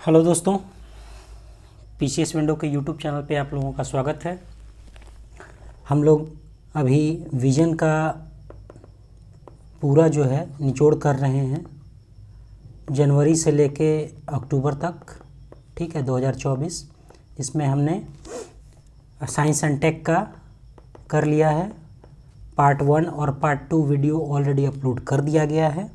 Hello दोस्तों, PCS window के YouTube channel पे आप लोगों का स्वागत है। हम लोग अभी विजन का पूरा जो है निचोड़ कर रहे हैं, जनवरी से लेके अक्टूबर तक, ठीक है, 2024। इसमें हमने साइंस एंड टेक का कर लिया है। पार्ट 1 और पार्ट 2 वीडियो ऑलरेडी अपलोड कर दिया गया है।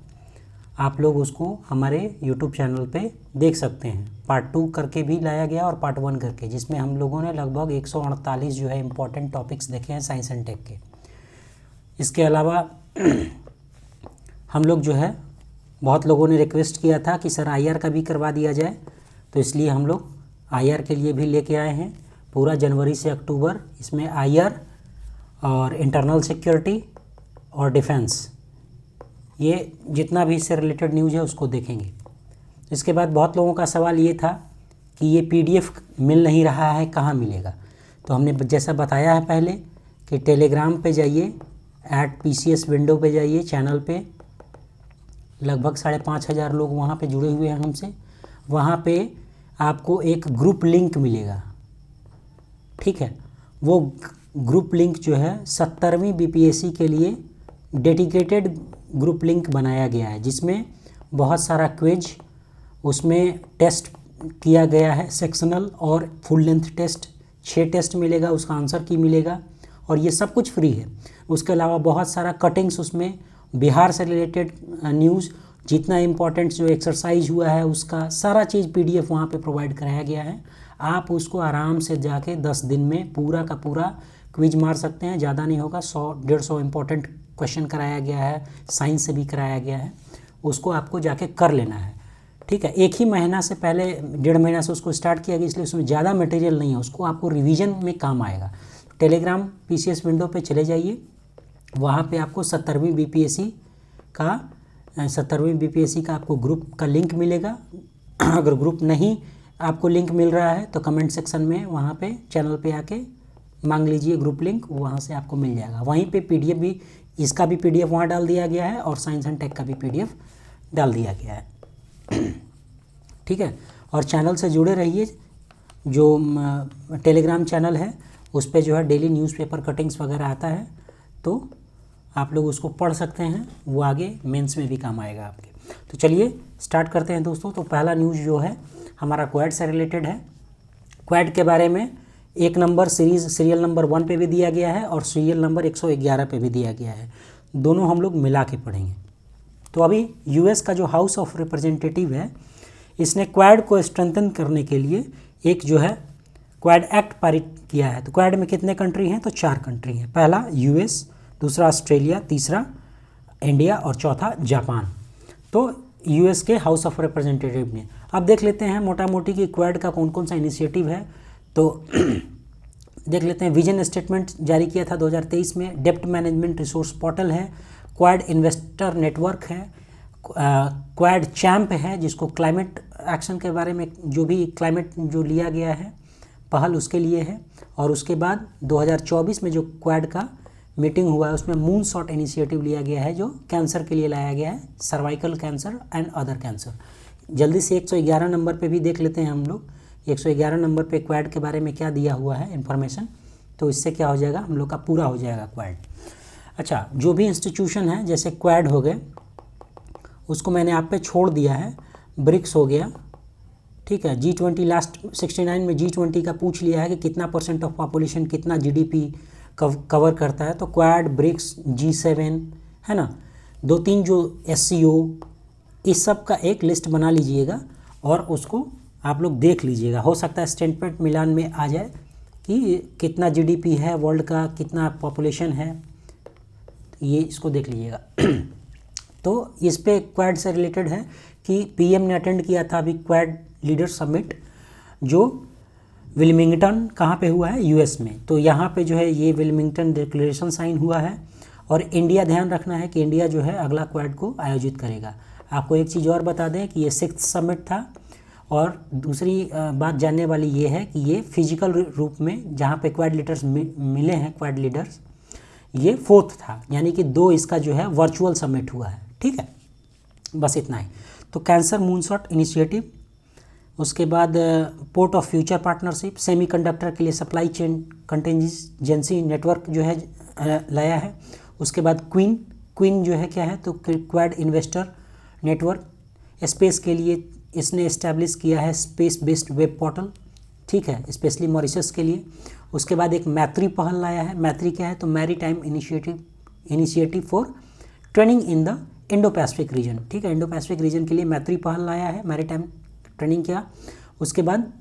आप लोग उसको हमारे यूट्यूब चैनल पे देख सकते हैं। पार्ट 2 करके भी लाया गया और पार्ट 1 करके, जिसमें हम लोगों ने लगभग 148 जो है इम्पॉर्टेंट टॉपिक्स देखे हैं साइंस एंड टेक के। इसके अलावा हम लोग जो है, बहुत लोगों ने रिक्वेस्ट किया था कि सर आईआर का भी करवा दिया जाए, तो इसलिए हम लोग आईआर के लिए भी लेके आए हैं। पूरा जनवरी से अक्टूबर इसमें आईआर और इंटरनल सिक्योरिटी और डिफेंस, ये जितना भी इससे रिलेटेड न्यूज़ है उसको देखेंगे। इसके बाद बहुत लोगों का सवाल ये था कि ये पीडीएफ मिल नहीं रहा है, कहाँ मिलेगा। तो हमने जैसा बताया है पहले कि टेलीग्राम पे जाइए, @PCS विंडो पे जाइए, चैनल पे लगभग 5,500 लोग वहाँ पे जुड़े हुए हैं हमसे। वहाँ पे आपको एक ग्रुप लिंक मिलेगा, ठीक है। वो ग्रुप लिंक जो है 70वीं बीपीएससी के लिए डेडिकेटेड ग्रुप लिंक बनाया गया है, जिसमें बहुत सारा क्विज, उसमें टेस्ट किया गया है, सेक्शनल और फुल लेंथ टेस्ट, 6 टेस्ट मिलेगा, उसका आंसर की मिलेगा, और ये सब कुछ फ्री है। उसके अलावा बहुत सारा कटिंग्स, उसमें बिहार से रिलेटेड न्यूज़, जितना इम्पोर्टेंट जो एक्सरसाइज हुआ है उसका सारा चीज़ पीडीएफ वहाँ पे प्रोवाइड कराया गया है। आप उसको आराम से जाके 10 दिन में पूरा का पूरा क्विज मार सकते हैं। ज़्यादा नहीं होगा, 100-150 इम्पोर्टेंट क्वेश्चन कराया गया है, साइंस से भी कराया गया है, उसको आपको जाके कर लेना है, ठीक है। एक ही महीना से पहले, 1.5 महीना से उसको स्टार्ट किया गया, इसलिए उसमें ज़्यादा मटेरियल नहीं है, उसको आपको रिवीजन में काम आएगा। टेलीग्राम पीसीएस विंडो पे चले जाइए, वहाँ पे आपको 70वीं बीपीएससी का आपको ग्रुप का लिंक मिलेगा। अगर ग्रुप नहीं आपको लिंक मिल रहा है तो कमेंट सेक्शन में वहाँ पे चैनल पे आके मांग लीजिए ग्रुप लिंक, वहाँ से आपको मिल जाएगा। वहीं पे पीडीएफ भी, इसका भी पीडीएफ वहाँ डाल दिया गया है और साइंस एंड टेक का भी पीडीएफ डाल दिया गया है, ठीक है। और चैनल से जुड़े रहिए। जो टेलीग्राम चैनल है उस पे जो है डेली न्यूज़पेपर कटिंग्स वगैरह आता है, तो आप लोग उसको पढ़ सकते हैं, वो आगे मेंस में भी काम आएगा आपके। तो चलिए स्टार्ट करते हैं दोस्तों। तो पहला न्यूज़ जो है हमारा क्वाड से रिलेटेड है। क्वाड के बारे में एक नंबर सीरियल नंबर 1 पे भी दिया गया है और सीरियल नंबर 111 पे भी दिया गया है। दोनों हम लोग मिला के पढ़ेंगे। तो अभी यूएस का जो हाउस ऑफ रिप्रेजेंटेटिव है, इसने क्वाड को स्ट्रेंथन करने के लिए एक जो है क्वाड एक्ट पारित किया है। तो क्वाड में कितने कंट्री हैं? तो 4 कंट्री हैं। पहला यूएस, दूसरा ऑस्ट्रेलिया, तीसरा इंडिया और चौथा जापान। तो यूएस के हाउस ऑफ रिप्रेजेंटेटिव ने, अब देख लेते हैं मोटा मोटी कि क्वाड का कौन कौन सा इनिशिएटिव है। तो देख लेते हैं। विजन स्टेटमेंट जारी किया था 2023 में। डेप्ट मैनेजमेंट रिसोर्स पोर्टल है, क्वाड इन्वेस्टर नेटवर्क है, क्वाड चैम्प है, जिसको क्लाइमेट एक्शन के बारे में जो भी क्लाइमेट जो लिया गया है पहल उसके लिए है। और उसके बाद 2024 में जो क्वाड का मीटिंग हुआ है उसमें मून शॉट इनिशिएटिव लिया गया है, जो कैंसर के लिए लाया गया है, cervical cancer and other cancer. जल्दी से 111 नंबर पे भी देख लेते हैं हम लोग। 111 नंबर पे क्वाड के बारे में क्या दिया हुआ है इन्फॉर्मेशन, तो इससे क्या हो जाएगा, हम लोग का पूरा हो जाएगा क्वाड। अच्छा, जो भी इंस्टीट्यूशन है जैसे क्वाड हो गए, उसको मैंने आप पे छोड़ दिया है। ब्रिक्स हो गया, ठीक है। G20 लास्ट 69 में G20 का पूछ लिया है कि कितना % ऑफ पॉपुलेशन, कितना जीडीपी कवर करता है। तो क्वाड, ब्रिक्स, G7 है ना, 2-3 जो SCO, इस सब का एक लिस्ट बना लीजिएगा और उसको आप लोग देख लीजिएगा। हो सकता है स्टेटमेंट मिलान में आ जाए कि कितना जीडीपी है वर्ल्ड का, कितना पॉपुलेशन है, ये इसको देख लीजिएगा। तो इस पे क्वाड से रिलेटेड है कि पीएम ने अटेंड किया था अभी क्वाड लीडर समिट, जो विल्मिंगटन कहाँ पे हुआ है, यूएस में। तो यहाँ पे जो है ये विल्मिंगटन डिक्लेरेशन साइन हुआ है। और इंडिया, ध्यान रखना है कि इंडिया जो है अगला क्वाड को आयोजित करेगा। आपको एक चीज़ और बता दें कि ये 6th समिट था। और दूसरी बात जानने वाली ये है कि ये फिजिकल रूप में जहाँ पे क्वाड लीडर्स मिले हैं, क्वाड लीडर्स, ये 4th था, यानी कि 2 इसका जो है वर्चुअल समिट हुआ है, ठीक है। बस इतना ही। तो कैंसर मूनशॉट इनिशिएटिव उसके बाद port of future partnership, semiconductor के लिए सप्लाई चेन कंटिजेंसी नेटवर्क जो है लाया है। उसके बाद क्वीन जो है क्या है, तो क्वाड इन्वेस्टर नेटवर्क। स्पेस के लिए इसने इस्टेब्लिश किया है स्पेस बेस्ड वेब पोर्टल, ठीक है, स्पेशली मॉरिशस के लिए। उसके बाद एक मैत्री पहल लाया है। मैत्री क्या है, तो maritime initiative for training in the Indo Pacific region, ठीक है, इंडो पैसिफिक रीजन के लिए मैत्री पहल लाया है, मैरी टाइम ट्रेनिंग किया। उसके बाद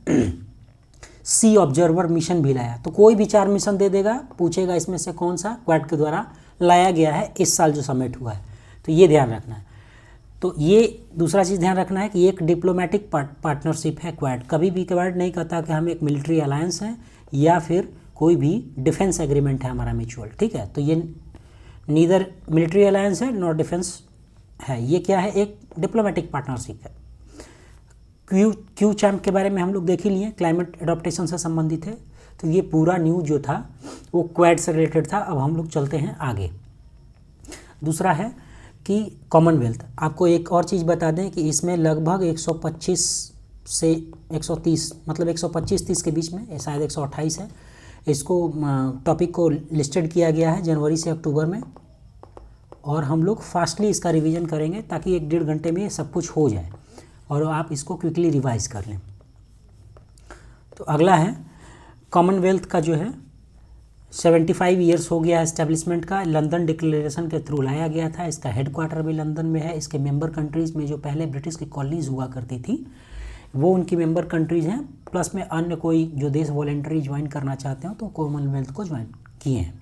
सी ऑब्जर्वर मिशन भी लाया। तो कोई भी 4 मिशन दे देगा, पूछेगा इसमें से कौन सा क्वाड के द्वारा लाया गया है इस साल जो समिट हुआ है, तो ये ध्यान रखना है। तो ये दूसरा चीज़ ध्यान रखना है कि ये एक डिप्लोमेटिक पार्टनरशिप है क्वाड। कभी भी क्वाड नहीं कहता कि हम एक मिलिट्री अलायंस हैं या फिर कोई भी डिफेंस एग्रीमेंट है हमारा म्यूचुअल, ठीक है। तो ये नीदर मिलिट्री अलायंस है नॉट डिफेंस है, ये क्या है, एक डिप्लोमेटिक पार्टनरशिप है। क्यू चैम्प के बारे में हम लोग देख ही लिए, क्लाइमेट एडॉप्टेशन से संबंधित है। तो ये पूरा न्यूज़ जो था वो क्वाड से रिलेटेड था। अब हम लोग चलते हैं आगे। दूसरा है कि कॉमनवेल्थ। आपको एक और चीज़ बता दें कि इसमें लगभग 125 से 130, मतलब 125-30 के बीच में, शायद 128 है, इसको टॉपिक को लिस्टेड किया गया है जनवरी से अक्टूबर में। और हम लोग फास्टली इसका रिवीजन करेंगे ताकि 1-1.5 घंटे में सब कुछ हो जाए और आप इसको क्विकली रिवाइज कर लें। तो अगला है कॉमनवेल्थ का जो है 75 ईयर्स हो गया है इस्टेब्लिशमेंट का, लंदन डिक्लेरेशन के थ्रू लाया गया था। इसका हेडक्वार्टर भी लंदन में है। इसके मेंबर कंट्रीज़ में जो पहले ब्रिटिश की कॉलोनीज हुआ करती थी वो उनकी मेंबर कंट्रीज़ हैं, प्लस में अन्य कोई जो देश वॉलेंटरी ज्वाइन करना चाहते हो तो कॉमनवेल्थ को ज्वाइन किए हैं।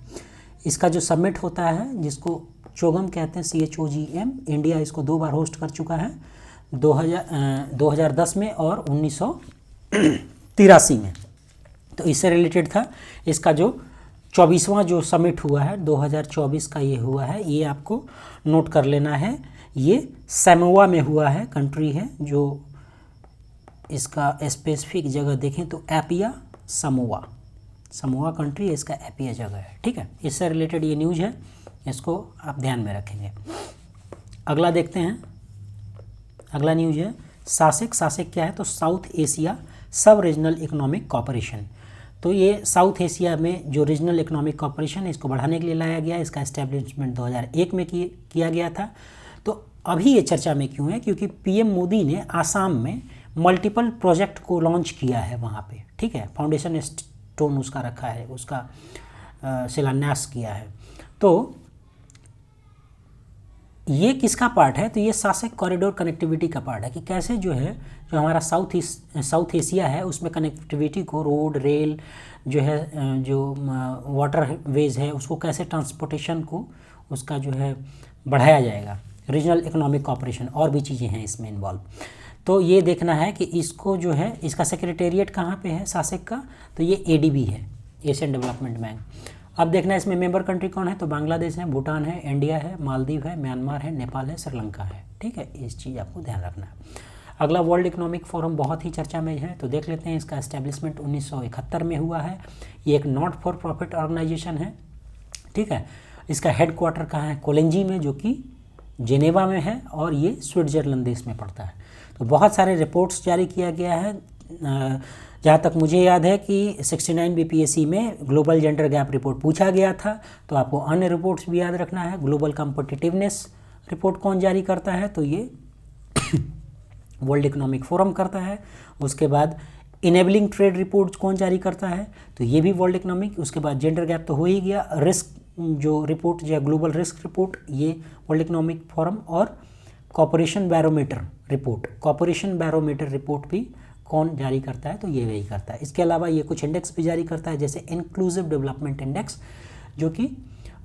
इसका जो समिट होता है जिसको चोगम कहते हैं, CHOGM, इंडिया इसको 2 बार होस्ट कर चुका है, 2010 में और 1983 में। तो इससे रिलेटेड था। इसका जो 24वां जो समिट हुआ है 2024 का ये हुआ है, ये आपको नोट कर लेना है। ये सैमोआ में हुआ है, कंट्री है जो इसका स्पेसिफिक जगह देखें तो एपिया समोआ कंट्री है, इसका एपिया जगह है, ठीक है। इससे रिलेटेड ये न्यूज़ है, इसको आप ध्यान में रखेंगे। अगला देखते हैं। अगला न्यूज़ है सासेक क्या है, तो साउथ एशिया सब रीजनल इकोनॉमिक कॉपरेशन। तो ये साउथ एशिया में जो रीजनल इकोनॉमिक कॉपरेशन है इसको बढ़ाने के लिए लाया गया है। इसका एस्टेब्लिशमेंट 2001 में किया गया था। तो अभी ये चर्चा में क्यों है, क्योंकि PM मोदी ने आसाम में मल्टीपल प्रोजेक्ट को लॉन्च किया है वहाँ पे, ठीक है, फाउंडेशन स्टोन उसका रखा है, उसका शिलान्यास किया है। तो ये किसका पार्ट है, तो ये सासेक कॉरिडोर कनेक्टिविटी का पार्ट है कि कैसे जो है जो हमारा साउथ एशिया है उसमें कनेक्टिविटी को, रोड रेल जो है, जो वाटर वेज है, उसको कैसे ट्रांसपोर्टेशन को उसका जो है बढ़ाया जाएगा। रीजनल इकोनॉमिक कॉपरेशन और भी चीज़ें हैं इसमें इन्वॉल्व। तो ये देखना है कि इसको जो है इसका सेक्रेटेरिएट कहाँ पे है सासेक का, तो ये ADB है, एशियन डेवलपमेंट बैंक। अब देखना है इसमें मेंबर कंट्री कौन है, तो बांग्लादेश है, भूटान है, इंडिया है, मालदीव है, म्यांमार है, नेपाल है, श्रीलंका है, ठीक है। इस चीज़ आपको ध्यान रखना है। अगला वर्ल्ड इकोनॉमिक फोरम बहुत ही चर्चा में है, तो देख लेते हैं। इसका एस्टेब्लिशमेंट 1971 में हुआ है। ये एक नॉट फॉर प्रॉफिट ऑर्गेनाइजेशन है, ठीक है। इसका हेडक्वार्टर कहाँ है, कोलेंजी में, जो कि जेनेवा में है, और ये स्विट्जरलैंड देश में पड़ता है। तो बहुत सारे रिपोर्ट्स जारी किया गया है। जहाँ तक मुझे याद है कि 69 BPSC में ग्लोबल जेंडर गैप रिपोर्ट पूछा गया था, तो आपको अन्य रिपोर्ट्स भी याद रखना है। ग्लोबल कॉम्पिटिटिवनेस रिपोर्ट कौन जारी करता है, तो ये वर्ल्ड इकोनॉमिक फोरम करता है। उसके बाद इनेबलिंग ट्रेड रिपोर्ट कौन जारी करता है, तो ये भी वर्ल्ड इकोनॉमिक। उसके बाद जेंडर गैप तो हो ही गया। रिस्क जो रिपोर्ट या ग्लोबल रिस्क रिपोर्ट, ये वर्ल्ड इकोनॉमिक फोरम। और कॉपरेशन बैरोमीटर रिपोर्ट भी कौन जारी करता है, तो ये वही करता है। इसके अलावा ये कुछ इंडेक्स भी जारी करता है, जैसे इंक्लूसिव डेवलपमेंट इंडेक्स, जो कि,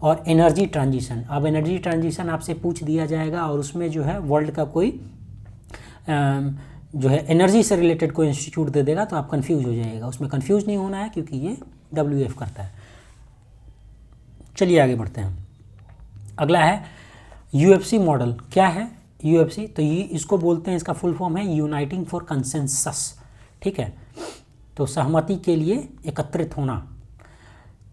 और एनर्जी ट्रांजिशन। अब एनर्जी ट्रांजिशन आपसे पूछ दिया जाएगा और उसमें जो है वर्ल्ड का कोई जो है एनर्जी से रिलेटेड कोई इंस्टीट्यूट दे देगा तो आप कंफ्यूज हो जाएगा। उसमें कंफ्यूज नहीं होना है क्योंकि ये WF करता है। चलिए आगे बढ़ते हैं। अगला है UFC मॉडल। क्या है UFC, तो ये इसको बोलते हैं, इसका फुल फॉर्म है यूनाइटिंग फॉर कंसेंसस, ठीक है, तो सहमति के लिए एकत्रित होना।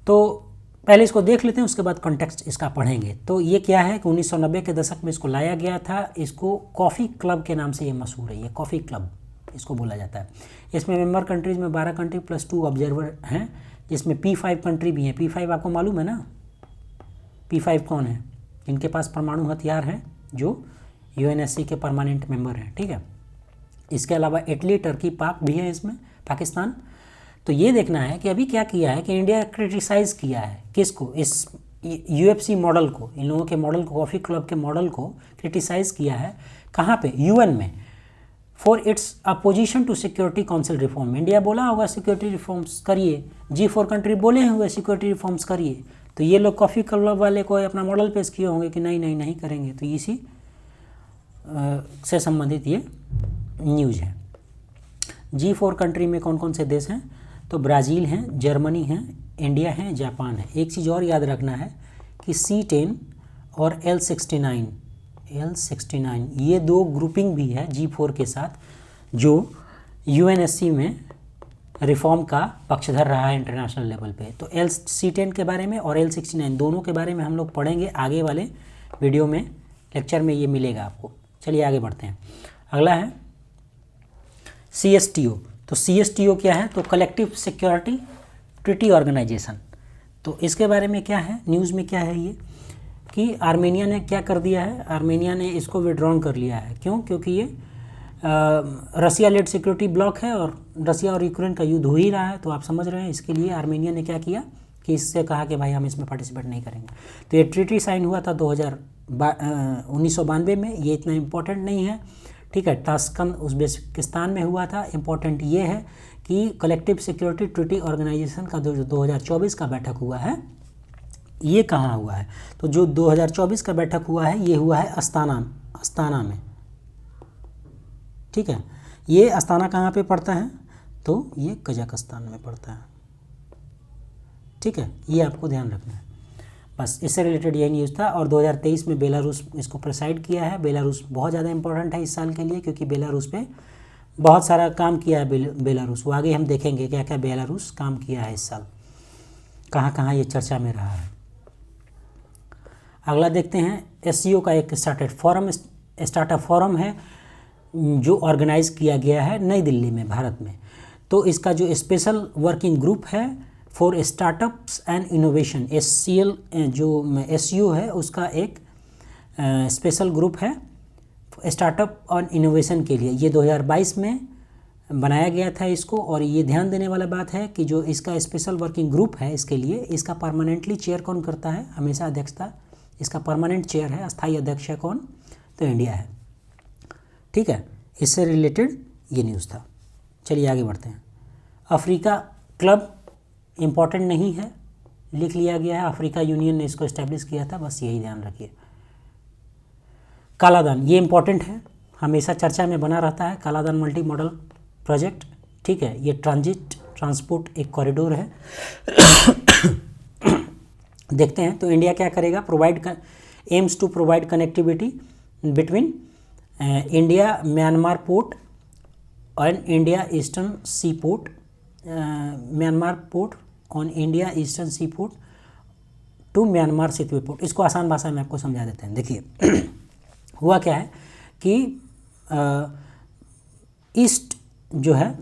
तो पहले इसको देख लेते हैं, उसके बाद कॉन्टेक्स्ट इसका पढ़ेंगे। तो ये क्या है कि 1990 के दशक में इसको लाया गया था। इसको कॉफ़ी क्लब के नाम से ये मशहूर है, ये कॉफ़ी क्लब, इसको बोला जाता है। इसमें मेंबर कंट्रीज़ में 12 कंट्री प्लस 2 ऑब्जर्वर हैं, जिसमें P5 कंट्री भी हैं। P5 आपको मालूम है ना, P5 कौन है? जिनके पास परमाणु हथियार हैं, जो UNSC के परमानेंट मेंबर हैं, ठीक है। इसके अलावा इटली, टर्की, पाक भी है इसमें, पाकिस्तान। तो ये देखना है कि अभी क्या किया है कि इंडिया क्रिटिसाइज़ किया है किसको, इस UFC मॉडल को, इन लोगों के मॉडल को, कॉफ़ी क्लब के मॉडल को क्रिटिसाइज़ किया है। कहाँ पे? UN में, for its opposition to security council reform. India बोला होगा सिक्योरिटी रिफॉर्म्स करिए, G4 कंट्री बोले हुए सिक्योरिटी रिफॉर्म्स करिए, तो ये लोग कॉफ़ी क्लब वाले को अपना मॉडल पेश किए होंगे कि नहीं नहीं नहीं करेंगे। तो इसी से संबंधित ये न्यूज़ है। G4 कंट्री में कौन कौन से देश हैं? तो ब्राज़ील हैं, जर्मनी हैं, इंडिया है, जापान है। एक चीज़ और याद रखना है कि C10 और L69 ये दो ग्रुपिंग भी है G4 के साथ, जो UNSC में रिफॉर्म का पक्षधर रहा है इंटरनेशनल लेवल पे। तो C10 के बारे में और L69 दोनों के बारे में हम लोग पढ़ेंगे आगे वाले वीडियो में, लेक्चर में ये मिलेगा आपको। चलिए आगे बढ़ते हैं। अगला है CSTO। तो CSTO क्या है? तो कलेक्टिव सिक्योरिटी ट्रीटी ऑर्गेनाइजेशन। तो इसके बारे में क्या है, न्यूज़ में क्या है ये कि आर्मेनिया ने क्या कर दिया है, आर्मेनिया ने इसको विड्रॉन कर लिया है। क्यों? क्योंकि ये रसिया लेड सिक्योरिटी ब्लॉक है और रसिया और यूक्रेन का युद्ध हो ही रहा है, तो आप समझ रहे हैं। इसके लिए आर्मेनिया ने क्या किया कि इससे कहा कि भाई हम इसमें पार्टिसिपेट नहीं करेंगे। तो ये ट्रीटी साइन हुआ था 1992 में, ये इतना इम्पोर्टेंट नहीं है, ठीक है। ताशकंद उज़्बेकिस्तान में हुआ था। इम्पोर्टेंट ये है कि कलेक्टिव सिक्योरिटी ट्रीटी ऑर्गेनाइजेशन का जो 2024 का बैठक हुआ है, ये कहाँ हुआ है? तो जो 2024 का बैठक हुआ है, ये हुआ है अस्ताना में, ठीक है। ये अस्ताना कहाँ पे पड़ता है? तो ये कजाकिस्तान में पड़ता है, ठीक है। ये आपको ध्यान रखना है। बस इससे रिलेटेड यही न्यूज़ था। और 2023 में बेलारूस इसको प्रेसाइड किया है। बेलारूस बहुत ज़्यादा इंपॉर्टेंट है इस साल के लिए, क्योंकि बेलारूस पे बहुत सारा काम किया है बेलारूस। वो आगे हम देखेंगे क्या क्या बेलारूस काम किया है इस साल, कहाँ कहाँ ये चर्चा में रहा है। अगला देखते हैं SCO का एक स्टार्टअप फोरम है जो ऑर्गेनाइज किया गया है नई दिल्ली में, भारत में। तो इसका जो स्पेशल वर्किंग ग्रुप है for startups and innovation, SCL जो SCO है उसका एक स्पेशल ग्रुप है स्टार्टअप और इनोवेशन के लिए। ये 2022 में बनाया गया था इसको। और ये ध्यान देने वाला बात है कि जो इसका स्पेशल वर्किंग ग्रुप है इसके लिए, इसका परमानेंटली चेयर कौन करता है? हमेशा अध्यक्षता इसका परमानेंट चेयर है, अस्थायी अध्यक्ष है कौन? तो इंडिया है, ठीक है। इससे रिलेटेड ये न्यूज़ था। चलिए आगे बढ़ते हैं। अफ्रीका क्लब इम्पॉर्टेंट नहीं है, लिख लिया गया है, अफ्रीका यूनियन ने इसको इस्टेब्लिश किया था, बस यही ध्यान रखिए। कालादान, ये इम्पॉर्टेंट है, हमेशा चर्चा में बना रहता है। कालादान मल्टी मॉडल प्रोजेक्ट, ठीक है। ये ट्रांसपोर्ट एक कॉरिडोर है। देखते हैं तो इंडिया क्या करेगा। Aims to provide connectivity between India Myanmar port और India eastern sea port, Myanmar port on India eastern sea port to Myanmar Sittwe port. इसको आसान भाषा में आपको समझा देते हैं। देखिए हुआ क्या है कि ईस्ट जो है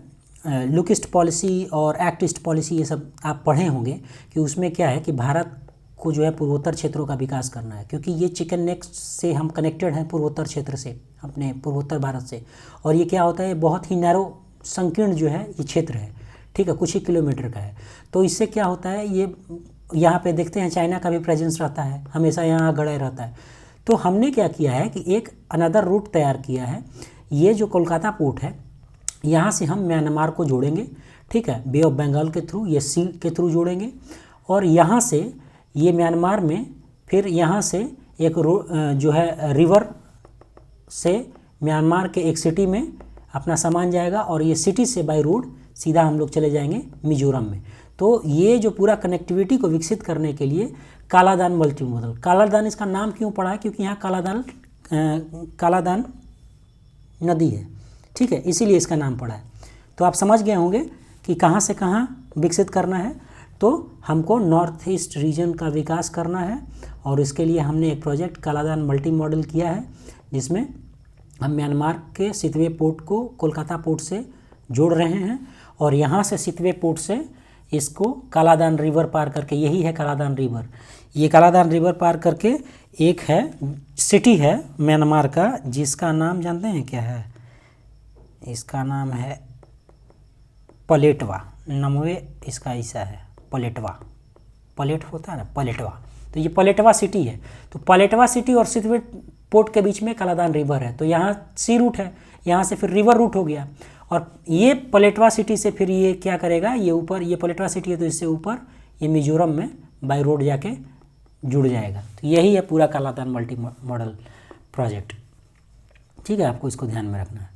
लुक ईस्ट पॉलिसी और एक्ट ईस्ट पॉलिसी, ये सब आप पढ़े होंगे कि उसमें क्या है कि भारत को जो है पूर्वोत्तर क्षेत्रों का विकास करना है, क्योंकि ये चिकन नेक से हम कनेक्टेड हैं पूर्वोत्तर क्षेत्र से, अपने पूर्वोत्तर भारत से। और ये क्या होता है, बहुत ही नैरो संकीर्ण जो है ये क्षेत्र है, ठीक है, कुछ ही किलोमीटर का है। तो इससे क्या होता है, ये यहाँ पे देखते हैं चाइना का भी प्रेजेंस रहता है, हमेशा यहाँ गड़े रहता है। तो हमने क्या किया है कि एक अनदर रूट तैयार किया है। ये जो कोलकाता पोर्ट है, यहाँ से हम म्यांमार को जोड़ेंगे, ठीक है, बे ऑफ बंगाल के थ्रू, ये सी के थ्रू जोड़ेंगे। और यहाँ से ये म्यांमार में फिर यहाँ से एक जो है रिवर से म्यांमार के एक सिटी में अपना सामान जाएगा, और ये सिटी से बाय रोड सीधा हम लोग चले जाएंगे मिजोरम में। तो ये जो पूरा कनेक्टिविटी को विकसित करने के लिए कालादान मल्टी मॉडल, कालादान इसका नाम क्यों पड़ा है, क्योंकि यहाँ कालादान नदी है, ठीक है, इसीलिए इसका नाम पड़ा है। तो आप समझ गए होंगे कि कहाँ से कहाँ विकसित करना है। तो हमको नॉर्थ ईस्ट रीजन का विकास करना है, और इसके लिए हमने एक प्रोजेक्ट कालादान मल्टी मॉडल किया है, जिसमें हम म्यांमार के सितवे पोर्ट को कोलकाता पोर्ट से जोड़ रहे हैं और यहाँ से सितवे पोर्ट से इसको कालादान रिवर पार करके, यही है कालादान रिवर, ये कालादान रिवर पार करके एक है सिटी है म्यांमार का जिसका नाम जानते हैं क्या है? इसका नाम है पलेटवा, नमवे इसका ऐसा है पलेटवा, पलेट होता है ना पलेटवा, तो ये पलेटवा सिटी है। तो पलेटवा सिटी और सितवे पोर्ट के बीच में कालादान रिवर है, तो यहाँ सी रूट है, यहाँ से फिर रिवर रूट हो गया और ये पलेटवा सिटी से फिर ये क्या करेगा, ये ऊपर, ये पलेटवा सिटी है तो इससे ऊपर ये मिजोरम में बाय रोड जाके जुड़ जाएगा। तो यही है पूरा कालादान मल्टी मॉडल प्रोजेक्ट। ठीक है, आपको इसको ध्यान में रखना है।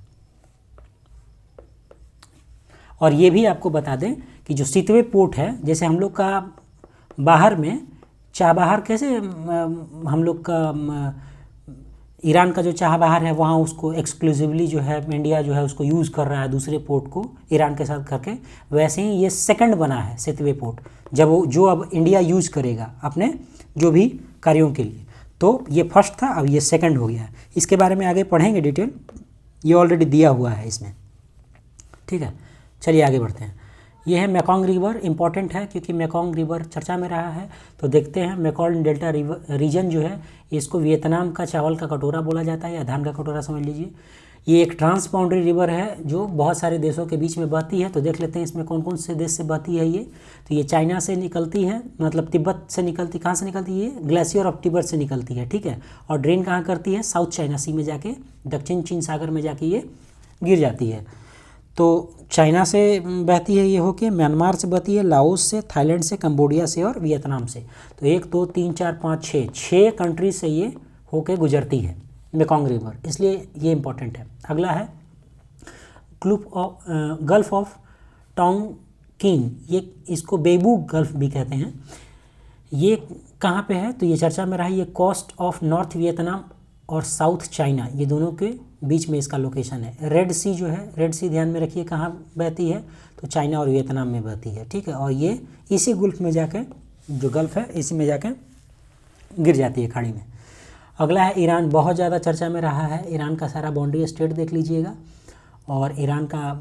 और ये भी आपको बता दें कि जो सितवे पोर्ट है, जैसे हम लोग का बाहर में चाबहार कैसे हम लोग का ईरान का जो चाबहार है वहाँ उसको एक्सक्लूसिवली जो है इंडिया जो है उसको यूज़ कर रहा है दूसरे पोर्ट को ईरान के साथ करके, वैसे ही ये सेकंड बना है सितवे पोर्ट, जब वो जो अब इंडिया यूज़ करेगा अपने जो भी कार्यों के लिए। तो ये फर्स्ट था, अब ये सेकंड हो गया है। इसके बारे में आगे पढ़ेंगे डिटेल, ये ऑलरेडी दिया हुआ है इसमें। ठीक है, चलिए आगे बढ़ते हैं। ये है मेकोंग रिवर, इंपॉर्टेंट है क्योंकि मेकोंग रिवर चर्चा में रहा है। तो देखते हैं मेकोंग डेल्टा रिवर रीजन जो है इसको वियतनाम का चावल का कटोरा बोला जाता है या धान का कटोरा समझ लीजिए। ये एक ट्रांस बाउंड्री रिवर है जो बहुत सारे देशों के बीच में बहती है। तो देख लेते हैं इसमें कौन कौन से देश से बहती है ये। तो ये चाइना से निकलती है, मतलब तिब्बत से निकलती, कहाँ से निकलती है? ग्लेशियर ऑफ तिब्बत से निकलती है। ठीक है, और ड्रेन कहाँ करती है? साउथ चाइना सी में जाके दक्षिण चीन सागर में जाके ये गिर जाती है। तो चाइना से बहती है ये होके, म्यांमार से बहती है, लाओस से, थाईलैंड से, कंबोडिया से और वियतनाम से। तो 1 2 3 4 5 6 कंट्री से ये होके गुजरती है मेकोंग रिवर, इसलिए ये इंपॉर्टेंट है। अगला है गल्फ ऑफ टोंगकिन, ये इसको बेबू गल्फ भी कहते हैं। ये कहाँ पे है? तो ये चर्चा में रहा, ये कोस्ट ऑफ नॉर्थ वियतनाम और साउथ चाइना, ये दोनों के बीच में इसका लोकेशन है। रेड सी जो है, रेड सी ध्यान में रखिए कहाँ बहती है? तो चाइना और वियतनाम में बहती है। ठीक है, और ये इसी गुल्फ में जाके, जो गल्फ है इसी में जाके गिर जाती है खाड़ी में। अगला है ईरान, बहुत ज़्यादा चर्चा में रहा है। ईरान का सारा बाउंड्री स्टेट देख लीजिएगा और ईरान का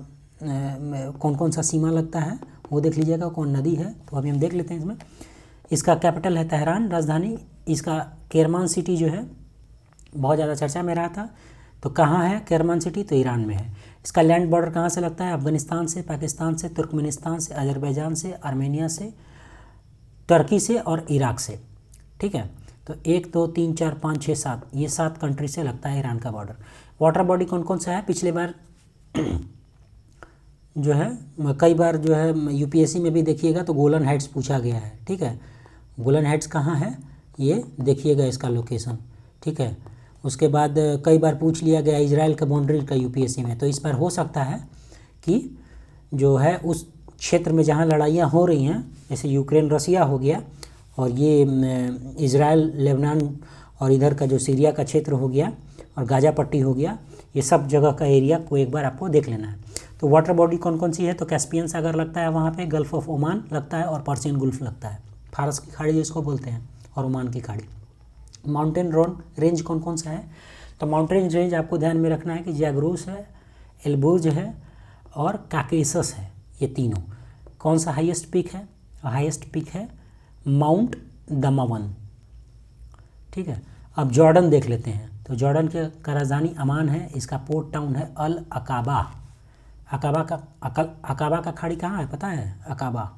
कौन कौन सा सीमा लगता है वो देख लीजिएगा, कौन नदी है। तो अभी हम देख लेते हैं इसमें। इसका कैपिटल है तेहरान, राजधानी। इसका केरमान सिटी जो है बहुत ज़्यादा चर्चा में रहा था। तो कहाँ है केरमान सिटी? तो ईरान में है। इसका लैंड बॉर्डर कहाँ से लगता है? अफगानिस्तान से, पाकिस्तान से, तुर्कमेनिस्तान से, अजरबैजान से, आर्मेनिया से, टर्की से और इराक से। ठीक है, तो 1 2 3 4 5 6 7 ये 7 कंट्री से लगता है ईरान का बॉर्डर। वाटर बॉडी कौन कौन सा है? पिछले बार जो है कई बार जो है यूपीएससी में भी देखिएगा तो गोलन हाइट्स पूछा गया है। ठीक है, गोलन हाइट्स कहाँ है ये देखिएगा इसका लोकेशन। ठीक है, उसके बाद कई बार पूछ लिया गया इजराइल का बाउंड्री का यूपीएससी में। तो इस बार हो सकता है कि जो है उस क्षेत्र में जहाँ लड़ाइयाँ हो रही हैं, जैसे यूक्रेन रसिया हो गया और ये इजराइल लेबनान और इधर का जो सीरिया का क्षेत्र हो गया और गाजा पट्टी हो गया, ये सब जगह का एरिया को एक बार आपको देख लेना है। तो वाटर बॉडी कौन कौन सी है? तो कैस्पियन सागर लगता है वहाँ पे, गल्फ ऑफ ओमान लगता है और पर्शियन गुल्फ लगता है, फारस की खाड़ी जिसको बोलते हैं, और ओमान की खाड़ी। माउंटेन रेंज कौन कौन सा है? तो माउंटेन रेंज आपको ध्यान में रखना है कि जैग्रोस है, एल्बुर्ज है और काकेसस है, ये तीनों। कौन सा हाईएस्ट पीक है? हाईएस्ट पीक है माउंट दमावन। ठीक है, अब जॉर्डन देख लेते हैं। तो जॉर्डन का राजधानी अमान है, इसका पोर्ट टाउन है अल अकाबा। अकाबा का खाड़ी कहाँ है पता है? अकाबा,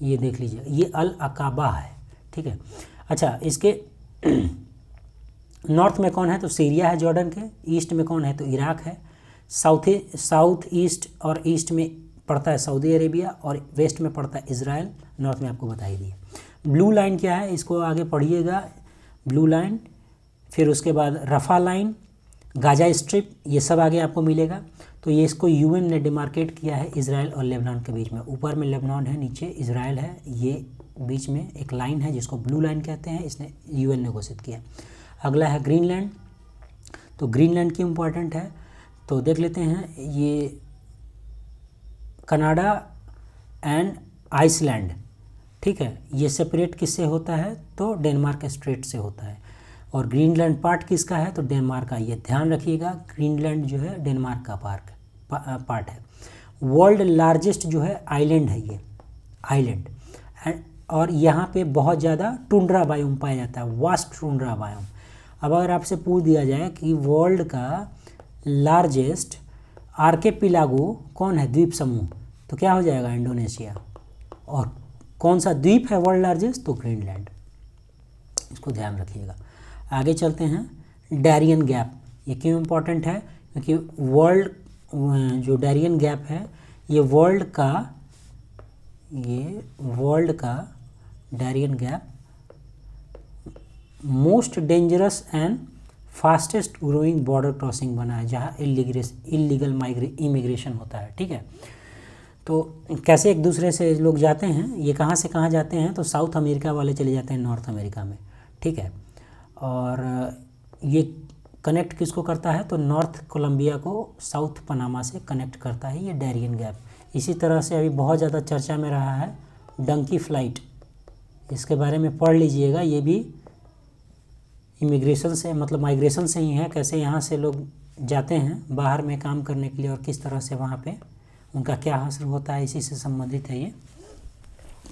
ये देख लीजिए, ये अल अकाबा है। ठीक है, अच्छा इसके नॉर्थ में कौन है? तो सीरिया है जॉर्डन के। ईस्ट में कौन है? तो इराक है। साउथ ईस्ट और ईस्ट में पड़ता है सऊदी अरेबिया और वेस्ट में पड़ता है इजराइल। नॉर्थ में आपको बता ही दिए। ब्लू लाइन क्या है? इसको आगे पढ़िएगा, ब्लू लाइन, फिर उसके बाद रफा लाइन, गाजा स्ट्रिप, ये सब आगे आपको मिलेगा। तो ये इसको यूएन ने डिमार्केट किया है इजराइल और लेबनान के बीच में। ऊपर में लेबनान है, नीचे इजराइल है, ये बीच में एक लाइन है जिसको ब्लू लाइन कहते हैं, इसने यूएन ने घोषित किया। अगला है ग्रीनलैंड। तो ग्रीनलैंड क्यों इम्पोर्टेंट है? तो देख लेते हैं, ये कनाडा एंड आइसलैंड, ठीक है, ये सेपरेट किससे होता है? तो डेनमार्क स्ट्रेट से होता है। और ग्रीनलैंड पार्ट किसका है, तो डेनमार्क का। ये ध्यान रखिएगा, ग्रीनलैंड जो है डेनमार्क का पार्ट है। वर्ल्ड लार्जेस्ट जो है आइलैंड है ये, आइलैंड। और यहाँ पे बहुत ज़्यादा टुंड्रा बायोम पाया जाता है, वास्ट टुंड्रा बायोम। अब अगर आपसे पूछ दिया जाए कि वर्ल्ड का लार्जेस्ट आर्केपिलागो कौन है, द्वीप समूह, तो क्या हो जाएगा, इंडोनेशिया। और कौन सा द्वीप है वर्ल्ड लार्जेस्ट, तो ग्रीनलैंड। इसको ध्यान रखिएगा। आगे चलते हैं। डारियन गैप, ये क्यों इम्पोर्टेंट है, क्योंकि वर्ल्ड जो डारियन गैप है ये वर्ल्ड का Darien gap most dangerous and fastest growing border crossing बना है, जहाँ इलीगल इमिग्रेशन होता है। ठीक है, तो कैसे एक दूसरे से लोग जाते हैं, ये कहाँ से कहाँ जाते हैं, तो साउथ अमेरिका वाले चले जाते हैं नॉर्थ अमेरिका में। ठीक है, और ये कनेक्ट किसको करता है, तो नॉर्थ कोलंबिया को साउथ पनामा से कनेक्ट करता है ये डारियन गैप। इसी तरह से अभी बहुत ज़्यादा चर्चा में रहा है डंकी फ्लाइट, इसके बारे में पढ़ लीजिएगा। ये भी इमिग्रेशन से, मतलब माइग्रेशन से ही है, कैसे यहाँ से लोग जाते हैं बाहर में काम करने के लिए और किस तरह से वहाँ पे उनका क्या हासिल होता है, इसी से संबंधित है ये।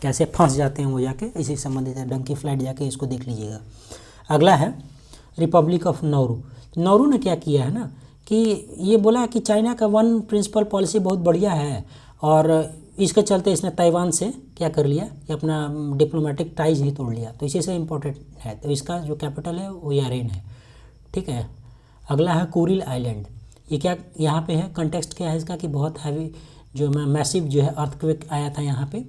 कैसे फंस जाते हैं वो जाके, इसी से संबंधित है। डंकी फ्लाइट जाके इसको देख लीजिएगा। अगला है रिपब्लिक ऑफ नाउरू। नाउरू ने क्या किया है ना, कि ये बोला कि चाइना का वन प्रिंसिपल पॉलिसी बहुत बढ़िया है, और इसके चलते इसने ताइवान से क्या कर लिया कि अपना डिप्लोमेटिक टाइज ही तोड़ लिया, तो इसी से इम्पोर्टेंट है। तो इसका जो कैपिटल है वो यारेन है। ठीक है, अगला है कुरिल आइलैंड। ये क्या यहाँ पे है, कंटेक्स्ट क्या है इसका, कि बहुत हैवी जो मैसिव जो है अर्थक्वेक आया था यहाँ पे।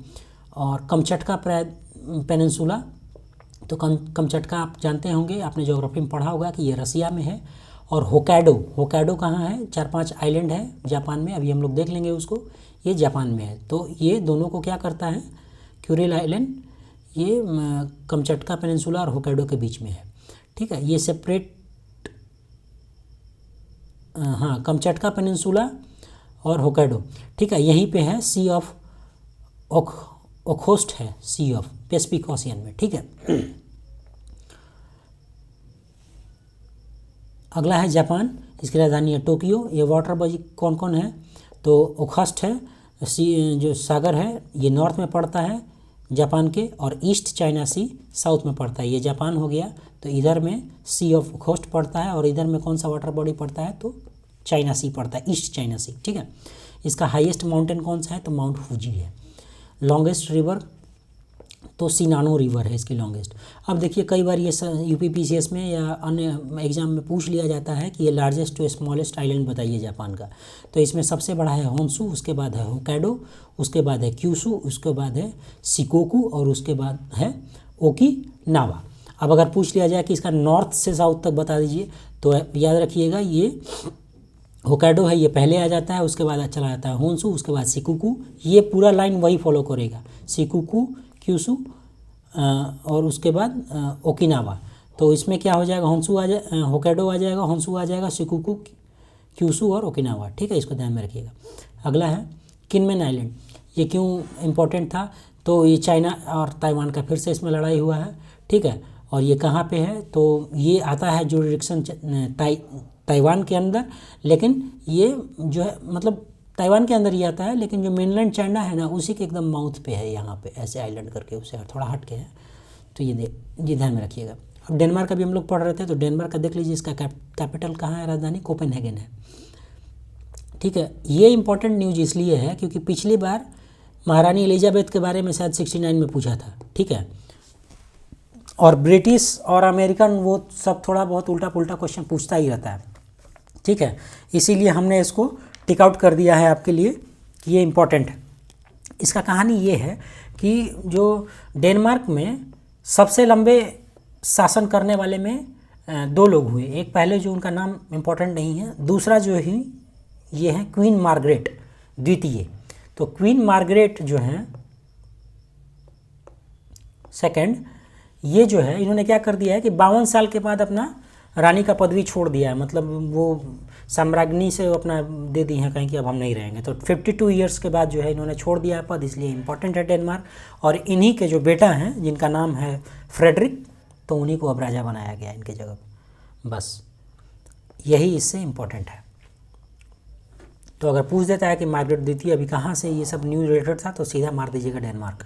और कमचटका पेनिनसुला, तो कमचटका आप जानते होंगे, आपने ज्योग्राफी में पढ़ा होगा कि ये रसिया में है। और होकाइडो कहाँ है, 4-5 आइलैंड है जापान में, अभी हम लोग देख लेंगे उसको, ये जापान में है। तो ये दोनों को क्या करता है, क्यूरिल आइलैंड ये कमचटका पेनिनसुला और होकाइडो के बीच में है। ठीक है, ये सेपरेट, हाँ, कमचटका पेनिनसुला और होकाइडो। ठीक है, यहीं पे है सी ऑफ ओखोस्ट है, सी ऑफ पैसिफिक ओशियन में। ठीक है, अगला है जापान, इसकी राजधानी है टोक्यो। ये वाटर बॉडी कौन कौन है, तो ओखोस्ट है, सी जो सागर है ये नॉर्थ में पड़ता है जापान के, और ईस्ट चाइना सी साउथ में पड़ता है। ये जापान हो गया, तो इधर में सी ऑफ ओखोस्ट पड़ता है, और इधर में कौन सा वाटर बॉडी पड़ता है, तो चाइना सी पड़ता है, ईस्ट चाइना सी। ठीक है, इसका हाईएस्ट माउंटेन कौन सा है, तो माउंट फूजी है। लॉन्गेस्ट रिवर, तो सिनानो रिवर है इसकी लॉन्गेस्ट। अब देखिए कई बार ये यूपीपीसीएस में या अन्य एग्जाम में पूछ लिया जाता है कि ये लार्जेस्ट टू स्मॉलेस्ट आइलैंड बताइए जापान का। तो इसमें सबसे बड़ा है होन्शु, उसके बाद है होकाइडो, उसके बाद है क्यूशु, उसके बाद है शिकोकू, और उसके बाद है ओकिनावा। अब अगर पूछ लिया जाए कि इसका नॉर्थ से साउथ तक बता दीजिए, तो याद रखिएगा ये होकाइडो है, ये पहले आ जाता है, उसके बाद चला जाता है होन्शु, उसके बाद शिकोकू। ये पूरा लाइन वही फॉलो करेगा, शिकोकू, क्यूशु और उसके बाद ओकिनावा। तो इसमें क्या हो जाएगा, होन्शु आ जाए, होकाइडो आ जाएगा, होन्शु आ जाएगा, शिकोकू, क्यूशु और ओकिनावा। ठीक है, इसको ध्यान में रखिएगा। अगला है किनमेन आइलैंड। ये क्यों इम्पोर्टेंट था, तो ये चाइना और ताइवान का फिर से इसमें लड़ाई हुआ है। ठीक है, और ये कहाँ पे है, तो ये आता है जुरिडिक्शन ताइवान के अंदर, लेकिन ये जो है मतलब ताइवान के अंदर ही आता है, लेकिन जो मेनलैंड चाइना है ना उसी के एकदम माउथ पे है, यहाँ पे ऐसे आइलैंड करके उससे थोड़ा हट के है। तो ये ध्यान में रखिएगा। अब डेनमार्क का भी हम लोग पढ़ रहे थे, तो डेनमार्क का देख लीजिए, इसका कैपिटल कहाँ है, राजधानी कोपेनहेगन है। ठीक है, ये इंपॉर्टेंट न्यूज इसलिए है क्योंकि पिछली बार महारानी एलिजाबेथ के बारे में शायद 69 में पूछा था। ठीक है, और ब्रिटिश और अमेरिकन वो सब थोड़ा बहुत उल्टा पुल्टा क्वेश्चन पूछता ही रहता है। ठीक है, इसीलिए हमने इसको टिक आउट कर दिया है आपके लिए कि ये इम्पोर्टेंट है। इसका कहानी ये है कि जो डेनमार्क में सबसे लंबे शासन करने वाले में 2 लोग हुए। एक पहले जो उनका नाम इम्पोर्टेंट नहीं है, दूसरा जो ही ये है क्वीन मार्गरेट द्वितीय। तो क्वीन मार्गरेट जो हैं सेकंड, ये जो है इन्होंने क्या कर दिया है कि 52 साल के बाद अपना रानी का पदवी छोड़ दिया है, मतलब वो साम्राज्ञी से अपना दे दी है कहीं कि अब हम नहीं रहेंगे। तो 52 ईयर्स के बाद जो है इन्होंने छोड़ दिया है पद, इसलिए इम्पोर्टेंट है डेनमार्क। और इन्हीं के जो बेटा हैं जिनका नाम है फ्रेडरिक, तो उन्हीं को अब राजा बनाया गया इनके जगह पे। बस यही इससे इम्पोर्टेंट है। तो अगर पूछ देता है कि मार्गरेट द्वितीय अभी कहाँ से ये सब न्यूज़ रिलेटेड था, तो सीधा मार दीजिएगा डेनमार्क।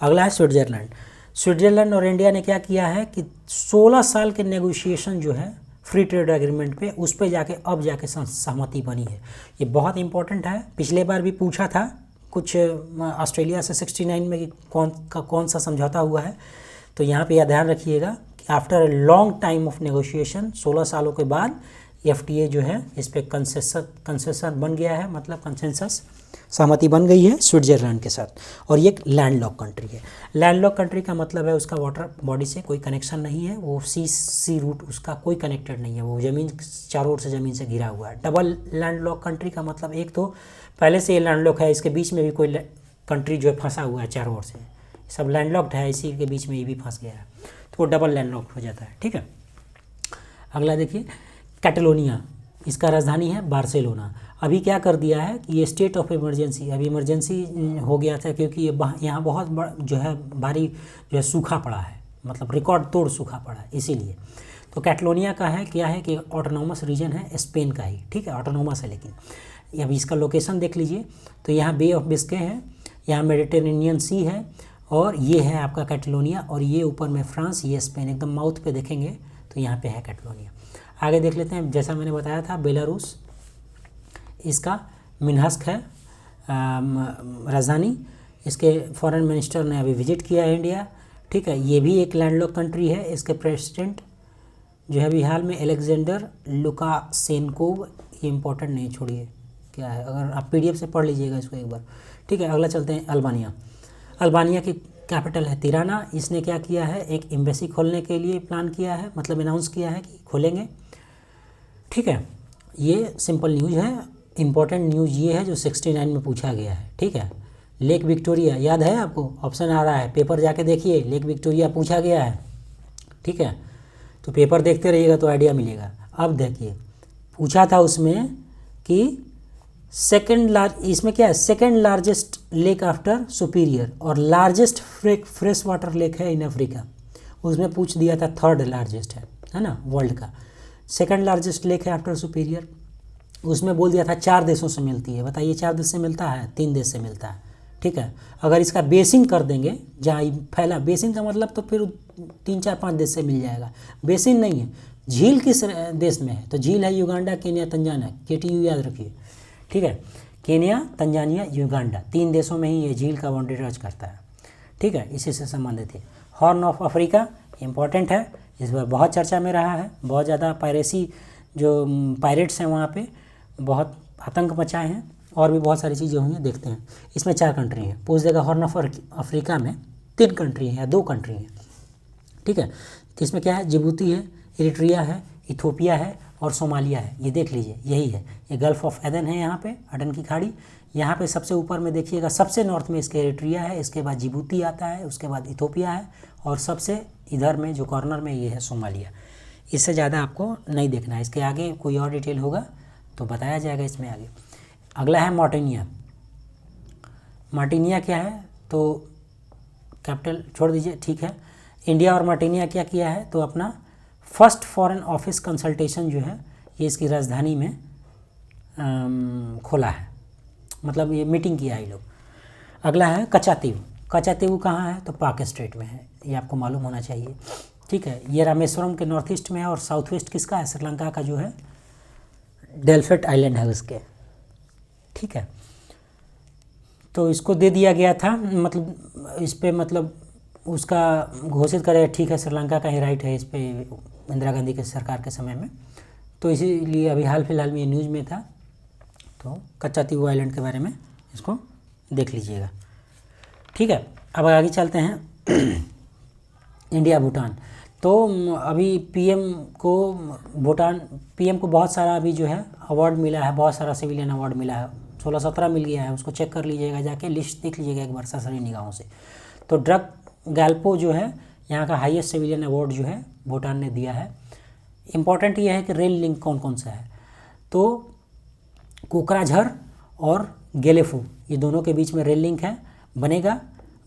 अगला है स्विट्ज़रलैंड। स्विट्ज़रलैंड और इंडिया ने क्या किया है कि 16 साल के नेगोशिएशन जो है फ्री ट्रेड एग्रीमेंट पे, उस पे जाके अब जाके सहमति बनी है। ये बहुत इंपॉर्टेंट है। पिछले बार भी पूछा था कुछ ऑस्ट्रेलिया से 69 में कि कौन सा समझौता हुआ है। तो यहाँ पे यह ध्यान रखिएगा कि after a long time of negotiation 16 सालों के बाद FTA जो है इस पर कंसेशन बन गया है, मतलब कंसेंसस सहमति बन गई है स्विट्ज़रलैंड के साथ। और ये एक लैंडलॉक कंट्री है। लैंडलॉक कंट्री का मतलब है उसका वाटर बॉडी से कोई कनेक्शन नहीं है, वो सी रूट उसका कोई कनेक्टेड नहीं है, वो ज़मीन चारों ओर से ज़मीन से घिरा हुआ है। डबल लैंडलॉक कंट्री का मतलब एक तो पहले से ये लैंडलॉक है, इसके बीच में भी कोई कंट्री जो है फंसा हुआ है चारों ओर से, सब लैंडलॉक्ड है, इसी के बीच में ये भी फंस गया है, तो वो डबल लैंडलॉक हो जाता है। ठीक है, अगला देखिए कैटलोनिया, इसका राजधानी है बार्सिलोना। अभी क्या कर दिया है कि ये स्टेट ऑफ इमरजेंसी, अभी इमरजेंसी हो गया था क्योंकि ये यहाँ बहुत जो है भारी जो है सूखा पड़ा है, मतलब रिकॉर्ड तोड़ सूखा पड़ा है, इसीलिए। तो कैटलोनिया का है क्या है कि ऑटोनोमस रीजन है स्पेन का ही, ठीक है, ऑटोनोमस है। लेकिन अभी इसका लोकेशन देख लीजिए, तो यहाँ बे ऑफ बिस्के है, यहाँ मेडिटेरेनियन सी है, और ये है आपका कैटलोनिया, और ये ऊपर में फ्रांस, ये स्पेन, एकदम माउथ पे देखेंगे तो यहाँ पे है कैटलोनिया। आगे देख लेते हैं, जैसा मैंने बताया था बेलारूस, इसका मिन्स्क है राजधानी। इसके फॉरेन मिनिस्टर ने अभी विजिट किया है इंडिया, ठीक है। ये भी एक लैंडलॉक कंट्री है। इसके प्रेसिडेंट जो है अभी हाल में एलेक्जेंडर लुकाशेंको, ये इंपॉर्टेंट नहीं, छोड़िए क्या है, अगर आप PDF से पढ़ लीजिएगा इसको एक बार, ठीक है। अगला चलते हैं अल्बानिया। अल्बानिया की कैपिटल है तिराना। इसने क्या किया है, एक एम्बेसी खोलने के लिए प्लान किया है, मतलब अनाउंस किया है कि खोलेंगे, ठीक है। ये सिंपल न्यूज़ है। इम्पोर्टेंट न्यूज़ ये है जो 69 में पूछा गया है, ठीक है। लेक विक्टोरिया याद है आपको, ऑप्शन आ रहा है, पेपर जाके देखिए, लेक विक्टोरिया पूछा गया है, ठीक है। तो पेपर देखते रहिएगा तो आइडिया मिलेगा। अब देखिए पूछा था उसमें कि इसमें क्या है, second largest lake after superior, और लार्जेस्ट फ्रेश वाटर लेक है इन अफ्रीका। उसमें पूछ दिया था थर्ड लार्जेस्ट है ना वर्ल्ड का, सेकेंड लार्जेस्ट लेक है आफ्टर सुपीरियर। उसमें बोल दिया था 4 देशों से मिलती है। बताइए 4 देश से मिलता है, 3 देश से मिलता है, ठीक है। अगर इसका बेसिन कर देंगे, जहाँ फैला, बेसिन का मतलब तो फिर 3, 4, 5 देश से मिल जाएगा। बेसिन नहीं है, झील किस देश में है, तो झील है युगांडा, केन्या, तंजानिया, KTU याद रखिए, ठीक है। केन्या, तंजानिया, युगांडा, 3 देशों में ही ये झील का बाउंड्री टच करता है, ठीक है, इसी से संबंधित है। हॉर्न ऑफ अफ्रीका इंपॉर्टेंट है, इस बार बहुत चर्चा में रहा है, बहुत ज़्यादा पायरेसी जो पायरेट्स हैं वहाँ पे बहुत आतंक मचाए हैं, और भी बहुत सारी चीज़ें हुई हैं, देखते हैं। इसमें 4 कंट्री हैं, पूछ देगा हॉर्न ऑफ अफ्रीका में 3 कंट्री हैं या 2 कंट्री हैं, ठीक है। तो इसमें क्या है, जिबूती है, इरिट्रिया है, इथोपिया है और सोमालिया है, ये देख लीजिए, यही है। ये गल्फ ऑफ एदन है, यहाँ पे अदन की खाड़ी, यहाँ पे सबसे ऊपर में देखिएगा, सबसे नॉर्थ में इसके इरिट्रिया है, इसके बाद जिबूती आता है, उसके बाद इथोपिया है, और सबसे इधर में जो कॉर्नर में ये है सोमालिया। इससे ज़्यादा आपको नहीं देखना है, इसके आगे कोई और डिटेल होगा तो बताया जाएगा इसमें आगे। अगला है मॉर्टिनिया। मार्टिनिया क्या है, तो कैपिटल छोड़ दीजिए, ठीक है। इंडिया और मार्टिनिया क्या किया है, तो अपना फर्स्ट फॉरेन ऑफिस कंसल्टेशन जो है ये इसकी राजधानी में खोला है, मतलब ये मीटिंग किया है ये लोग। अगला है कचातीव। कचातीव कहाँ है, तो पाक स्टेट में है, ये आपको मालूम होना चाहिए, ठीक है। ये रामेश्वरम के नॉर्थ ईस्ट में है, और साउथ वेस्ट किसका है, श्रीलंका का जो है डेल्फेट आइलैंड है उसके, ठीक है। तो इसको दे दिया गया था, मतलब इस पे मतलब उसका घोषित करे, ठीक है, श्रीलंका का ही राइट है इस पे इंदिरा गांधी के सरकार के समय में, तो इसीलिए अभी हाल फिलहाल में ये न्यूज़ में था। तो कचातीव आइलैंड के बारे में इसको देख लीजिएगा, ठीक है। अब आगे चलते हैं इंडिया भूटान। तो अभी PM को बहुत सारा अभी जो है अवार्ड मिला है, बहुत सारा सिविलियन अवार्ड मिला है, 16-17 मिल गया है, उसको चेक कर लीजिएगा, जाके लिस्ट देख लीजिएगा एक बार सरसरी निगाहों से। तो ड्रग गैल्पो जो है यहाँ का हाईएस्ट सिविलियन अवार्ड जो है भूटान ने दिया है। इम्पॉर्टेंट ये है कि रेल लिंक कौन कौन सा है, तो कोकराझार और गेलेफू, ये दोनों के बीच में रेल लिंक है,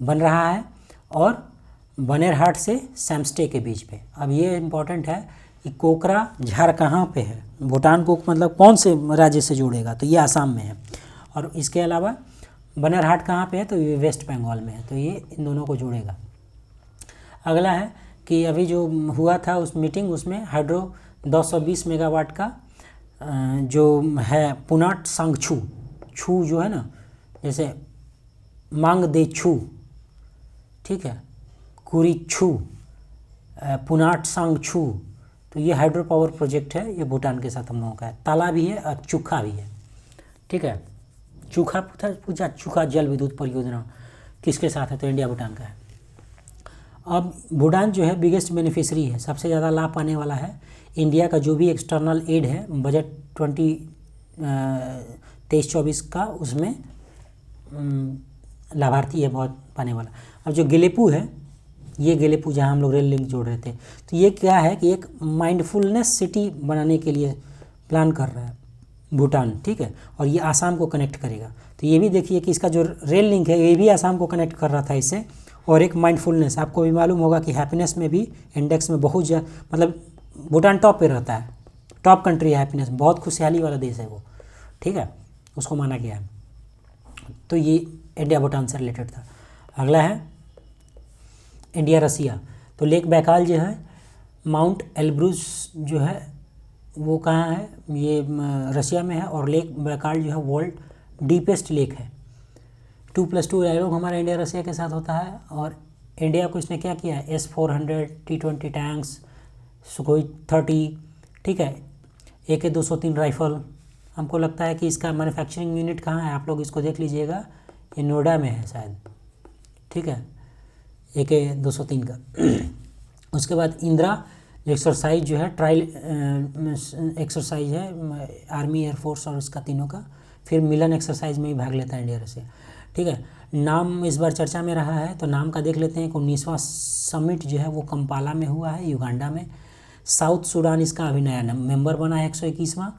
बन रहा है, और बनेरहाट से सैमस्टे के बीच पे। अब ये इम्पोर्टेंट है कि कोकराझार कहाँ पे है, भूटान को मतलब कौन से राज्य से जोड़ेगा, तो ये आसाम में है। और इसके अलावा बनेरहाट कहाँ पे है, तो ये वेस्ट बंगाल में है, तो ये इन दोनों को जोड़ेगा। अगला है कि अभी जो हुआ था उस मीटिंग, उसमें हाइड्रो 220 मेगावाट का जो है पुनाट सांगछू, छू जो है ना, जैसे मांग दे छू, ठीक है, कुरी छू, पुनाट सांगछू, तो ये हाइड्रो पावर प्रोजेक्ट है, ये भूटान के साथ हम लोगों का है। ताला भी है और चूखा भी है, ठीक है। चूखा पूछा चूखा जल विद्युत परियोजना किसके साथ है, तो इंडिया भूटान का है। अब भूटान जो है बिगेस्ट बेनिफिशरी है, सबसे ज़्यादा लाभ पाने वाला है। इंडिया का जो भी एक्सटर्नल एड है बजट 2023-24 का, उसमें लाभार्थी है बहुत पाने वाला। अब जो गेलेपू है, ये गेलेपू जहाँ हम लोग रेल लिंक जोड़ रहे थे, तो ये क्या है कि एक माइंडफुलनेस सिटी बनाने के लिए प्लान कर रहा है भूटान, ठीक है, और ये आसाम को कनेक्ट करेगा। तो ये भी देखिए कि इसका जो रेल लिंक है ये भी आसाम को कनेक्ट कर रहा था इससे। और एक माइंडफुलनेस, आपको भी मालूम होगा कि हैप्पीनेस में भी इंडेक्स में बहुत मतलब भूटान टॉप पे रहता है, टॉप कंट्री है हैप्पीनेस, बहुत खुशहाली वाला देश है वो, ठीक है, उसको माना गया है। तो ये इंडिया भूटान से रिलेटेड था। अगला है इंडिया रसिया। तो लेक बैकाल जो है, माउंट एल्ब्रूज जो है वो कहाँ है, ये रसिया में है। और लेक बैकाल जो है वर्ल्ड डीपेस्ट लेक है। 2+2 डायलॉग हमारा इंडिया रसिया के साथ होता है। और इंडिया को इसने क्या किया है, S-400 T-20 टैंक्स, सुखोई 30, ठीक है, AK-203 राइफल। हमको लगता है कि इसका मैन्युफैक्चरिंग यूनिट कहाँ है, आप लोग इसको देख लीजिएगा, ये नोएडा में है शायद, ठीक है, AK-203 का। उसके बाद इंदिरा एक्सरसाइज जो है, ट्रायल एक्सरसाइज है आर्मी एयरफोर्स और उसका तीनों का। फिर मिलन एक्सरसाइज में ही भाग लेता है इंडिया रसिया, ठीक है। नाम इस बार चर्चा में रहा है, तो नाम का देख लेते हैं। 19वां समिट जो है वो कंपाला में हुआ है, युगांडा में। साउथ सूडान इसका अभी नया मेंबर बना है, 121वां।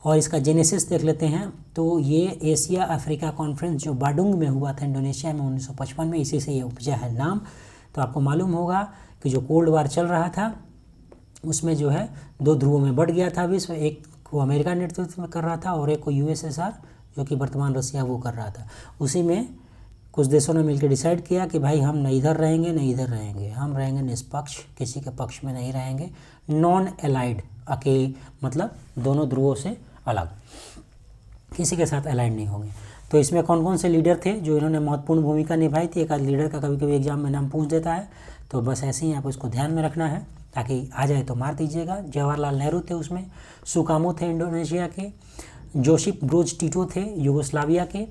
और इसका जेनेसिस देख लेते हैं, तो ये एशिया अफ्रीका कॉन्फ्रेंस जो बाडुंग में हुआ था इंडोनेशिया में 1955 में, इसी से ये उपजा है नाम। तो आपको मालूम होगा कि जो कोल्ड वार चल रहा था उसमें जो है 2 ध्रुवों में बढ़ गया था विश्व, एक को अमेरिका नेतृत्व में कर रहा था और एक को USSR जो कि वर्तमान रसिया वो कर रहा था। उसी में कुछ देशों ने मिलकर डिसाइड किया कि भाई हम न इधर रहेंगे न इधर रहेंगे, हम रहेंगे निष्पक्ष, किसी के पक्ष में नहीं रहेंगे, नॉन एलाइड, अकेले मतलब दोनों ध्रुवों से अलग, किसी के साथ अलाइड नहीं होंगे। तो इसमें कौन कौन से लीडर थे जो इन्होंने महत्वपूर्ण भूमिका निभाई थी। एक आध लीडर का कभी कभी एग्जाम में नाम पूछ देता है, तो बस ऐसे ही आपको इसको ध्यान में रखना है ताकि आ जाए तो मार दीजिएगा। जवाहरलाल नेहरू थे उसमें, सुकामो थे इंडोनेशिया के, जोसिफ ब्रोज टिटो थे यूगोस्लाविया के,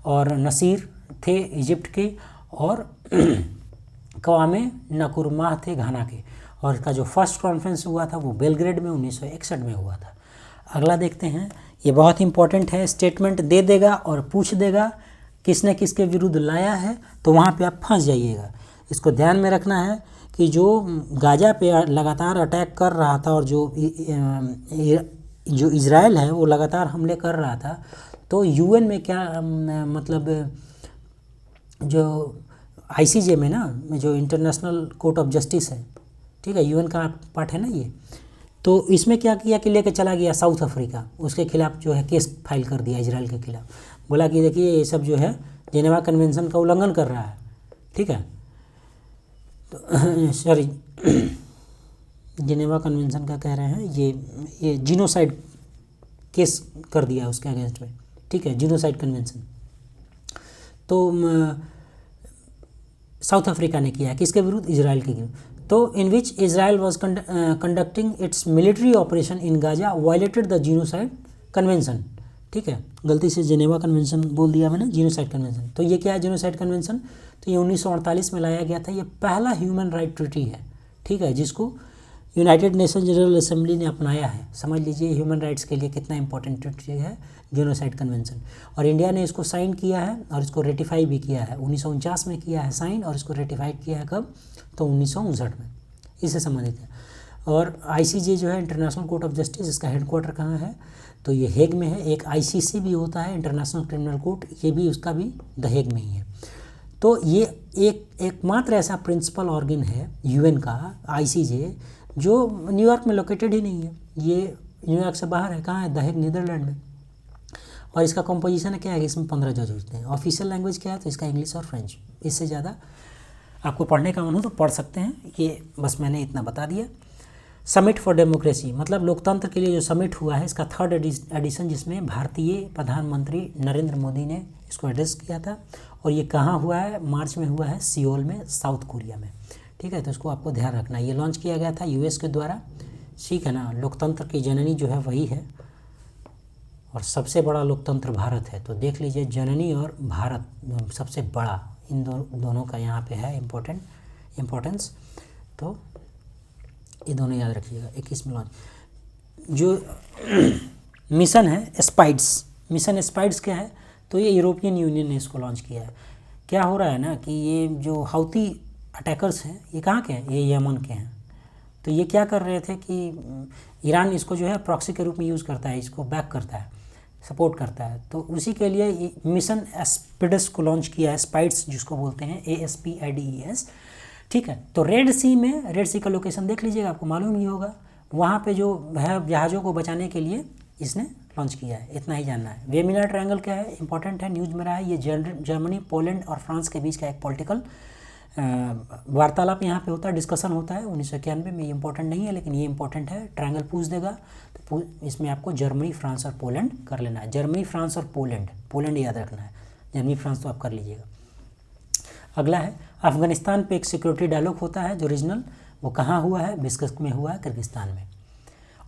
और नसीर थे इजिप्ट के, और क्वामे नकुरमाह थे घाना के। और इसका जो फर्स्ट कॉन्फ्रेंस हुआ था वो बेलग्रेड में 1961 में हुआ था। अगला देखते हैं, ये बहुत इंपॉर्टेंट है, स्टेटमेंट दे देगा और पूछ देगा किसने किसके विरुद्ध लाया है, तो वहाँ पे आप फंस जाइएगा। इसको ध्यान में रखना है कि जो गाजा पे लगातार अटैक कर रहा था और जो इजराइल है वो लगातार हमले कर रहा था, तो UN में क्या मतलब जो ICJ में ना, जो इंटरनेशनल कोर्ट ऑफ जस्टिस है, ठीक है, UN का पार्ट है ना ये, तो इसमें क्या किया कि लेके चला गया साउथ अफ्रीका, उसके खिलाफ जो है केस फाइल कर दिया इजराइल के खिलाफ। बोला कि देखिए ये सब जो है जेनेवा कन्वेंशन का उल्लंघन कर रहा है, ठीक है, तो सॉरी जेनेवा कन्वेंशन का कह रहे हैं, ये जीनोसाइड केस कर दिया उसके अगेंस्ट में, ठीक है, जीनोसाइड कन्वेंशन। तो साउथ अफ्रीका ने किया, किसके विरुद्ध, इजराइल के विरुद्ध। तो in which Israel was conducting its military operation in Gaza violated the genocide convention, ठीक है, गलती से जेनेवा कन्वेंशन बोल दिया मैंने, जीनोसाइड कन्वेंशन। तो ये क्या है जीनोसाइड कन्वेंशन, तो ये 1948 में लाया गया था। ये पहला ह्यूमन राइट ट्रीटी है, ठीक है, जिसको यूनाइटेड नेशन जनरल असेंबली ने अपनाया है। समझ लीजिए ह्यूमन राइट्स के लिए कितना इंपॉर्टेंट ट्रीटी है जीनोसाइड कन्वेंशन। और इंडिया ने इसको साइन किया है और इसको रेटिफाई भी किया है, 1949 में किया है साइन, और इसको रेटिफाइड किया है कब, तो 1959 में, इससे संबंधित है। और ICJ जो है इंटरनेशनल कोर्ट ऑफ जस्टिस, इसका हेडक्वार्टर कहाँ है, तो ये हेग में है। एक ICC भी होता है इंटरनेशनल क्रिमिनल कोर्ट, ये भी उसका भी द हेग में ही है। तो ये एकमात्र ऐसा प्रिंसिपल ऑर्गन है यूएन का, आईसीजे, जो न्यूयॉर्क में लोकेटेड ही नहीं है। ये न्यूयॉर्क से बाहर है। कहाँ है? द हेग, नीदरलैंड में। और इसका कंपोजिशन है क्या है? इसमें 15 जज होते हैं। ऑफिशियल लैंग्वेज क्या है? तो इसका इंग्लिश और फ्रेंच। इससे ज़्यादा आपको पढ़ने का मन हो तो पढ़ सकते हैं। ये बस मैंने इतना बता दिया। समिट फॉर डेमोक्रेसी, मतलब लोकतंत्र के लिए जो समिट हुआ है, इसका 3rd एडिशन, जिसमें भारतीय प्रधानमंत्री नरेंद्र मोदी ने इसको एड्रेस किया था। और ये कहाँ हुआ है? मार्च में हुआ है, सियोल में, साउथ कोरिया में। ठीक है, तो इसको आपको ध्यान रखना। ये लॉन्च किया गया था यूएस के द्वारा। ठीक है ना, लोकतंत्र की जननी जो है वही है, और सबसे बड़ा लोकतंत्र भारत है। तो देख लीजिए, जननी और भारत सबसे बड़ा, इन दोनों का यहाँ पे है इम्पोर्टेंस। तो ये दोनों याद रखिएगा। 21 में लॉन्च। जो मिशन है स्पाइड्स, मिशन स्पाइड्स क्या है? तो ये यूरोपियन यूनियन ने इसको लॉन्च किया है। क्या हो रहा है ना कि ये जो हाउती अटैकर्स हैं, ये कहाँ के हैं? ये यमन के हैं। तो ये क्या कर रहे थे कि ईरान इसको जो है प्रॉक्सी के रूप में यूज़ करता है, इसको बैक करता है, सपोर्ट करता है। तो उसी के लिए मिशन एस्पिडस को लॉन्च किया है, स्पाइड्स जिसको बोलते हैं, ASPIDES। ठीक है, तो रेड सी में, रेड सी का लोकेशन देख लीजिएगा, आपको मालूम ही होगा। वहाँ पे जो है जहाज़ों को बचाने के लिए इसने लॉन्च किया है। इतना ही जानना है। वेर्मिना ट्रायंगल क्या है? इंपॉर्टेंट है, न्यूज़ में रहा है। ये जर्मनी, पोलैंड और फ्रांस के बीच का एक पॉलिटिकल वार्तालाप यहाँ पे होता है, डिस्कशन होता है 1991 में। ये इंपॉर्टेंट नहीं है, लेकिन ये इंपॉर्टेंट है। ट्रायंगल पूछ देगा तो इसमें आपको जर्मनी, फ्रांस और पोलैंड कर लेना है। जर्मनी, फ्रांस और पोलैंड याद रखना है। जर्मनी, फ्रांस तो आप कर लीजिएगा। अगला है अफगानिस्तान पे एक सिक्योरिटी डायलॉग होता है जो रीजनल, वो कहाँ हुआ है? बिस्कक में हुआ है, किर्गिस्तान में।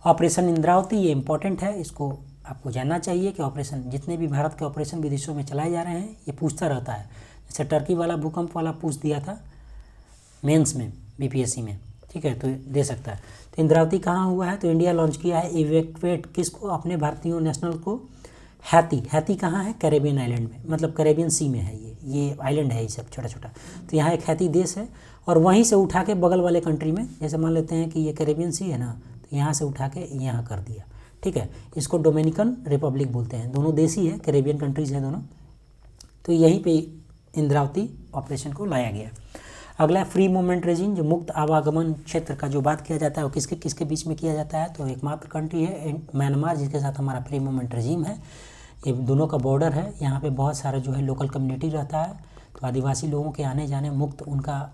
ऑपरेशन इंद्रावती, ये इंपॉर्टेंट है, इसको आपको जानना चाहिए कि ऑपरेशन, जितने भी भारत के ऑपरेशन विदेशों में चलाए जा रहे हैं, ये पूछता रहता है। जैसे टर्की वाला, भूकंप वाला पूछ दिया था मेंस में, BPSC में। ठीक है, तो दे सकता है। तो इंद्रावती कहाँ हुआ है? तो इंडिया लॉन्च किया है। इवैक्यूएट किसको? अपने भारतीयों नेशनल को। हैती कहाँ है? कैरेबियन आइलैंड में, मतलब कैरेबियन सी में है ये आइलैंड है, ये सब छोटा छोटा। तो यहाँ एक हैती देश है, और वहीं से उठा के बगल वाले कंट्री में, जैसे मान लेते हैं कि ये कैरेबियन सी है ना, तो यहाँ से उठा के यहाँ कर दिया। ठीक है, इसको डोमिनिकन रिपब्लिक बोलते हैं। दोनों देश ही है, कैरेबियन कंट्रीज हैं दोनों। तो यहीं पे इंद्रावती ऑपरेशन को लाया गया। अगला है फ्री मूवमेंट रेजिम, जो मुक्त आवागमन क्षेत्र का जो बात किया जाता है वो किसके किसके बीच में किया जाता है? तो एकमात्र कंट्री है म्यांमार, जिसके साथ हमारा फ्री मूवमेंट रेजिम है। ये दोनों का बॉर्डर है। यहाँ पे बहुत सारा जो है लोकल कम्युनिटी रहता है, तो आदिवासी लोगों के आने जाने मुक्त, उनका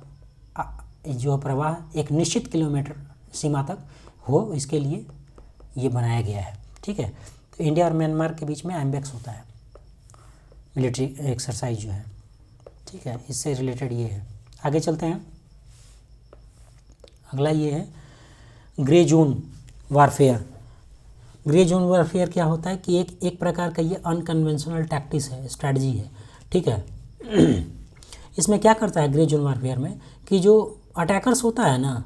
जो प्रवाह एक निश्चित किलोमीटर सीमा तक हो, इसके लिए ये बनाया गया है। ठीक है, तो इंडिया और म्यांमार के बीच में एम्बेक्स होता है, मिलिट्री एक्सरसाइज जो है। ठीक है, इससे रिलेटेड ये है। आगे चलते हैं। अगला ये है grey zone warfare. Grey zone warfare क्या होता है कि एक प्रकार का ये अनकन्वेंशनल टैक्टिस है, स्ट्रैटेजी है। ठीक है, इसमें क्या करता है ग्रे जोन वारफेयर में कि जो अटैकर्स होता है ना,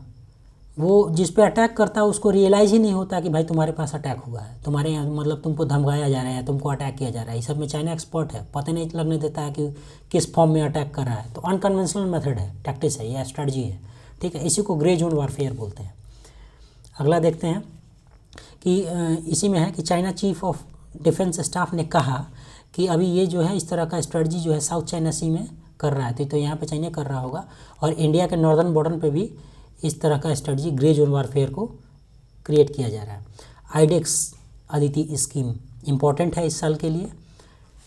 वो जिस पे अटैक करता है उसको रियलाइज़ ही नहीं होता कि भाई तुम्हारे पास अटैक हुआ है, तुम्हारे यहाँ मतलब तुमको धमकाया जा रहा है, तुमको अटैक किया जा रहा है। इस सब में चाइना एक्सपर्ट है, पता नहीं लगने देता है कि किस फॉर्म में अटैक कर रहा है। तो अनकन्वेंशनल मेथड है, टैक्टिस है, यह स्ट्रैटेजी है। ठीक है, इसी को ग्रे जोन वारफेयर बोलते हैं। अगला देखते हैं कि इसी में है कि China chief of defence staff ने कहा कि अभी ये जो है इस तरह का स्ट्रेटजी जो है साउथ चाइना सी में कर रहा है, तो यहाँ पे चाइना कर रहा होगा, और इंडिया के नॉर्दर्न बॉर्डर पे भी इस तरह का स्ट्रेटजी ग्रे जोन वारफेयर को क्रिएट किया जा रहा है। आइडेक्स अदिति स्कीम इंपॉर्टेंट है इस साल के लिए,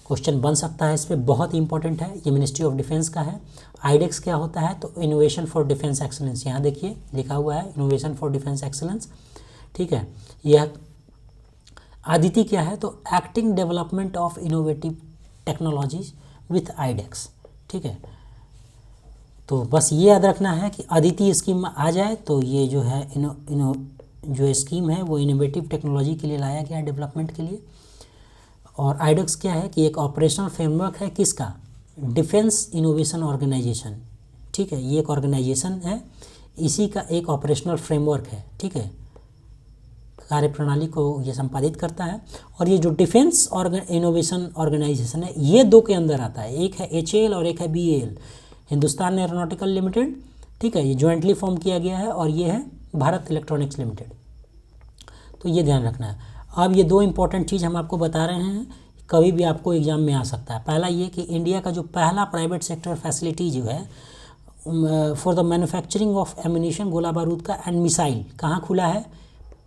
क्वेश्चन बन सकता है इस पर, बहुत ही इंपॉर्टेंट है। ये मिनिस्ट्री ऑफ डिफेंस का है। आइडेक्स क्या होता है? तो इनोवेशन फॉर डिफेंस एक्सलेंस, यहाँ देखिए लिखा हुआ है इनोवेशन फॉर डिफेंस एक्सलेंस। ठीक है, यह आदिति क्या है? तो acting development of innovative technologies with iDEX. ठीक है, तो बस ये याद रखना है कि अदिति स्कीम में आ जाए तो ये जो है जो स्कीम है वो इनोवेटिव टेक्नोलॉजी के लिए लाया गया है, डेवलपमेंट के लिए। और आइडेक्स क्या है कि एक ऑपरेशनल फ्रेमवर्क है किसका? Defence innovation organisation. ठीक है, ये एक ऑर्गेनाइजेशन है, इसी का एक ऑपरेशनल फ्रेमवर्क है। ठीक है, कार्यप्रणाली को ये संपादित करता है। और ये जो डिफेंस इनोवेशन ऑर्गेनाइजेशन है ये दो के अंदर आता है, एक है HAL और एक है BAL, हिंदुस्तान एरोनॉटिकल लिमिटेड। ठीक है, ये ज्वाइंटली फॉर्म किया गया है, और ये है भारत इलेक्ट्रॉनिक्स लिमिटेड। तो ये ध्यान रखना है। अब ये दो इंपॉर्टेंट चीज़ हम आपको बता रहे हैं कभी भी आपको एग्ज़ाम में आ सकता है। पहला ये कि इंडिया का जो पहला प्राइवेट सेक्टर फैसिलिटी जो है for the manufacturing of ammunition, गोला बारूद का एंड मिसाइल, कहाँ खुला है?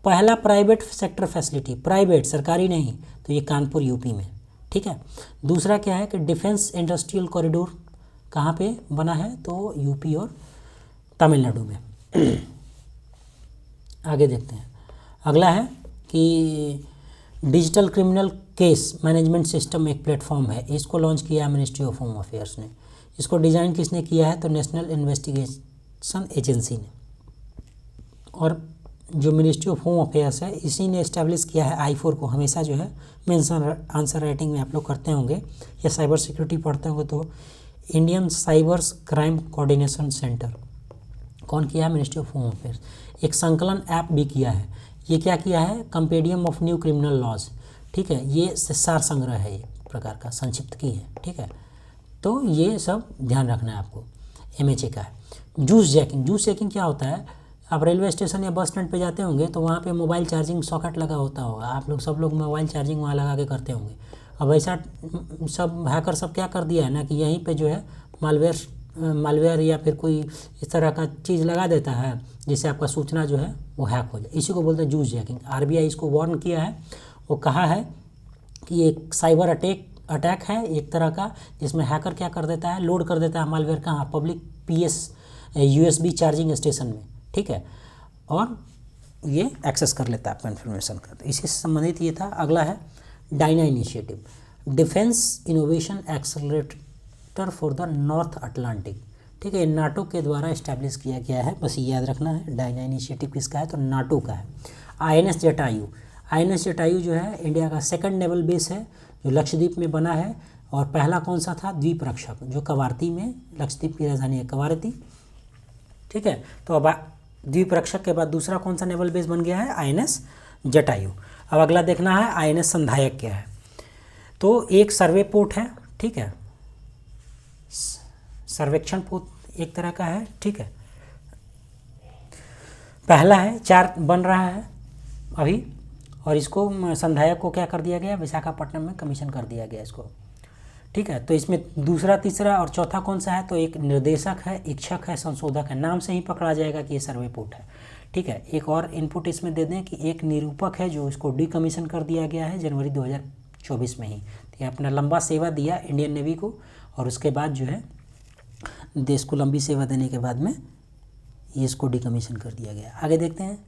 पहला प्राइवेट सेक्टर फैसिलिटी, प्राइवेट, सरकारी नहीं, तो ये कानपुर यूपी में, ठीक है। दूसरा क्या है कि डिफेंस इंडस्ट्रियल कॉरिडोर कहाँ पे बना है? तो यूपी और तमिलनाडु में। आगे देखते हैं। अगला है कि digital criminal case management system एक प्लेटफॉर्म है, इसको लॉन्च किया है मिनिस्ट्री ऑफ होम अफेयर्स ने। इसको डिज़ाइन किसने किया है? तो नेशनल इन्वेस्टिगेशन एजेंसी ने। और जो मिनिस्ट्री ऑफ होम अफेयर्स है इसी ने इस्टेब्लिश किया है I4 को। हमेशा जो है मेंस आंसर राइटिंग में आप लोग करते होंगे या साइबर सिक्योरिटी पढ़ते होंगे तो Indian cyber crime coordination centre कौन किया है? Ministry of home affairs. एक संकलन ऐप भी किया है। ये क्या किया है? Compendium of new criminal laws, ठीक है। ये सार संग्रह है, ये प्रकार का संक्षिप्त की है, ठीक है। तो ये सब ध्यान रखना है आपको। MHA का है। जूस जैकिंग, जूस जैकिंग क्या होता है? आप रेलवे स्टेशन या बस स्टैंड पे जाते होंगे तो वहाँ पे मोबाइल चार्जिंग सॉकेट लगा होता होगा, आप लोग सब लोग मोबाइल चार्जिंग वहाँ लगा के करते होंगे। अब ऐसा सब हैकर सब क्या कर दिया है ना कि यहीं पे जो है मालवेयर या फिर कोई इस तरह का चीज़ लगा देता है जिससे आपका सूचना जो है वो हैक हो जाए। इसी को बोलते हैं जूस जैकिंग। RBI इसको वार्न किया है, वो कहा है कि एक साइबर अटैक है एक तरह का, जिसमें हैकर क्या कर देता है? लोड कर देता है मालवेयर कहाँ? Public PS USB charging station में, ठीक है, और ये एक्सेस कर लेता है आपका इन्फॉर्मेशन का। तो इसी से संबंधित ये था। अगला है Diana initiative, defence innovation accelerator for the north Atlantic, ठीक है। नाटो के द्वारा इस्टेब्लिश किया गया है, बस ये याद रखना है। डायना इनिशिएटिव किसका है? तो नाटो का है। INS जटायु, INS जटायु जो है इंडिया का सेकंड नेवल बेस है जो लक्षद्वीप में बना है। और पहला कौन सा था? द्वीप रक्षक, जो कवारती में, लक्षद्वीप की राजधानी है कवारती, ठीक है। तो अब द्वीप रक्षक के बाद दूसरा कौन सा नेवल बेस बन गया है? INS जटायु। अब अगला देखना है INS संधायक क्या है। तो एक सर्वे पोर्ट है, ठीक है, सर्वेक्षण पोत एक तरह का है, ठीक है। पहला है, 4 बन रहा है अभी, और इसको संधायक को क्या कर दिया गया? विशाखापट्टनम में कमीशन कर दिया गया इसको, ठीक है। तो इसमें दूसरा, तीसरा और चौथा कौन सा है? तो एक निर्देशक है, इच्छक है, संशोधक है। नाम से ही पकड़ा जाएगा कि ये सर्वे पोर्ट है, ठीक है। एक और इनपुट इसमें दे दें कि एक निरूपक है जो इसको डीकमीशन कर दिया गया है जनवरी 2024 में ही। तो ये अपना लंबा सेवा दिया इंडियन नेवी को, और उसके बाद जो है देश को लंबी सेवा देने के बाद में ये इसको डीकमीशन कर दिया गया। आगे देखते हैं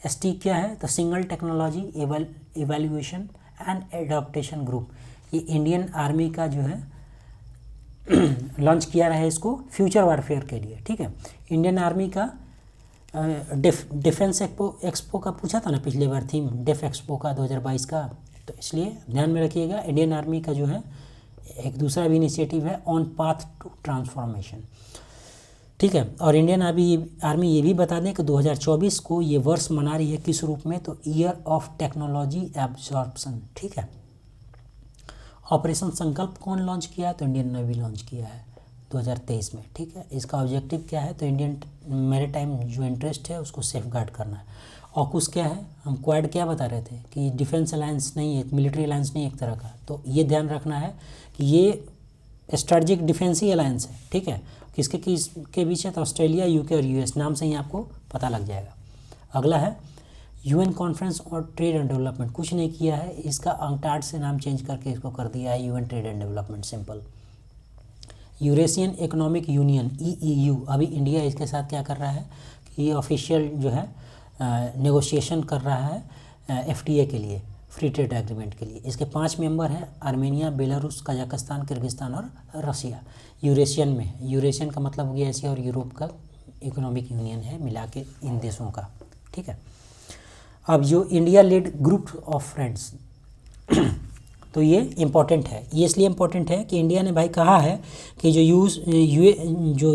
ST क्या है? तो single technology evaluation and adaptation group. ये इंडियन आर्मी का जो है लॉन्च किया रहा है इसको फ्यूचर वारफेयर के लिए, ठीक है। इंडियन आर्मी का डिफेंस एक्सपो का पूछा था ना पिछले बार थीम, डेफ एक्सपो का 2022 का, तो इसलिए ध्यान में रखिएगा। इंडियन आर्मी का जो है एक दूसरा भी इनिशिएटिव है ऑन पाथ टू ट्रांसफॉर्मेशन, ठीक है। और इंडियन आर्मी ये भी बता दें कि 2024 को ये वर्ष मना रही है किस रूप में? तो ईयर ऑफ टेक्नोलॉजी एब्जॉर्प्शन, ठीक है। ऑपरेशन संकल्प कौन लॉन्च किया है? तो इंडियन नेवी लॉन्च किया है 2023 में, ठीक है। इसका ऑब्जेक्टिव क्या है? तो इंडियन मैरीटाइम जो इंटरेस्ट है उसको सेफ गार्ड करना है। ऑकुस क्या है? हम क्वाड क्या बता रहे थे कि डिफेंस अलायंस नहीं है, मिलिट्री अलायंस नहीं एक तरह का। तो ये ध्यान रखना है कि ये स्ट्रेटजिक डिफेंसी अलायंस है, ठीक है। किसके बीच है? तो ऑस्ट्रेलिया, UK और US, नाम से ही आपको पता लग जाएगा। अगला है UN कॉन्फ्रेंस और ट्रेड एंड डेवलपमेंट, कुछ नहीं किया है, इसका अंटार्ड से नाम चेंज करके इसको कर दिया है UN trade and development, simple. Eurasian economic union EEU, अभी इंडिया इसके साथ क्या कर रहा है कि ये ऑफिशियल जो है नेगोशिएशन कर रहा है FTA के लिए, फ्री ट्रेड एग्रीमेंट के लिए। इसके 5 मेंबर हैं, आर्मेनिया, बेलारूस, कजाकिस्तान, किर्गिस्तान और रसिया। यूरेशियन में, यूरेशियन का मतलब हो गया एशिया और यूरोप का इकोनॉमिक यूनियन है मिला के इन देशों का, ठीक है। अब जो India lead group of friends तो ये इम्पॉर्टेंट है। ये इसलिए इम्पॉर्टेंट है कि इंडिया ने भाई कहा है कि जो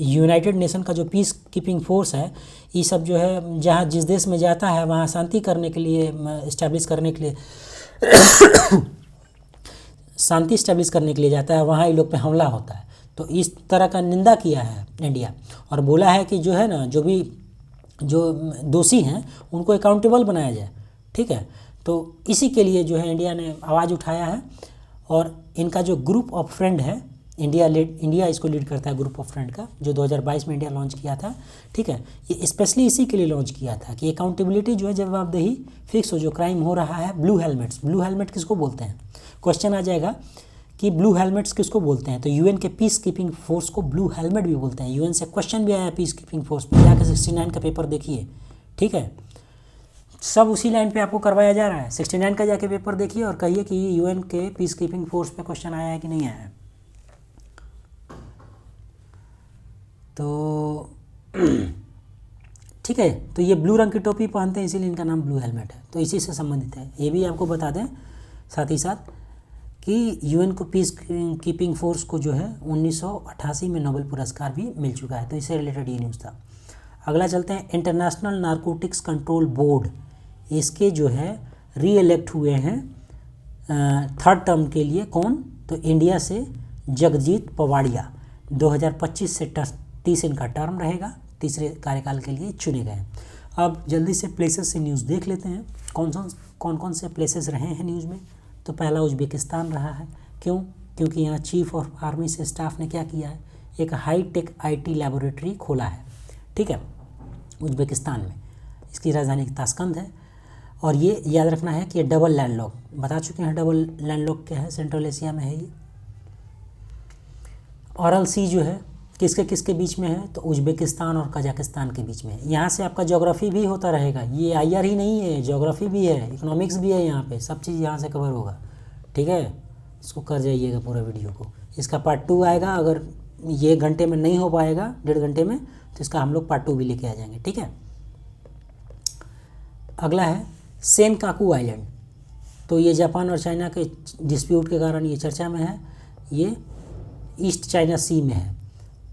यूनाइटेड नेशन का जो पीस कीपिंग फोर्स है, ये सब जो है जहाँ जिस देश में जाता है वहाँ शांति करने के लिए, इस्टेब्लिश करने के लिए शांति इस्टेब्लिश करने के लिए जाता है, वहाँ ये लोग पे हमला होता है। तो इस तरह का निंदा किया है इंडिया, और बोला है कि जो है ना जो दोषी हैं उनको अकाउंटेबल बनाया जाए, ठीक है। तो इसी के लिए जो है इंडिया ने आवाज़ उठाया है। और इनका जो ग्रुप ऑफ फ्रेंड है, इंडिया इसको लीड करता है ग्रुप ऑफ फ्रेंड का, जो 2022 में इंडिया लॉन्च किया था। ठीक है, ये स्पेशली इसी के लिए लॉन्च किया था कि अकाउंटेबिलिटी जो है, जवाबदेही फिक्स हो, जो क्राइम हो रहा है। ब्लू हेलमेट किसको बोलते हैं, क्वेश्चन आ जाएगा कि ब्लू हेलमेट्स किसको बोलते हैं, तो यूएन के पीस कीपिंग फोर्स को ब्लू हेलमेट भी बोलते हैं। यूएन से क्वेश्चन भी आया पीस कीपिंग फोर्स पे, जाकर 69 का पेपर देखिए। ठीक है, सब उसी लाइन पे आपको करवाया जा रहा है। 69 का जाके पेपर देखिए और कहिए कि यूएन के पीस कीपिंग फोर्स पे क्वेश्चन आया है कि नहीं आया है। तो ठीक है, तो ये ब्लू रंग की टोपी पहनते हैं इसीलिए इनका नाम ब्लू हेलमेट है, तो इसी से संबंधित है। ये भी आपको बता दें साथ ही साथ कि यूएन को पीस कीपिंग फोर्स को जो है 1988 में नोबेल पुरस्कार भी मिल चुका है। तो इससे रिलेटेड ये न्यूज़ था। अगला चलते हैं, इंटरनेशनल नारकोटिक्स कंट्रोल बोर्ड, इसके जो है री-इलेक्ट हुए हैं 3rd टर्म के लिए। कौन, तो इंडिया से जगजीत पवाड़िया। 2025 से 30 इनका टर्म रहेगा, तीसरे कार्यकाल के लिए चुने गए। अब जल्दी से प्लेसेस से न्यूज़ देख लेते हैं, कौन कौन से प्लेसेस रहे हैं न्यूज़ में। तो पहला उज्बेकिस्तान रहा है। क्यों, क्योंकि यहाँ चीफ ऑफ आर्मी से स्टाफ ने क्या किया है, एक हाई टेक IT लैबोरेटरी खोला है। ठीक है, उज्बेकिस्तान में, इसकी राजधानी ताशकंद है। और ये याद रखना है कि ये डबल लैंडलॉक, बता चुके हैं डबल लैंडलॉक क्या है, सेंट्रल एशिया में है ये। ऑरल सी जो है किसके किसके बीच में है, तो उज्बेकिस्तान और कजाकिस्तान के बीच में है। यहाँ से आपका ज्योग्राफी भी होता रहेगा, ये IR ही नहीं है, ज्योग्राफी भी है, इकोनॉमिक्स भी है, यहाँ पे सब चीज़ यहाँ से कवर होगा। ठीक है, इसको कर जाइएगा पूरा वीडियो को। इसका पार्ट 2 आएगा, अगर ये घंटे में नहीं हो पाएगा, 1.5 घंटे में, तो इसका हम लोग पार्ट 2 भी लेके आ जाएंगे। ठीक है, अगला है सेनकाकू आइलैंड। तो ये जापान और चाइना के डिस्प्यूट के कारण ये चर्चा में है। ये ईस्ट चाइना सी में है।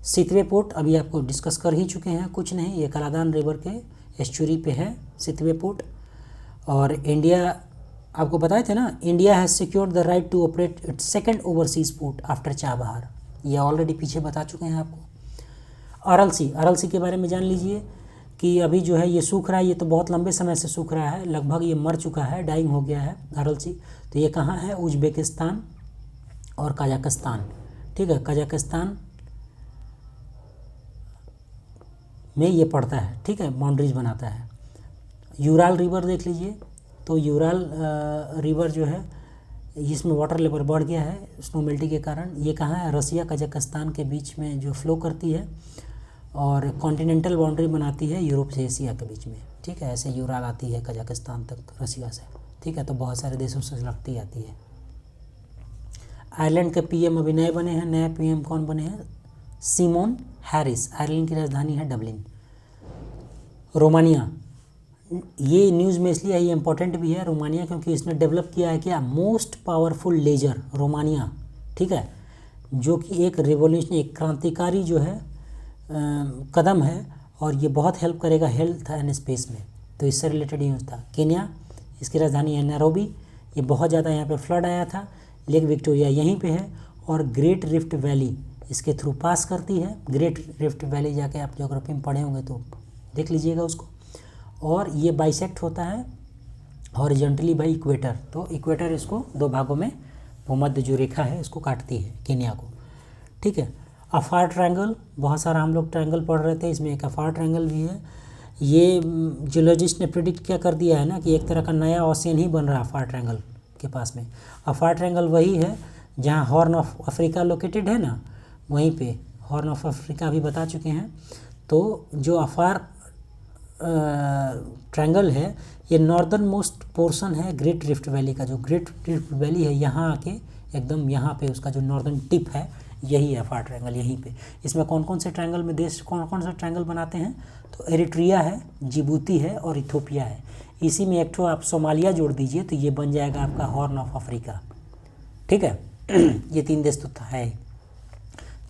सितवे पोर्ट अभी आपको डिस्कस कर ही चुके हैं, कुछ नहीं, ये कलादान रिवर के एस्चुरी पे है सितवे पोर्ट। और इंडिया, आपको बताए थे ना, India has secured the right to operate its second overseas port after Chabahar, ये ऑलरेडी पीछे बता चुके हैं आपको। अरल सी के बारे में जान लीजिए कि अभी जो है ये सूख रहा है, ये तो बहुत लंबे समय से सूख रहा है, लगभग ये मर चुका है, डाइंग हो गया है अरल सी। तो ये कहाँ है, उज्बेकिस्तान और कजाकिस्तान। ठीक है, कजाकिस्तान में ये पड़ता है। ठीक है, बाउंड्रीज बनाता है। यूराल रिवर देख लीजिए, तो यूराल रिवर जो है, इसमें वाटर लेवल बढ़ गया है स्नो मेल्टिंग के कारण। ये कहाँ है, रसिया कजाकिस्तान के बीच में जो फ्लो करती है और कॉन्टिनेंटल बाउंड्री बनाती है यूरोप से एशिया के बीच में। ठीक है, ऐसे यूराल आती है कजाकिस्तान तक रसिया से। ठीक है, तो बहुत सारे देशों से लगती आती है। आयरलैंड के PM अभी नए बने हैं। नए PM कौन बने हैं, सिमोन हैरिस। आयरलैंड की राजधानी है डबलिन। रोमानिया, ये न्यूज़ में इसलिए ये इंपॉर्टेंट भी है रोमानिया, क्योंकि इसने डेवलप किया है क्या, मोस्ट पावरफुल लेजर रोमानिया। ठीक है, जो कि एक रिवोल्यूशन, एक क्रांतिकारी जो है कदम है, और ये बहुत हेल्प करेगा हेल्थ एंड स्पेस में। तो इससे रिलेटेड न्यूज़ था। केन्या, इसकी राजधानी है नैरोबी। ये बहुत ज़्यादा यहाँ पे फ्लड आया था, लेक विक्टोरिया यहीं पे है, और ग्रेट रिफ्ट वैली इसके थ्रू पास करती है। ग्रेट रिफ्ट वैली जाके आप ज्योग्राफी में पढ़े होंगे तो देख लीजिएगा उसको। और ये बाइसेक्ट होता है हॉरिजॉन्टली बाय इक्वेटर, तो इक्वेटर इसको 2 भागों में, भूमध्य जो रेखा है इसको काटती है केन्या को। ठीक है, अफार ट्रायंगल, बहुत सारा हम लोग ट्रायंगल पढ़ रहे थे, इसमें एक अफार ट्रायंगल भी है। ये जियोलॉजिस्ट ने प्रिडिक्ट क्या कर दिया है ना, कि एक तरह का नया ओशियन ही बन रहा है अफार ट्रायंगल के पास में। अफार ट्रायंगल वही है जहाँ हॉर्न ऑफ अफ्रीका लोकेटेड है ना, वहीं पे हॉर्न ऑफ अफ्रीका भी बता चुके हैं। तो जो अफार ट्रायंगल है, ये नॉर्दर्न मोस्ट पोर्शन है ग्रेट रिफ्ट वैली का। जो ग्रेट रिफ्ट वैली है यहाँ आके एकदम यहाँ पे उसका जो नॉर्दर्न टिप है, यही है अफार ट्रायंगल, यहीं पे। इसमें कौन कौन से ट्रायंगल में देश कौन कौन सा ट्रायंगल बनाते हैं, तो एरिट्रिया है, जिबूती है और इथोपिया है। इसी में एक ठो आप सोमालिया जोड़ दीजिए तो ये बन जाएगा आपका हॉर्न ऑफ अफ्रीका। ठीक है, ये 3 देश तो है।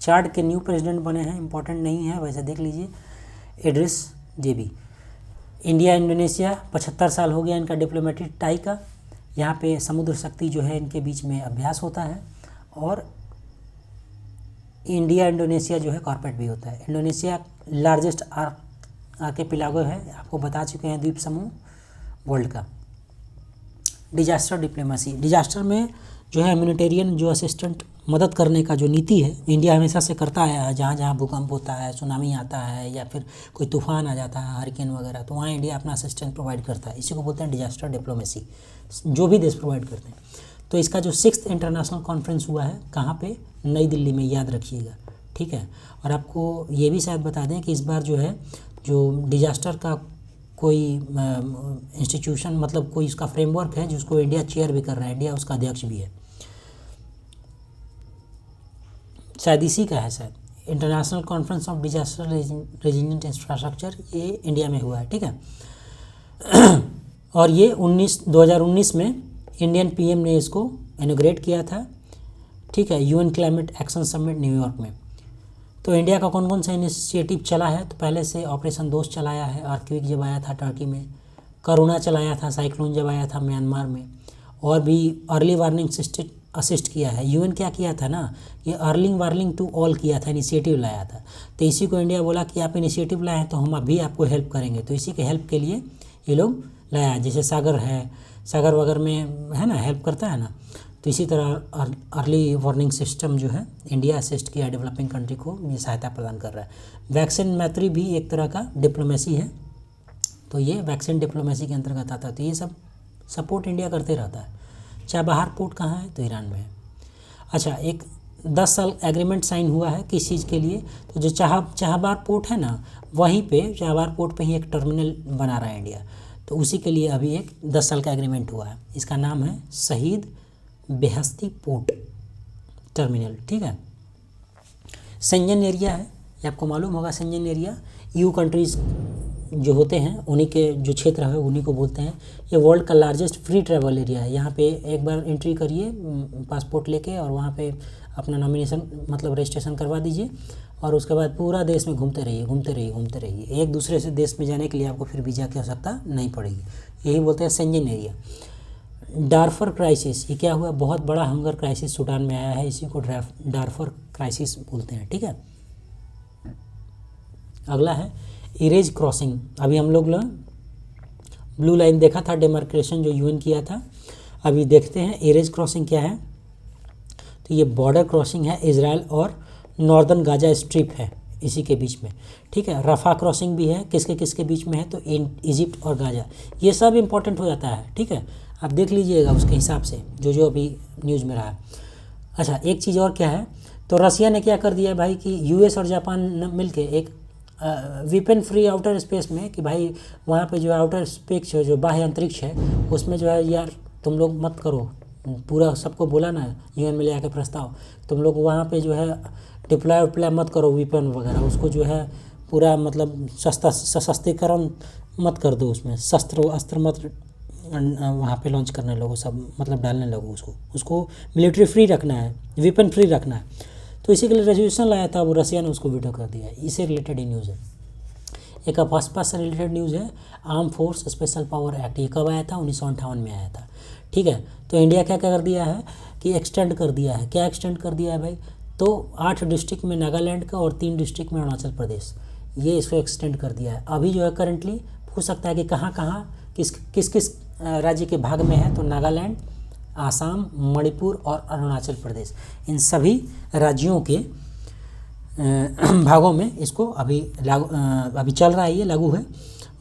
चार्ड के न्यू प्रेसिडेंट बने हैं, इंपॉर्टेंट नहीं है वैसे, देख लीजिए, इड्रिस डेबी। इंडिया इंडोनेशिया 75 साल हो गया इनका डिप्लोमेटिक टाई का। यहाँ पे समुद्र शक्ति जो है इनके बीच में अभ्यास होता है, और इंडिया इंडोनेशिया जो है कॉर्पोरेट भी होता है। इंडोनेशिया लार्जेस्ट आर्किपेलागो है, आपको बता चुके हैं, द्वीप समूह वर्ल्ड का। डिजास्टर डिप्लोमेसी, डिजास्टर में जो है ह्यूमैनिटेरियन जो असिस्टेंट मदद करने का जो नीति है इंडिया हमेशा से करता आया है। जहाँ जहाँ भूकंप होता है, सुनामी आता है या फिर कोई तूफान आ जाता है, हरिकेन वगैरह, तो वहाँ इंडिया अपना असिस्टेंस प्रोवाइड करता है। इसी को बोलते हैं डिजास्टर डिप्लोमेसी, जो भी देश प्रोवाइड करते हैं। तो इसका जो 6th इंटरनेशनल कॉन्फ्रेंस हुआ है कहाँ पे, नई दिल्ली में, याद रखिएगा, ठीक है। और आपको ये भी शायद बता दें कि इस बार जो है जो डिजास्टर का कोई इंस्टीट्यूशन, मतलब कोई इसका फ्रेमवर्क है जिसको इंडिया चेयर भी कर रहा है, इंडिया उसका अध्यक्ष भी है, शायद इसी का है, शायद international conference of disaster resilient infrastructure, ये इंडिया में हुआ है, ठीक है। और ये 2019 में इंडियन पीएम ने इसको इनॉग्रेट किया था, ठीक है, UN climate action summit New York में। तो इंडिया का कौन कौन सा इनिशिएटिव चला है, तो पहले से ऑपरेशन दोस्त चलाया है, अर्थक्वेक जब आया था टर्की में, करुणा चलाया था, साइक्लोन जब आया था म्यांमार में, और भी अर्ली वार्निंग सिस्टम असिस्ट किया है। यूएन क्या किया था ना, ये अर्ली वार्निंग टू ऑल किया था, इनिशिएटिव लाया था। तो इसी को इंडिया बोला कि आप इनिशिएटिव लाए हैं तो हम अभी आपको हेल्प करेंगे, तो इसी के हेल्प के लिए ये लोग लाया। जैसे सागर है, सागर वगैरह में है ना, हेल्प करता है ना, तो इसी तरह अर्ली वार्निंग सिस्टम जो है इंडिया असिस्ट किया डेवलपिंग कंट्री को, ये सहायता प्रदान कर रहा है। वैक्सीन मैत्री भी एक तरह का डिप्लोमेसी है, तो ये वैक्सीन डिप्लोमेसी के अंतर्गत आता है। तो ये सब सपोर्ट इंडिया करते रहता है। चाबहार पोर्ट कहाँ है, तो ईरान में है। अच्छा, एक 10 साल एग्रीमेंट साइन हुआ है किस चीज़ के लिए, तो जो चाबहार पोर्ट है ना, वहीं पे चाबहार पोर्ट पे ही एक टर्मिनल बना रहा है इंडिया, तो उसी के लिए अभी एक 10 साल का एग्रीमेंट हुआ है। इसका नाम है शहीद बेहस्ती पोर्ट टर्मिनल, ठीक है। शेंजन एरिया है, ये आपको मालूम होगा। शेंजन एरिया EU कंट्रीज़ जो होते हैं उन्हीं के जो क्षेत्र है उन्हीं को बोलते हैं। ये वर्ल्ड का लार्जेस्ट फ्री ट्रैवल एरिया है। यहाँ पे एक बार एंट्री करिए पासपोर्ट लेके, और वहाँ पे अपना नॉमिनेशन मतलब रजिस्ट्रेशन करवा दीजिए, और उसके बाद पूरा देश में घूमते रहिए, घूमते रहिए, घूमते रहिए। एक दूसरे से देश में जाने के लिए आपको फिर वीज़ा की आवश्यकता नहीं पड़ेगी। यही बोलते हैं शेंजन एरिया। डार्फर क्राइसिस, ये क्या हुआ, बहुत बड़ा हंगर क्राइसिस सूडान में आया है, इसी को डार्फर क्राइसिस बोलते हैं, ठीक है। अगला है इरेज क्रॉसिंग। अभी हम लोग ब्लू लाइन देखा था, डेमार्केशन जो यूएन किया था। अभी देखते हैं इरेज क्रॉसिंग क्या है। तो ये बॉर्डर क्रॉसिंग है, इजराइल और नॉर्दर्न गाजा स्ट्रिप है इसी के बीच में, ठीक है। रफा क्रॉसिंग भी है, किसके किसके बीच में है, तो इजिप्ट और गाजा। ये सब इंपॉर्टेंट हो जाता है, ठीक है। आप देख लीजिएगा उसके हिसाब से जो जो अभी न्यूज़ में रहा है। अच्छा, एक चीज़ और क्या है, तो रसिया ने क्या कर दिया भाई कि यूएस और जापान मिलके एक वीपन फ्री आउटर स्पेस में, कि भाई वहाँ पे जो आउटर स्पेस है, जो बाह्य अंतरिक्ष है, उसमें जो है यार तुम लोग मत करो, पूरा सबको बोला ना यूएन में ले आके प्रस्ताव, तुम लोग वहाँ पे जो है डिप्लॉय मत करो वीपन वगैरह, उसको जो है पूरा मतलब सशस्त्रीकरण मत कर दो, उसमें अस्त्र मत वहाँ पे लॉन्च करने लगो, सब मतलब डालने लगो, उसको मिलिट्री फ्री रखना है, वेपन फ्री रखना है। तो इसी के लिए रेजोल्यूशन लाया था, वो रसिया ने उसको वीटो कर दिया है। इससे रिलेटेड ही न्यूज़ है। एक अफस्पा से रिलेटेड न्यूज़ है, arm force special power act. ये कब आया था, 1958 में आया था, ठीक है। तो इंडिया क्या कर दिया है कि एक्सटेंड कर दिया है। क्या एक्सटेंड कर दिया है भाई, तो 8 डिस्ट्रिक्ट में नागालैंड का और 3 डिस्ट्रिक्ट में अरुणाचल प्रदेश, ये इसको एक्सटेंड कर दिया है। अभी जो है करंटली पूछ सकता है कि कहाँ कहाँ किस राज्य के भाग में है, तो नागालैंड, आसाम, मणिपुर और अरुणाचल प्रदेश, इन सभी राज्यों के भागों में इसको अभी चल रहा है, ये लागू है।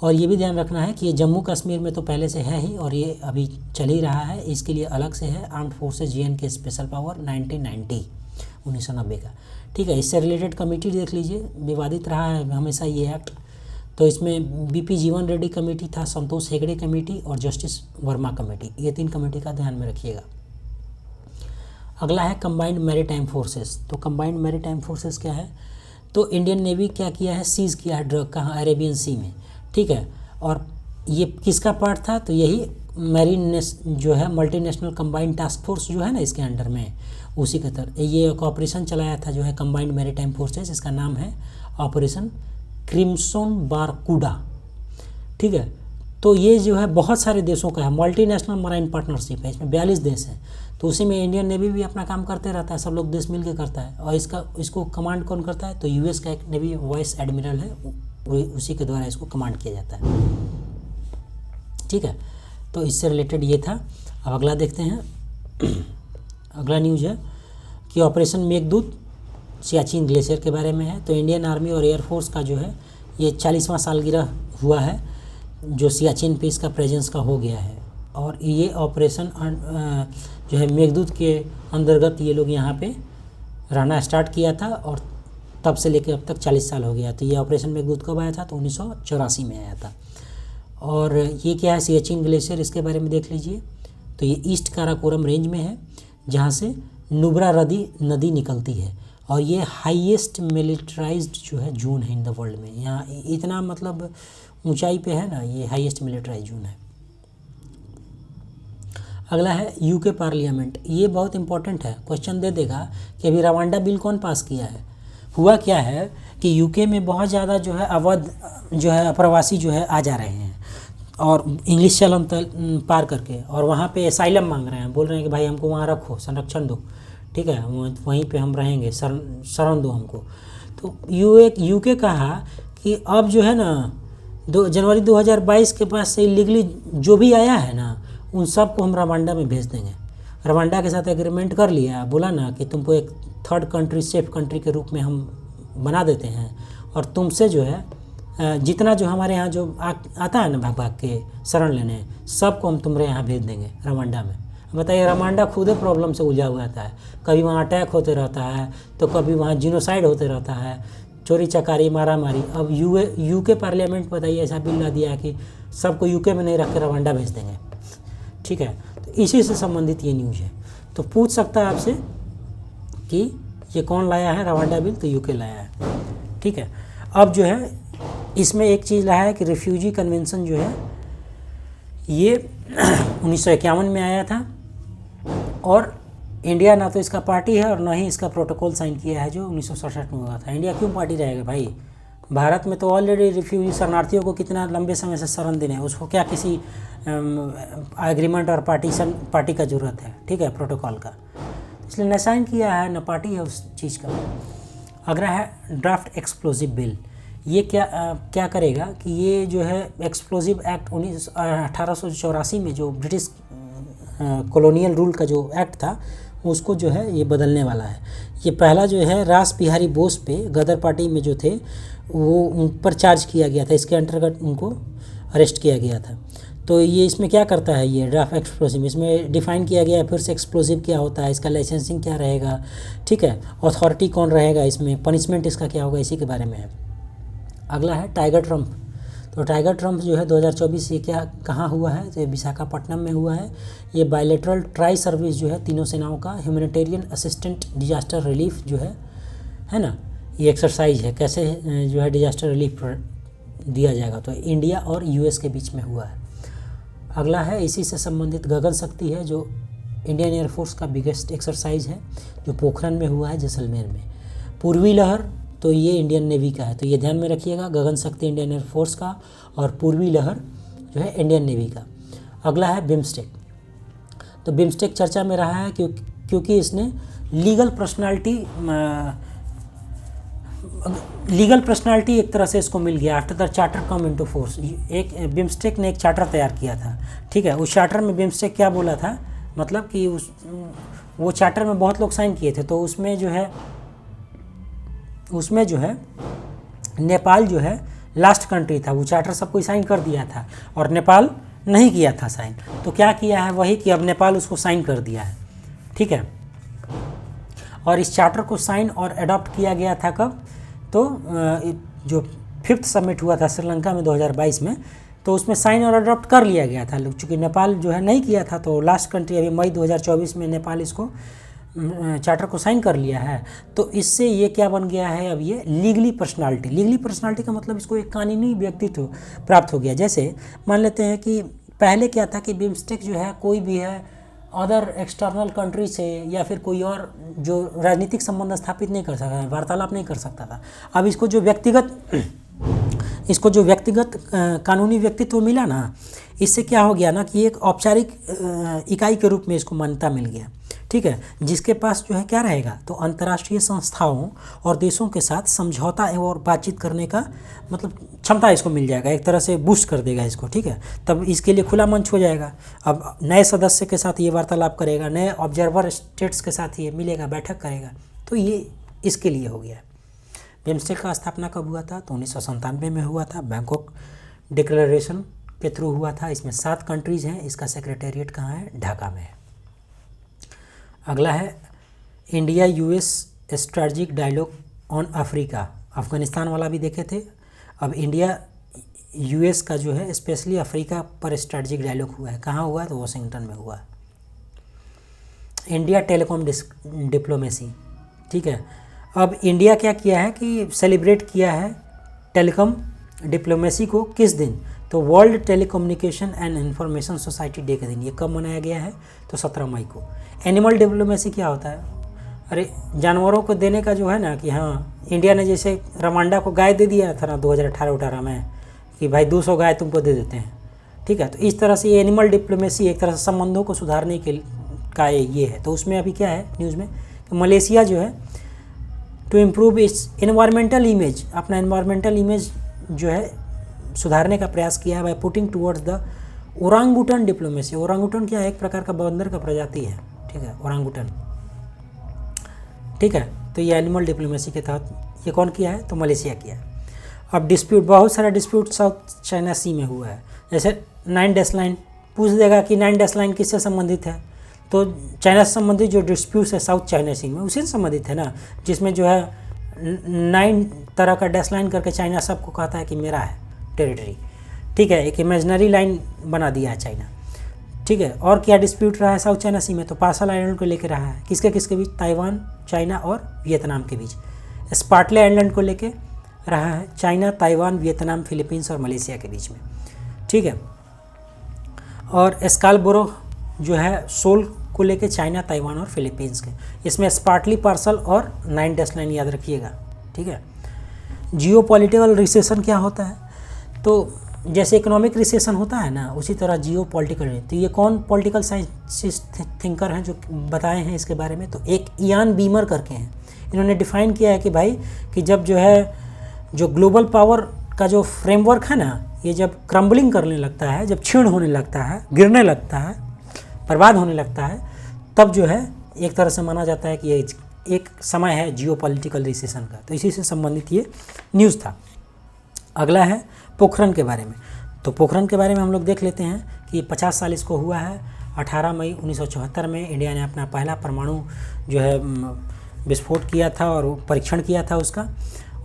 और ये भी ध्यान रखना है कि ये जम्मू कश्मीर में तो पहले से है ही, और ये अभी चल ही रहा है। इसके लिए अलग से है आर्म्ड फोर्सेज जीएन के स्पेशल पावर 1990 का, ठीक है। इससे रिलेटेड कमेटी देख लीजिए, विवादित रहा है हमेशा ये एक्ट। तो इसमें बीपी जीवन रेड्डी कमेटी था, संतोष हेगड़े कमेटी और जस्टिस वर्मा कमेटी, ये 3 कमेटी का ध्यान में रखिएगा। अगला है कंबाइंड मैरीटाइम फोर्सेस। तो कंबाइंड मैरीटाइम फोर्सेस क्या है, तो इंडियन नेवी क्या किया है, सीज किया है ड्रग, कहाँ, अरेबियन सी में, ठीक है। और ये किसका पार्ट था, तो यही मैरीन जो है मल्टीनेशनल कंबाइंड टास्क फोर्स जो है ना, इसके अंडर में, उसी के तरह ये एक ऑपरेशन चलाया था जो है कंबाइंड मैरीटाइम फोर्सेस। इसका नाम है ऑपरेशन क्रिम्सन बारकूडा, ठीक है। तो ये जो है बहुत सारे देशों का है, मल्टीनेशनल मराइन पार्टनरशिप है, इसमें 42 देश हैं। तो उसी में इंडियन नेवी भी अपना काम करते रहता है, सब लोग देश मिल के करता है। और इसको कमांड कौन करता है, तो यूएस का एक नेवी वाइस एडमिरल है, उसी के द्वारा इसको कमांड किया जाता है, ठीक है। तो इससे रिलेटेड ये था। अब अगला देखते हैं। अगला न्यूज़ है कि ऑपरेशन मेघदूत सियाचिन ग्लेशियर के बारे में है। तो इंडियन आर्मी और एयरफोर्स का जो है ये 40वां सालगिरह हुआ है जो सियाचिन पे इसका प्रेजेंस का हो गया है। और ये ऑपरेशन जो है मेघदूत के अंतर्गत ये लोग यहाँ पे रहना स्टार्ट किया था और तब से लेकर अब तक 40 साल हो गया। तो ये ऑपरेशन मेघदूत कब आया था? तो 1984 में आया था। और ये क्या है? सियाचिन ग्लेशियर, इसके बारे में देख लीजिए। तो ये ईस्ट काराकोरम रेंज में है जहाँ से नुब्रा नदी निकलती है और ये हाईएस्ट मिलिट्राइज्ड जो है जोन है इन द वर्ल्ड में। यहाँ इतना मतलब ऊंचाई पे है ना, ये हाईएस्ट मिलिट्राइज्ड जोन है। अगला है यूके पार्लियामेंट। ये बहुत इंपॉर्टेंट है, क्वेश्चन दे देगा कि अभी रवांडा बिल कौन पास किया है। हुआ क्या है कि यूके में बहुत ज़्यादा जो है अवध जो है अप्रवासी जो है आ जा रहे हैं और इंग्लिश चलन पार करके, और वहाँ पे असाइलम मांग रहे हैं, बोल रहे हैं कि भाई हमको वहाँ रखो, संरक्षण दो, ठीक है, वहीं पे हम रहेंगे, शरण दो हमको। तो यूके कहा कि अब जो है ना जनवरी 2022 के पास से इलीगली जो भी आया है ना उन सब को हम रवांडा में भेज देंगे। रवांडा के साथ एग्रीमेंट कर लिया, बोला ना कि तुमको एक थर्ड कंट्री, सेफ कंट्री के रूप में हम बना देते हैं और तुमसे जो है जितना जो हमारे यहाँ जो आता है ना भाग भाग के शरण लेने, सबको हम तुम्हारे यहाँ भेज देंगे रवांडा में। बताइए, रवांडा खुद ही प्रॉब्लम से उलझा हुआ रहता है, कभी वहाँ अटैक होते रहता है तो कभी वहाँ जीनोसाइड होते रहता है, चोरी चकारी, मारा मारी। अब यूके पार्लियामेंट बताइए ऐसा बिल ला दिया कि सबको यूके में नहीं रख के रवांडा भेज देंगे, ठीक है। तो इसी से संबंधित ये न्यूज़ है। तो पूछ सकता है आपसे कि ये कौन लाया है रवांडा बिल, तो यूके लाया है, ठीक है। अब जो है इसमें एक चीज़ लाया है कि रिफ्यूजी कन्वेंशन जो है ये 1951 में आया था और इंडिया ना तो इसका पार्टी है और ना ही इसका प्रोटोकॉल साइन किया है जो 1967 में हुआ था। इंडिया क्यों पार्टी रहेगा भाई? भारत में तो ऑलरेडी रिफ्यूजी शरणार्थियों को कितना लंबे समय से शरण देने हैं, उसको क्या किसी एग्रीमेंट और पार्टी का ज़रूरत है, ठीक है, प्रोटोकॉल का। इसलिए न साइन किया है न पार्टी है उस चीज़ का। अगला है ड्राफ्ट एक्सप्लोजिव बिल। ये क्या करेगा कि ये जो है एक्सप्लोजिव एक्ट 1884 में जो ब्रिटिश कॉलोनियल रूल का जो एक्ट था उसको जो है ये बदलने वाला है। ये पहला जो है रास बिहारी बोस पे गदर पार्टी में जो थे वो उन पर चार्ज किया गया था, इसके अंतर्गत उनको अरेस्ट किया गया था। तो ये इसमें क्या करता है, ये ड्राफ्ट एक्सप्लोजिव, इसमें डिफ़ाइन किया गया है फिर से एक्सप्लोजिव क्या होता है, इसका लाइसेंसिंग क्या रहेगा, ठीक है, अथॉरिटी कौन रहेगा इसमें, पनिशमेंट इसका क्या होगा, इसी के बारे में है। अगला है टाइगर ट्रम्प। तो टाइगर ट्रम्प जो है 2024 ये कहाँ हुआ है, तो ये विशाखापट्टनम में हुआ है। ये बायलैटरल ट्राई सर्विस जो है तीनों सेनाओं का ह्यूमैनिटेरियन असिस्टेंट डिजास्टर रिलीफ जो है ना, ये एक्सरसाइज है कैसे जो है डिजास्टर रिलीफ दिया जाएगा। तो इंडिया और यूएस के बीच में हुआ है। अगला है इसी से संबंधित गगन शक्ति है जो इंडियन एयरफोर्स का बिगेस्ट एक्सरसाइज है जो पोखरन में हुआ है जैसलमेर में। पूर्वी लहर तो ये इंडियन नेवी का है, तो ये ध्यान में रखिएगा, गगन शक्ति इंडियन एयरफोर्स का और पूर्वी लहर जो है इंडियन नेवी का। अगला है बिम्स्टेक। तो बिम्स्टेक चर्चा में रहा है क्योंकि इसने लीगल पर्सनालिटी एक तरह से इसको मिल गया after the charter come into force. एक बिम्स्टेक ने एक चार्टर तैयार किया था, ठीक है। उस चार्टर में बिम्स्टेक क्या बोला था, मतलब कि वो चार्टर में बहुत लोग साइन किए थे, तो उसमें जो है नेपाल जो है लास्ट कंट्री था। वो चार्टर सबको साइन कर दिया था और नेपाल नहीं किया था साइन। तो क्या किया है वही कि अब नेपाल उसको साइन कर दिया है, ठीक है। और इस चार्टर को साइन और अडॉप्ट किया गया था कब, तो जो 5th समिट हुआ था श्रीलंका में 2022 में, तो उसमें साइन और अडॉप्ट कर लिया गया था। चूँकि नेपाल जो है नहीं किया था तो लास्ट कंट्री अभी मई 2024 में नेपाल इसको चार्टर को साइन कर लिया है। तो इससे ये क्या बन गया है, अब ये लीगली पर्सनालिटी का मतलब इसको एक कानूनी व्यक्तित्व प्राप्त हो गया। जैसे मान लेते हैं कि पहले क्या था कि बिम्स्टेक जो है कोई भी है अदर एक्सटर्नल कंट्री से या फिर कोई और जो राजनीतिक संबंध स्थापित नहीं कर सकता, वार्तालाप नहीं कर सकता था। अब इसको जो व्यक्तिगत कानूनी व्यक्तित्व मिला ना, इससे क्या हो गया ना कि एक औपचारिक इकाई के रूप में इसको मान्यता मिल गया, ठीक है, जिसके पास जो है क्या रहेगा, तो अंतर्राष्ट्रीय संस्थाओं और देशों के साथ समझौता एवं बातचीत करने का मतलब क्षमता इसको मिल जाएगा, एक तरह से बूस्ट कर देगा इसको। ठीक है, तब इसके लिए खुला मंच हो जाएगा। अब नए सदस्य के साथ ये वार्तालाप करेगा, नए ऑब्जर्वर स्टेट्स के साथ ये मिलेगा, बैठक करेगा, तो ये इसके लिए हो गया। बिम्स्टेक का स्थापना कब हुआ था, तो 1997 में हुआ था, बैंकॉक डिक्लेरेशन के थ्रू हुआ था। इसमें 7 कंट्रीज़ हैं, इसका सेक्रेटेरिएट कहाँ है, ढाका में है। अगला है India US strategic dialogue on Africa, Afghanistan वाला भी देखे थे। अब इंडिया यूएस का जो है स्पेशली अफ्रीका पर स्ट्रेटजिक डायलॉग हुआ है, कहाँ हुआ है, तो वाशिंगटन में हुआ है। इंडिया टेलीकॉम डिप्लोमेसी, ठीक है, अब इंडिया क्या किया है कि सेलिब्रेट किया है टेलीकॉम डिप्लोमेसी को, किस दिन, तो world telecommunication and information society day के दिन। ये कब मनाया गया है, तो 17 मई को। एनिमल डिप्लोमेसी क्या होता है, अरे जानवरों को देने का जो है ना, कि हाँ इंडिया ने जैसे रवांडा को गाय दे दिया था ना 2018 में, कि भाई 200 गाय तुमको दे देते हैं। ठीक है, तो इस तरह से ये एनिमल डिप्लोमेसी एक तरह से संबंधों को सुधारने के का ये है। तो उसमें अभी क्या है न्यूज़ में कि मलेशिया जो है to improve its environmental image, अपना एनवायरमेंटल इमेज जो है सुधारने का प्रयास किया है by putting towards the orangutan diplomacy. Orangutan क्या है, एक प्रकार का बंदर का प्रजाति है। ठीक है, ओरांगुटन, ठीक है, तो ये एनिमल डिप्लोमेसी के तहत ये कौन किया है, तो मलेशिया किया है। अब डिस्प्यूट, बहुत सारा डिस्प्यूट साउथ चाइना सी में हुआ है। जैसे 9 डैश लाइन पूछ देगा कि 9 डैश लाइन किससे संबंधित है, तो चाइना से संबंधित जो डिस्प्यूट्स है साउथ चाइना सी में उसी से संबंधित है ना, जिसमें जो है 9 तरह का डैश लाइन करके चाइना सबको कहता है कि मेरा है टेरिटरी। ठीक है, एक इमेजनरी लाइन बना दिया है चाइना। ठीक है, और क्या डिस्प्यूट रहा है साउथ चाइना सी में, तो पार्सल आइलैंड को लेकर रहा है, किसके किसके बीच, ताइवान, चाइना और वियतनाम के बीच। स्पार्टले आइलैंड को लेकर रहा है चाइना, ताइवान, वियतनाम, फिलीपींस और मलेशिया के बीच में। ठीक है, और स्कालबोरो जो है सोल को लेके चाइना, ताइवान और फिलीपींस के। इसमें स्पार्टली पार्सल और 9 डैश लाइन याद रखिएगा। ठीक है, जियो पॉलिटिकल रिसेशन क्या होता है, तो जैसे इकोनॉमिक रिसेशन होता है ना, उसी तरह जियो पॉलिटिकल। तो ये कौन पॉलिटिकल साइंटिस्ट थिंकर हैं जो बताए हैं इसके बारे में, तो एक इयान बीमर करके हैं। इन्होंने डिफाइन किया है कि भाई कि जब जो है जो ग्लोबल पावर का जो फ्रेमवर्क है ना, ये जब क्रम्बलिंग करने लगता है, जब क्षीण होने लगता है, गिरने लगता है, बर्बाद होने लगता है, तब जो है एक तरह से माना जाता है कि ये एक समय है जियो पॉलिटिकल रिसेशन का। तो इसी से संबंधित ये न्यूज़ था। अगला है पोखरण के बारे में। तो पोखरण के बारे में हम लोग देख लेते हैं कि 50 साल इसको हुआ है। 18 मई 1974 में इंडिया ने अपना पहला परमाणु जो है विस्फोट किया था और परीक्षण किया था उसका,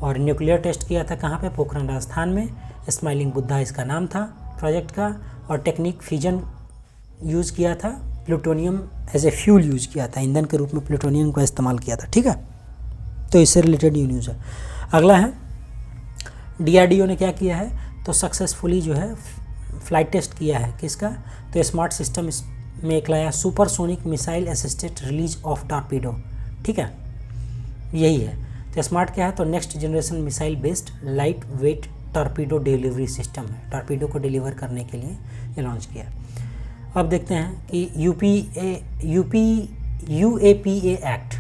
और न्यूक्लियर टेस्ट किया था कहाँ पे, पोखरण राजस्थान में। स्माइलिंग बुद्धा इसका नाम था प्रोजेक्ट का, और टेक्निक फ्यूजन यूज़ किया था, plutonium as a fuel use किया था, ईंधन के रूप में प्लूटोनियम का इस्तेमाल किया था। ठीक है, तो इससे रिलेटेड ये न्यूज़ है। अगला है DRDO ने क्या किया है, तो सक्सेसफुली जो है फ्लाइट टेस्ट किया है किसका, तो स्मार्ट सिस्टम में एक लाया supersonic missile assisted release of torpedo. ठीक है, यही है। तो स्मार्ट क्या है, तो next generation missile based light weight torpedo delivery system है, टॉर्पीडो को डिलीवर करने के लिए ये लॉन्च किया। अब देखते हैं कि UAPA एक्ट,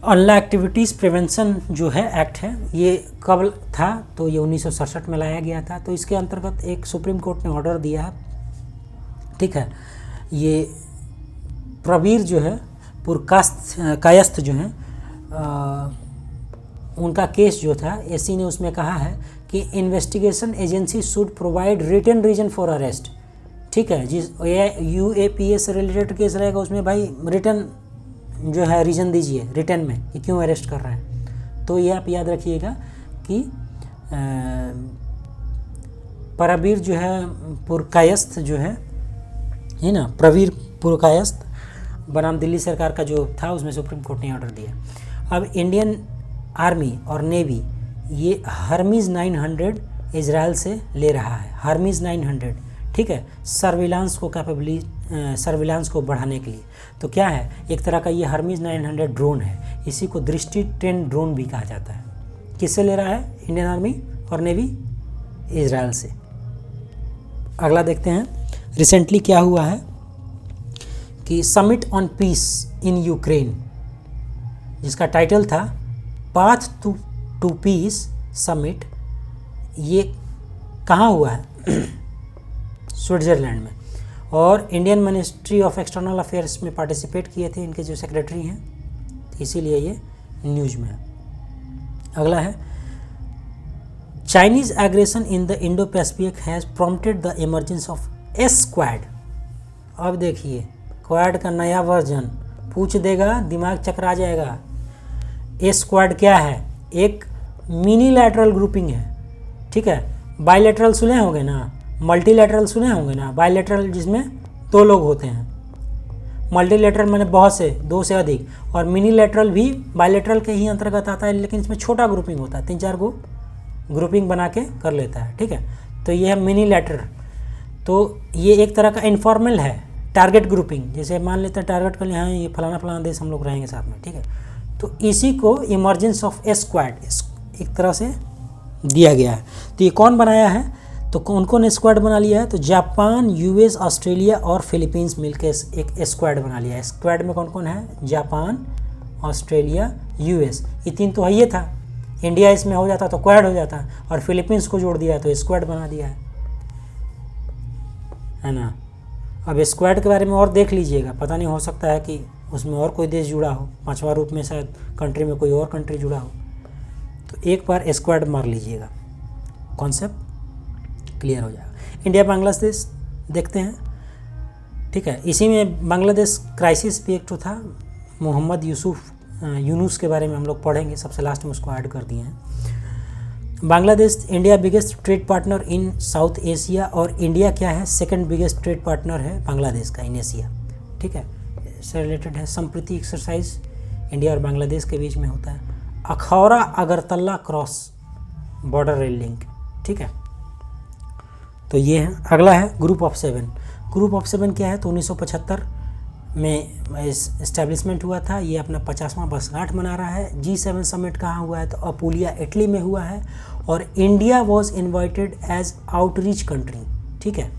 अनलॉ एक्टिविटीज़ प्रिवेंशन जो है एक्ट है, ये कब था, तो ये 1967 में लाया गया था। तो इसके अंतर्गत एक सुप्रीम कोर्ट ने ऑर्डर दिया है। ठीक है, ये प्रवीर जो है कायस्थ जो है उनका केस जो था, एसी ने उसमें कहा है कि investigation agency should provide written reason for arrest. ठीक है, जिस UAPA से रिलेटेड केस रहेगा उसमें भाई रिटन जो है रीज़न दीजिए रिटर्न में कि क्यों अरेस्ट कर रहे हैं। तो ये आप याद रखिएगा कि प्रवीर जो है पुरकायस्थ जो है ना, प्रवीर पुरकायस्थ बनाम दिल्ली सरकार का जो था, उसमें सुप्रीम कोर्ट ने ऑर्डर दिया। अब इंडियन आर्मी और नेवी ये हर्मीज 900 इजराइल से ले रहा है, हर्मीज 900। ठीक है, सर्विलांस को बढ़ाने के लिए। तो क्या है, एक तरह का ये हर्मीज 900 ड्रोन है, इसी को दृष्टि 10 ड्रोन भी कहा जाता है। किससे ले रहा है, इंडियन आर्मी और नेवी, इजराइल से। अगला देखते हैं रिसेंटली क्या हुआ है कि summit on peace in Ukraine, जिसका टाइटल था पाथ टू पीस समिट, ये कहाँ हुआ है स्विट्ज़रलैंड में, और Indian ministry of external affairs में पार्टिसिपेट किए थे इनके जो सेक्रेटरी हैं, इसीलिए ये न्यूज़ में है। अगला है Chinese aggression in the Indo Pacific has prompted the emergence of S squad. अब देखिए क्वाड का नया वर्जन पूछ देगा, दिमाग चकरा जाएगा। एस स्क्वाड क्या है? एक मिनी लैटरल ग्रुपिंग है, ठीक है। बायलैटरल सुने होंगे ना, मल्टीलैटरल सुने होंगे ना। बायलैटरल जिसमें 2 लोग होते हैं, मल्टीलैटरल मैंने बहुत से, 2 से अधिक, और मिनी लैटरल भी बायलैटरल के ही अंतर्गत आता है, लेकिन इसमें छोटा ग्रुपिंग होता है, 3-4 को ग्रुपिंग बना के कर लेता है, ठीक है। तो ये है मिनी लैटरल। तो ये एक तरह का इनफॉर्मल है टारगेट ग्रुपिंग, जैसे मान लेते हैं टारगेट कर लिया, हाँ ये फलाना फलाना देश हम लोग रहेंगे साथ में, ठीक है। तो इसी को इमरजेंस ऑफ ए स्क्वाड एक तरह से दिया गया है। तो ये कौन बनाया है? तो कौन कौन स्क्वाड बना लिया है? तो जापान, यूएस, ऑस्ट्रेलिया और फिलीपींस मिलकर एक स्क्वाड बना लिया है। स्क्वाड में कौन कौन है? जापान, ऑस्ट्रेलिया, यूएस, ये 3 तो है ही था। इंडिया इसमें हो जाता तो क्वाड हो जाता, और फिलीपींस को जोड़ दिया तो स्क्वाड बना दिया है ना। अब स्क्वाड के बारे में और देख लीजिएगा, पता नहीं हो सकता है कि उसमें और कोई देश जुड़ा हो, 5वां रूप में शायद कंट्री में कोई और कंट्री जुड़ा हो। तो एक बार स्क्वाड मार लीजिएगा, कॉन्सेप्ट क्लियर हो जाएगा। इंडिया बांग्लादेश देखते हैं, ठीक है। इसी में बांग्लादेश क्राइसिस भी एक तो था, मोहम्मद यूनुस के बारे में हम लोग पढ़ेंगे, सबसे लास्ट में उसको ऐड कर दिए हैं। Bangladesh India biggest trade partner in south Asia, और इंडिया क्या है? सेकंड बिगेस्ट ट्रेड पार्टनर है बांग्लादेश का इन एशिया, ठीक है। इससे रिलेटेड है संप्रीति एक्सरसाइज, इंडिया और बांग्लादेश के बीच में होता है। Akhaura Agartala cross border rail link, ठीक है। तो ये है। अगला है ग्रुप ऑफ 7। ग्रुप ऑफ 7 क्या है? तो 1975 में इस्टेब्लिशमेंट हुआ था। ये अपना 50वां वर्षगांठ मना रहा है। G7 समिट कहाँ हुआ है? तो अपुलिया इटली में हुआ है, और India was invited as outreach country, ठीक है।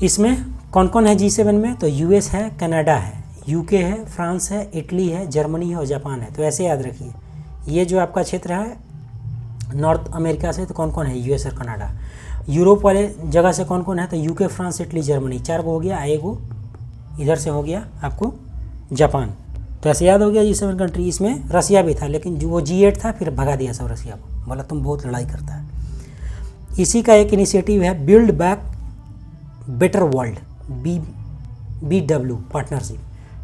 इसमें कौन कौन है G7 में? तो यूएस है, कनाडा है, यूके है, फ्रांस है, इटली है, जर्मनी है और जापान है। तो ऐसे याद रखिए, ये जो आपका क्षेत्र है नॉर्थ अमेरिका से, तो कौन कौन है? यूएस और कनाडा। यूरोप वाले जगह से कौन कौन है? तो यूके, फ्रांस, इटली, जर्मनी, 4 को हो गया। एगो इधर से हो गया आपको जापान। तो ऐसे याद हो गया G7 कंट्री। इसमें रसिया भी था, लेकिन जो वो G8 था, फिर भगा दिया सब रसिया को, बोला तुम बहुत लड़ाई करता है। इसी का एक इनिशिएटिव है build back better world, BW partnership,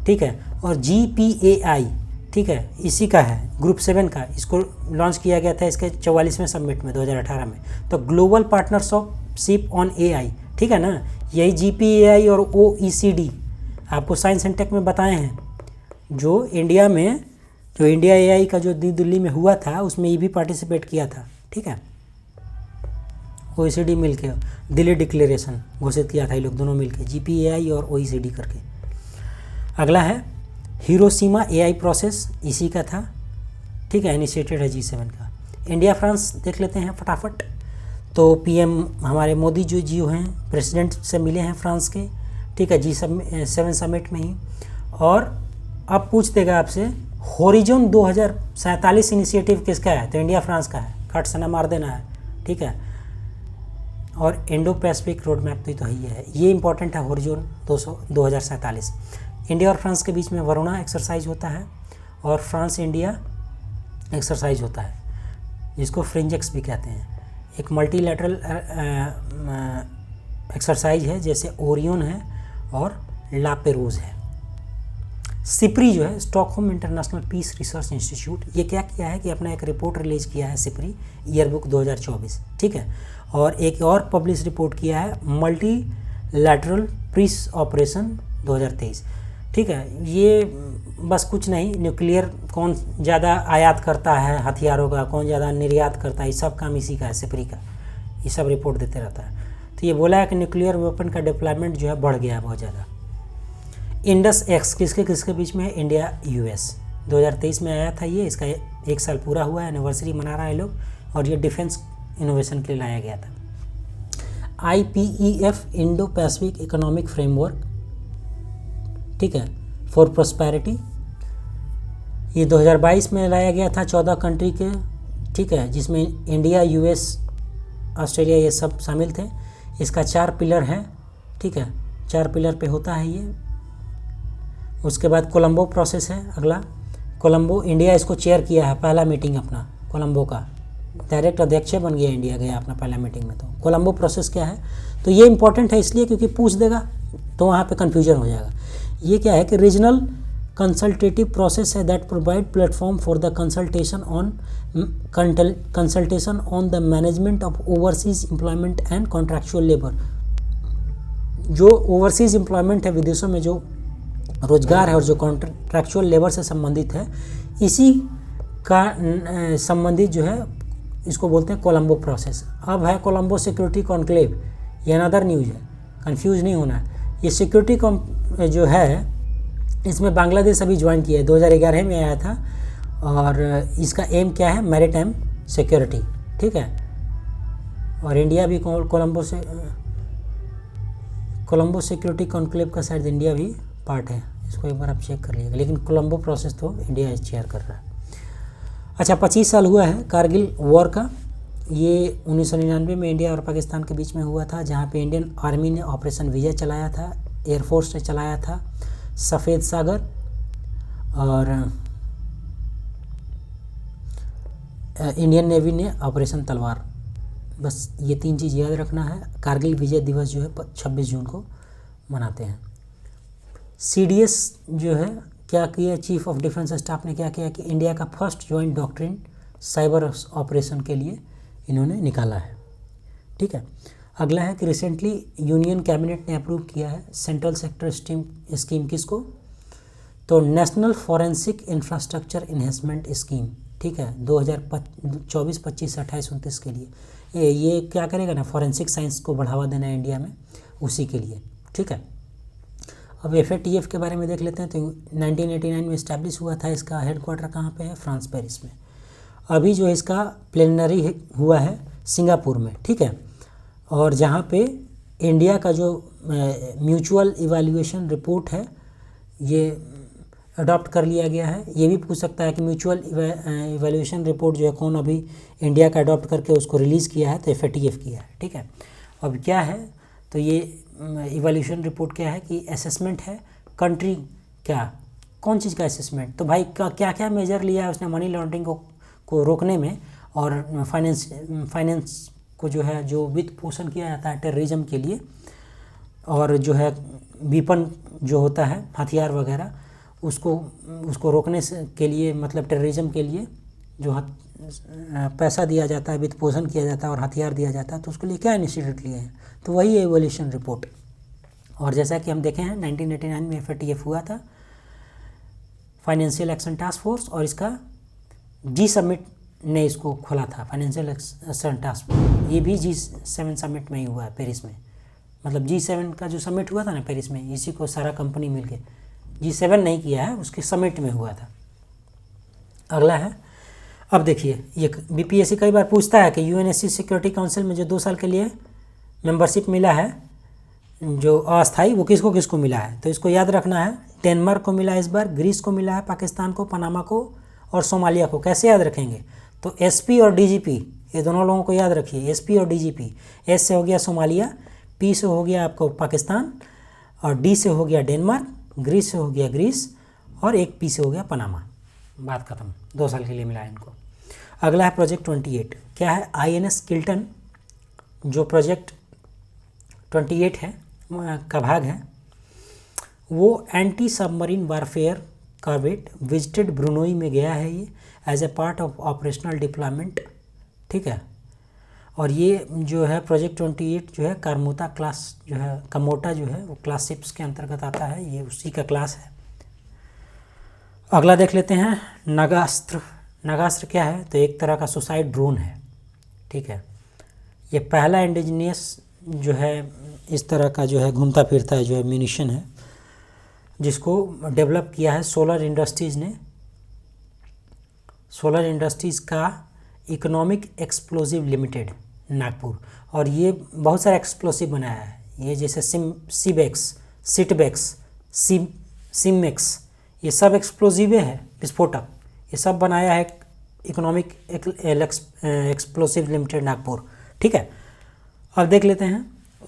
ठीक है। और GPAI, ठीक है, इसी का है ग्रुप 7 का। इसको लॉन्च किया गया था इसके 44वें समिट में 2018 में। तो ग्लोबल पार्टनरशिप ऑन AI, ठीक है ना। यही GPAI और OECD आपको साइंस एंड टेक में बताए हैं। जो इंडिया में जो इंडिया AI का जो दिल्ली में हुआ था, उसमें ये भी पार्टिसिपेट किया था, ठीक है। OECD मिलके दिल्ली डिक्लेरेशन घोषित किया था ये लोग दोनों मिलके, GPAI और OECD करके। अगला है हिरोशिमा AI प्रोसेस, इसी का था, ठीक है, इनिशिएटेड है G7 का। इंडिया फ्रांस देख लेते हैं फटाफट। तो PM हमारे मोदी जो हैं प्रेसिडेंट से मिले हैं फ्रांस के, ठीक है, G7 समिट में ही। और अब पूछ देगा आपसे होरिजोन 2047 इनिशिएटिव किसका है? तो इंडिया फ्रांस का है, खट से ना मार देना है, ठीक है। और इंडो पैसिफिक रोड मैप तो ही है, ये इंपॉर्टेंट है। होरिजोन 2047 इंडिया और फ्रांस के बीच में वरुणा एक्सरसाइज होता है, और फ्रांस इंडिया एक्सरसाइज होता है, जिसको फ्रिंजेक्स भी कहते हैं। एक मल्टीलैटरल एक्सरसाइज है, जैसे ओरियन है और लापेरोज है। सिप्री जो है Stockholm International Peace Research Institute, ये क्या किया है कि अपना एक रिपोर्ट रिलीज किया है सिप्री ईयरबुक 2024, ठीक है। और एक और पब्लिश रिपोर्ट किया है मल्टी लैटरल पीस ऑपरेशन 2023, ठीक है। ये बस कुछ नहीं, न्यूक्लियर कौन ज़्यादा आयात करता है हथियारों का, कौन ज़्यादा निर्यात करता है, ये सब काम इसी का है, सिप्री का, ये सब रिपोर्ट देते रहता है। तो ये बोला है कि न्यूक्लियर वेपन का डेवलपमेंट जो है बढ़ गया है बहुत ज़्यादा। इंडस एक्स किसके बीच में है? इंडिया US 2023 में आया था ये, इसका 1 साल पूरा हुआ है, एनिवर्सरी मना रहा है लोग। और ये डिफेंस इनोवेशन के लिए लाया गया था। IPEF Indo Pacific economic framework, ठीक है, फॉर प्रॉस्पेरिटी। ये 2022 में लाया गया था 14 कंट्री के, ठीक है, जिसमें इंडिया, यूएस, ऑस्ट्रेलिया ये सब शामिल थे। इसका 4 पिलर है, ठीक है, 4 पिलर पे होता है ये। उसके बाद कोलंबो प्रोसेस है अगला। कोलंबो, इंडिया इसको चेयर किया है, पहला मीटिंग अपना कोलंबो का, डायरेक्ट अध्यक्ष बन गया इंडिया, गया अपना पहला मीटिंग में। तो कोलंबो प्रोसेस क्या है, तो ये इंपॉर्टेंट है इसलिए क्योंकि पूछ देगा तो वहाँ पे कन्फ्यूजन हो जाएगा। ये क्या है कि रीजनल कंसल्टेटिव प्रोसेस है that provide platform for the consultation on the management of overseas employment and contractual labour. जो ओवरसीज एम्प्लॉयमेंट है, विदेशों में जो रोजगार है और जो कॉन्ट्रैक्चुअल लेबर से संबंधित है, इसी का संबंधित जो है इसको बोलते हैं कोलंबो प्रोसेस। अब है कोलंबो सिक्योरिटी कॉन्क्लेव, ये अनदर न्यूज़ है, कंफ्यूज नहीं होना है। ये सिक्योरिटी जो है इसमें बांग्लादेश अभी ज्वाइन किया है, 2011 में आया था, और इसका एम क्या है, मैरीटाइम सिक्योरिटी, ठीक है। और इंडिया भी कोलंबो सिक्योरिटी कॉन्क्लेव का शायद इंडिया भी पार्ट है, इसको एक बार आप चेक कर लीजिएगा, लेकिन कोलंबो प्रोसेस तो इंडिया चेयर कर रहा है। अच्छा, 25 साल हुआ है कारगिल वॉर का। ये 1999 में इंडिया और पाकिस्तान के बीच में हुआ था, जहाँ पे इंडियन आर्मी ने ऑपरेशन विजय चलाया था, एयरफोर्स ने चलाया था सफ़ेद सागर, और इंडियन नेवी ने ऑपरेशन तलवार। बस ये 3 चीज़ याद रखना है। कारगिल विजय दिवस जो है 26 जून को मनाते हैं। CDS जो है क्या किया, चीफ ऑफ डिफेंस स्टाफ ने क्या किया कि इंडिया का first joint doctrine cyber operation के लिए इन्होंने निकाला है, ठीक है। अगला है कि रिसेंटली यूनियन कैबिनेट ने अप्रूव किया है सेंट्रल सेक्टर स्कीम किसको, तो national forensic infrastructure enhancement scheme, ठीक है, 2024, 25, 28, 29 के लिए। ये क्या करेगा ना, फॉरेंसिक साइंस को बढ़ावा देना है इंडिया में, उसी के लिए, ठीक है। अब FATF के बारे में देख लेते हैं। तो 1989 में इस्टेब्लिश हुआ था, इसका हेडक्वार्टर कहाँ पे है, फ्रांस, पेरिस में। अभी जो इसका प्लेनरी हुआ है सिंगापुर में, ठीक है। और जहाँ पे इंडिया का जो म्यूचुअल इवैल्यूएशन रिपोर्ट है ये अडॉप्ट कर लिया गया है। ये भी पूछ सकता है कि म्यूचुअल इवैल्यूएशन रिपोर्ट जो है कौन अभी इंडिया का अडॉप्ट करके उसको रिलीज़ किया है, तो FATF किया है, ठीक है। अब क्या है, तो ये इवैल्यूएशन रिपोर्ट क्या है कि असेसमेंट है कंट्री, क्या कौन चीज़ का असेसमेंट, तो भाई क्या क्या मेजर लिया है उसने मनी लॉन्ड्रिंग को रोकने में, और फाइनेंस को जो है, जो वित्त पोषण किया जाता है टेररिज्म के लिए, और जो है वेपन जो होता है हथियार वगैरह, उसको रोकने के लिए, मतलब टेररिज्म के लिए जो पैसा दिया जाता है, वित्त पोषण किया जाता है और हथियार दिया जाता है, तो उसके लिए क्या इनिशिएटिव लिए हैं, तो वही है इवैल्यूएशन रिपोर्ट। और जैसा कि हम देखे हैं 1989 में FATF हुआ था, फाइनेंशियल एक्शन टास्क फोर्स, और इसका G7 ने इसको खोला था, फाइनेंशियल एक्शन टास्क फोर्स। ये भी G7 समिट में ही हुआ है, पेरिस में, मतलब G7 का जो समिट हुआ था ना पेरिस में, इसी को सारा कंपनी मिलके, G7 नहीं किया है, उसके समिट में हुआ था। अगला है, अब देखिए, ये BPSC कई बार पूछता है कि UNSC सिक्योरिटी काउंसिल में जो 2 साल के लिए मेंबरशिप मिला है जो अस्थाई, वो किसको किसको मिला है, तो इसको याद रखना है। डेनमार्क को मिला इस बार, ग्रीस को मिला है, पाकिस्तान को, पनामा को और सोमालिया को। कैसे याद रखेंगे, तो SP और DGP, ये दोनों लोगों को याद रखिए, SP और DGP। S से हो गया सोमालिया, P से हो गया आपको पाकिस्तान, और D से हो गया डेनमार्क, ग्रीस से हो गया ग्रीस, और एक P से हो गया पनामा। बात खत्म, 2 साल के लिए मिला है इनको। अगला है प्रोजेक्ट 28। क्या है, INS किल्टन, जो प्रोजेक्ट 28 है का भाग है, वो anti submarine warfare corvette visited Brunei में गया है ये as a part of operational deployment, ठीक है। और ये जो है प्रोजेक्ट 28 जो है कारमोटा क्लास जो है, कमोटा जो है वो क्लास शिप्स के अंतर्गत आता है, ये उसी का क्लास है। अगला देख लेते हैं, नागास्त्र। नागास्त्र क्या है, तो एक तरह का सुसाइड ड्रोन है, ठीक है। ये पहला इंडिजिनियस जो है इस तरह का जो है घूमता फिरता है जो है म्यूनिशन है, जिसको डेवलप किया है सोलर इंडस्ट्रीज़ ने। सोलर इंडस्ट्रीज़ का इकोनॉमिक एक्सप्लोसिव लिमिटेड, नागपुर। और ये बहुत सारा एक्सप्लोसिव बनाया है, ये जैसे सिटबैक्स, सिमेक्स, ये सब एक्सप्लोजिव है, विस्फोटक, ये सब बनाया है इकोनॉमिक एक्सप्लोसिव लिमिटेड नागपुर। ठीक है, अब देख लेते हैं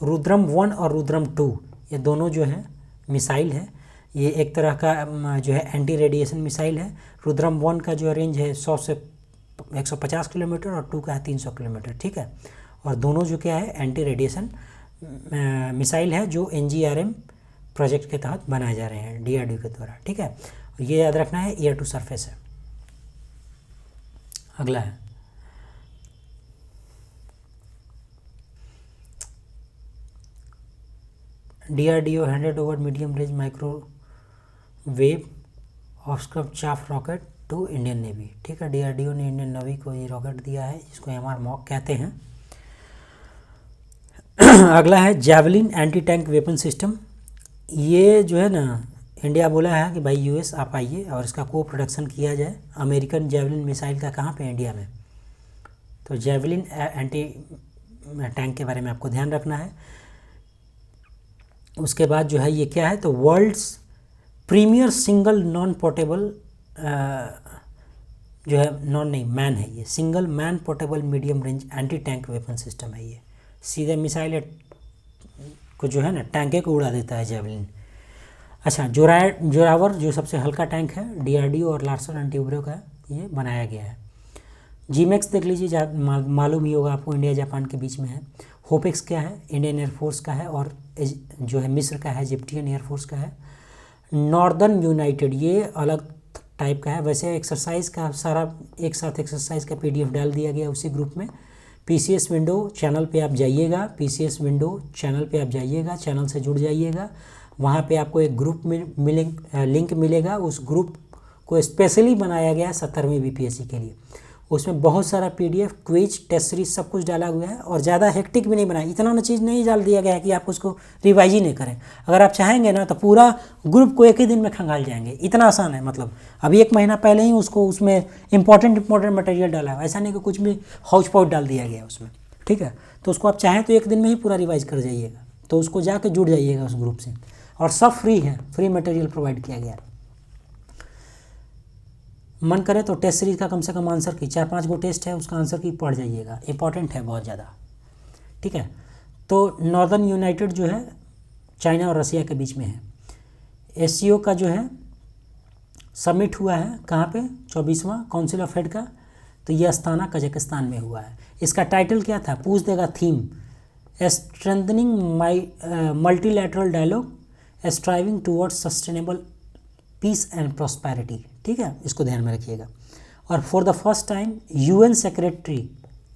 रुद्रम 1 और रुद्रम 2, ये दोनों जो है मिसाइल है। ये एक तरह का जो है एंटी रेडिएशन मिसाइल है। रुद्रम 1 का जो रेंज है 100 से 150 किलोमीटर और 2 का है 300 किलोमीटर। ठीक है, और दोनों जो क्या है एंटी रेडिएशन मिसाइल है, जो NGRM प्रोजेक्ट के तहत बनाए जा रहे हैं DRDO के द्वारा। ठीक है, ये याद रखना है, एयर टू सरफेस है। अगला है DRDO handed over medium range microwave obscurant chaff rocket to Indian navy. ठीक है, DRDO ने इंडियन नेवी को ये रॉकेट दिया है, जिसको MR मॉक कहते हैं। अगला है javelin anti tank weapon system. ये जो है ना, इंडिया बोला है कि भाई US आप आइए और इसका को प्रोडक्शन किया जाए। अमेरिकन जैवलिन मिसाइल का कहाँ पे, इंडिया में। तो जैवलिन एंटी टैंक के बारे में आपको ध्यान रखना है। उसके बाद जो है ये क्या है, तो world's premier single non portable जो है मैन है, ये single man portable medium range anti tank weapon system है। ये सीधे मिसाइल को जो है ना टैंके को उड़ा देता है जैवलिन। अच्छा, जोरावर जो सबसे हल्का टैंक है DRDO और लार्सन एंड ट्यूब्रो का ये बनाया गया है। जीमैक्स देख लीजिए, मालूम ही होगा आपको, इंडिया जापान के बीच में है। होपेक्स क्या है, इंडियन एयरफोर्स का है, और जो है मिस्र का है, इजिप्टियन एयरफोर्स का है। नॉर्दर्न यूनाइटेड ये अलग टाइप का है। वैसे एक्सरसाइज का सारा एक साथ एक्सरसाइज का PDF डाल दिया गया उसी ग्रुप में। PCS विंडो चैनल पे आप जाइएगा, PCS विंडो चैनल पे आप जाइएगा, चैनल से जुड़ जाइएगा। वहाँ पे आपको एक ग्रुप में लिंक मिलेगा। उस ग्रुप को स्पेशली बनाया गया है 70वीं BPSC के लिए। उसमें बहुत सारा PDF, क्विज, टेस्ट सीरीज सब कुछ डाला हुआ है, और ज़्यादा हेक्टिक भी नहीं बनाया, इतना ना चीज़ नहीं डाल दिया गया है कि आप उसको रिवाइज ही नहीं करें। अगर आप चाहेंगे ना तो पूरा ग्रुप को एक ही दिन में खंगाल जाएंगे, इतना आसान है। मतलब अभी 1 महीना पहले ही उसको उसमें इंपॉर्टेंट मटेरियल डाला है, ऐसा नहीं कि कुछ भी हाउच पाउच डाल दिया गया उसमें। ठीक है, तो उसको आप चाहें तो 1 दिन में ही पूरा रिवाइज कर जाइएगा। तो उसको जाके जुड़ जाइएगा उस ग्रुप से, और सब फ्री है, फ्री मटेरियल प्रोवाइड किया गया है। मन करे तो टेस्ट सीरीज का कम से कम आंसर की 4-5 गो टेस्ट है, उसका आंसर की पढ़ जाइएगा, इंपॉर्टेंट है बहुत ज़्यादा। ठीक है, तो नॉर्दर्न यूनाइटेड जो है चाइना और रसिया के बीच में है। SCO का जो है समिट हुआ है कहाँ पे, 24वां काउंसिल ऑफ हेड का, तो ये अस्ताना कजाकिस्तान में हुआ है। इसका टाइटल क्या था, पूछ देगा theme, strengthening multilateral dialogue striving towards sustainable peace and prosperity. ठीक है, इसको ध्यान में रखिएगा। और for the first time UN secretary